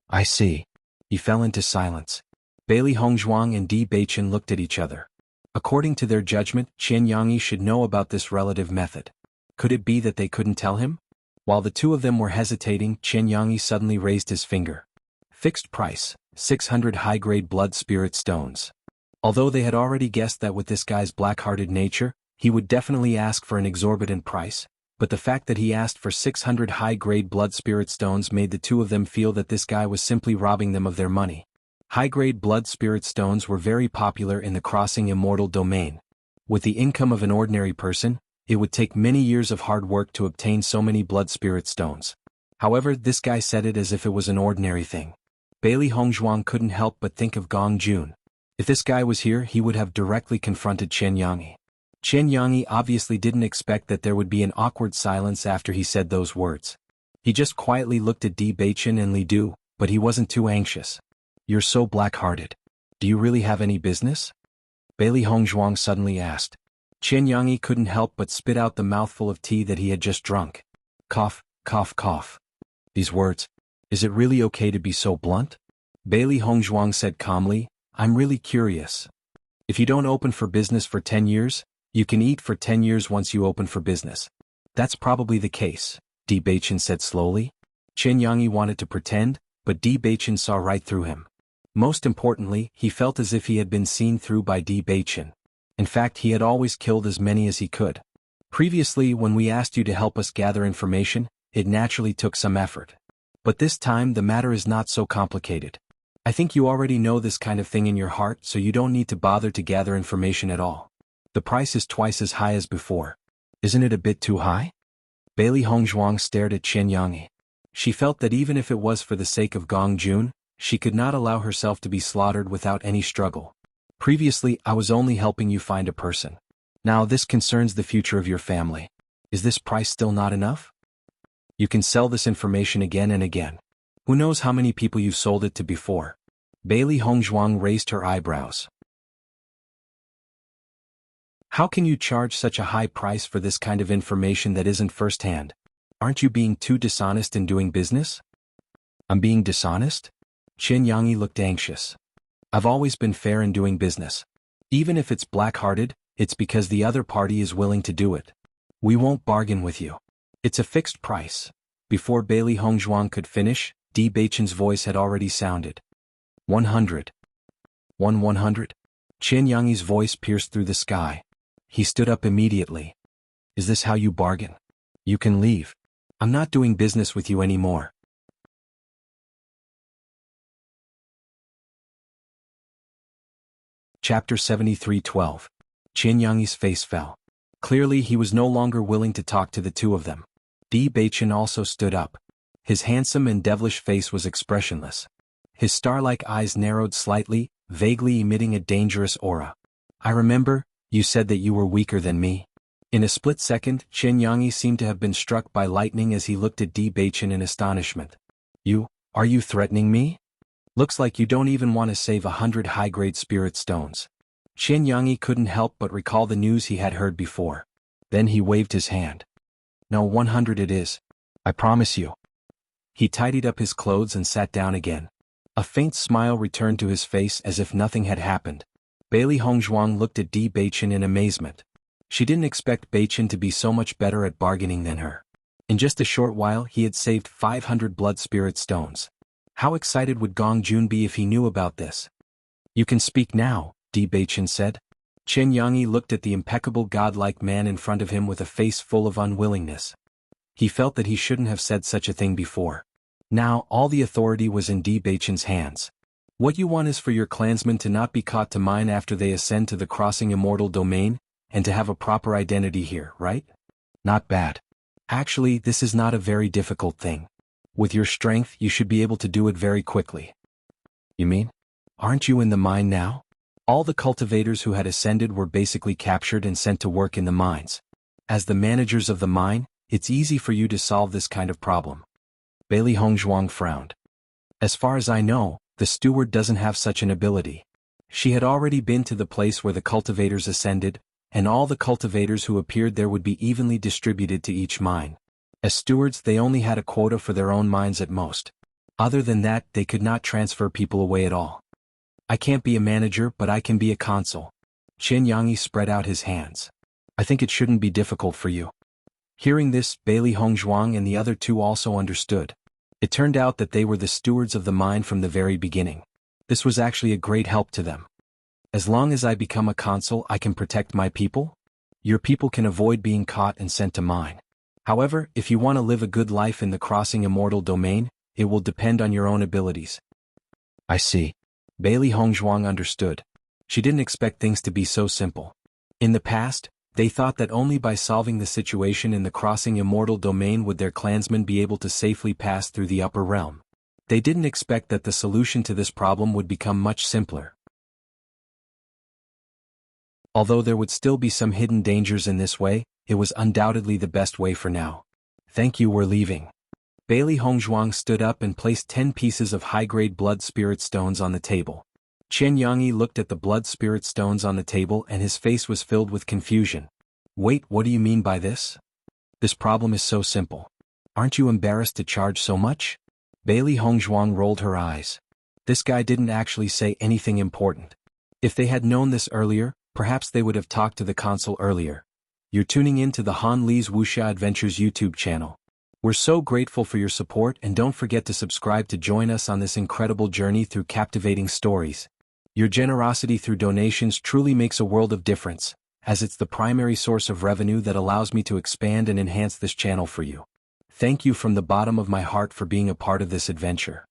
I see. He fell into silence. Bailey Hongzhuang and Di Baichen looked at each other. According to their judgment, Jianghu should know about this relative method. Could it be that they couldn't tell him? While the two of them were hesitating, Jianghu suddenly raised his finger. Fixed price, 600 high-grade blood spirit stones. Although they had already guessed that with this guy's black-hearted nature, he would definitely ask for an exorbitant price, but the fact that he asked for 600 high-grade blood spirit stones made the two of them feel that this guy was simply robbing them of their money. High-grade blood spirit stones were very popular in the crossing immortal domain. With the income of an ordinary person, it would take many years of hard work to obtain so many blood spirit stones. However, this guy said it as if it was an ordinary thing. Bailey Hongzhuang couldn't help but think of Gong Jun. If this guy was here, he would have directly confronted Jianghu. Jianghu obviously didn't expect that there would be an awkward silence after he said those words. He just quietly looked at Di Beichen and Li Du, but he wasn't too anxious. "You're so black-hearted. Do you really have any business?" Bailey Hongzhuang suddenly asked. Jianghu couldn't help but spit out the mouthful of tea that he had just drunk. Cough, cough, cough. These words. "Is it really okay to be so blunt?" Bailey Hongzhuang said calmly, "I'm really curious. If you don't open for business for 10 years, you can eat for 10 years once you open for business." "That's probably the case," Di Beichen said slowly. Jianghu wanted to pretend, but Di Beichen saw right through him. Most importantly, he felt as if he had been seen through by Di Beichen. In fact, he had always killed as many as he could. Previously, when we asked you to help us gather information, it naturally took some effort. But this time the matter is not so complicated. I think you already know this kind of thing in your heart, so you don't need to bother to gather information at all. The price is twice as high as before. Isn't it a bit too high? Bailey Hongzhuang stared at Jianghu. She felt that even if it was for the sake of Gong Jun, she could not allow herself to be slaughtered without any struggle. Previously, I was only helping you find a person. Now this concerns the future of your family. Is this price still not enough? You can sell this information again and again. Who knows how many people you've sold it to before? Bailey Hongzhuang raised her eyebrows. How can you charge such a high price for this kind of information that isn't first-hand? Aren't you being too dishonest in doing business? I'm being dishonest? Jianghu looked anxious. I've always been fair in doing business. Even if it's black-hearted, it's because the other party is willing to do it. We won't bargain with you. It's a fixed price. Before Bailey Hongzhuang could finish, Di Beichen's voice had already sounded. 100. 100. Jianghu's voice pierced through the sky. He stood up immediately. Is this how you bargain? You can leave. I'm not doing business with you anymore. Chapter 73:12. Jianghu's face fell. Clearly he was no longer willing to talk to the two of them. Di Beichen also stood up. His handsome and devilish face was expressionless. His star-like eyes narrowed slightly, vaguely emitting a dangerous aura. I remember, you said that you were weaker than me. In a split second, Jianghu seemed to have been struck by lightning as he looked at Di Beichen in astonishment. Are you threatening me? Looks like you don't even want to save 100 high-grade spirit stones. Jianghu couldn't help but recall the news he had heard before. Then he waved his hand. No, 100 it is. I promise you. He tidied up his clothes and sat down again. A faint smile returned to his face as if nothing had happened. Bailey Hongzhuang looked at Di Beichen in amazement. She didn't expect Beichen to be so much better at bargaining than her. In just a short while he had saved 500 blood spirit stones. How excited would Gong Jun be if he knew about this? You can speak now, Di Beichen said. Jianghu looked at the impeccable godlike man in front of him with a face full of unwillingness. He felt that he shouldn't have said such a thing before. Now all the authority was in Di Beichen's hands. What you want is for your clansmen to not be caught to mine after they ascend to the crossing immortal domain, and to have a proper identity here, right? Not bad. Actually, this is not a very difficult thing. With your strength, you should be able to do it very quickly. You mean? Aren't you in the mine now? All the cultivators who had ascended were basically captured and sent to work in the mines. As the managers of the mine, it's easy for you to solve this kind of problem. Bailey Hongzhuang frowned. As far as I know, the steward doesn't have such an ability. She had already been to the place where the cultivators ascended, and all the cultivators who appeared there would be evenly distributed to each mine. As stewards, they only had a quota for their own mines at most. Other than that, they could not transfer people away at all. I can't be a manager, but I can be a consul. Jianghu spread out his hands. I think it shouldn't be difficult for you. Hearing this, Bailey Hongzhuang and the other two also understood. It turned out that they were the stewards of the mine from the very beginning. This was actually a great help to them. As long as I become a consul, I can protect my people? Your people can avoid being caught and sent to mine. However, if you want to live a good life in the crossing immortal domain, it will depend on your own abilities. I see. Bailey Hongzhuang understood. She didn't expect things to be so simple. In the past, they thought that only by solving the situation in the crossing immortal domain would their clansmen be able to safely pass through the upper realm. They didn't expect that the solution to this problem would become much simpler. Although there would still be some hidden dangers in this way, it was undoubtedly the best way for now. Thank you, we're leaving. Bailey Hongzhuang stood up and placed 10 pieces of high-grade blood spirit stones on the table. Jianghu looked at the blood spirit stones on the table and his face was filled with confusion. Wait, what do you mean by this? This problem is so simple. Aren't you embarrassed to charge so much? Bailey Hongzhuang rolled her eyes. This guy didn't actually say anything important. If they had known this earlier, perhaps they would have talked to the consul earlier. You're tuning in to the Han Li's Wuxia Adventures YouTube channel. We're so grateful for your support and don't forget to subscribe to join us on this incredible journey through captivating stories. Your generosity through donations truly makes a world of difference, as it's the primary source of revenue that allows me to expand and enhance this channel for you. Thank you from the bottom of my heart for being a part of this adventure.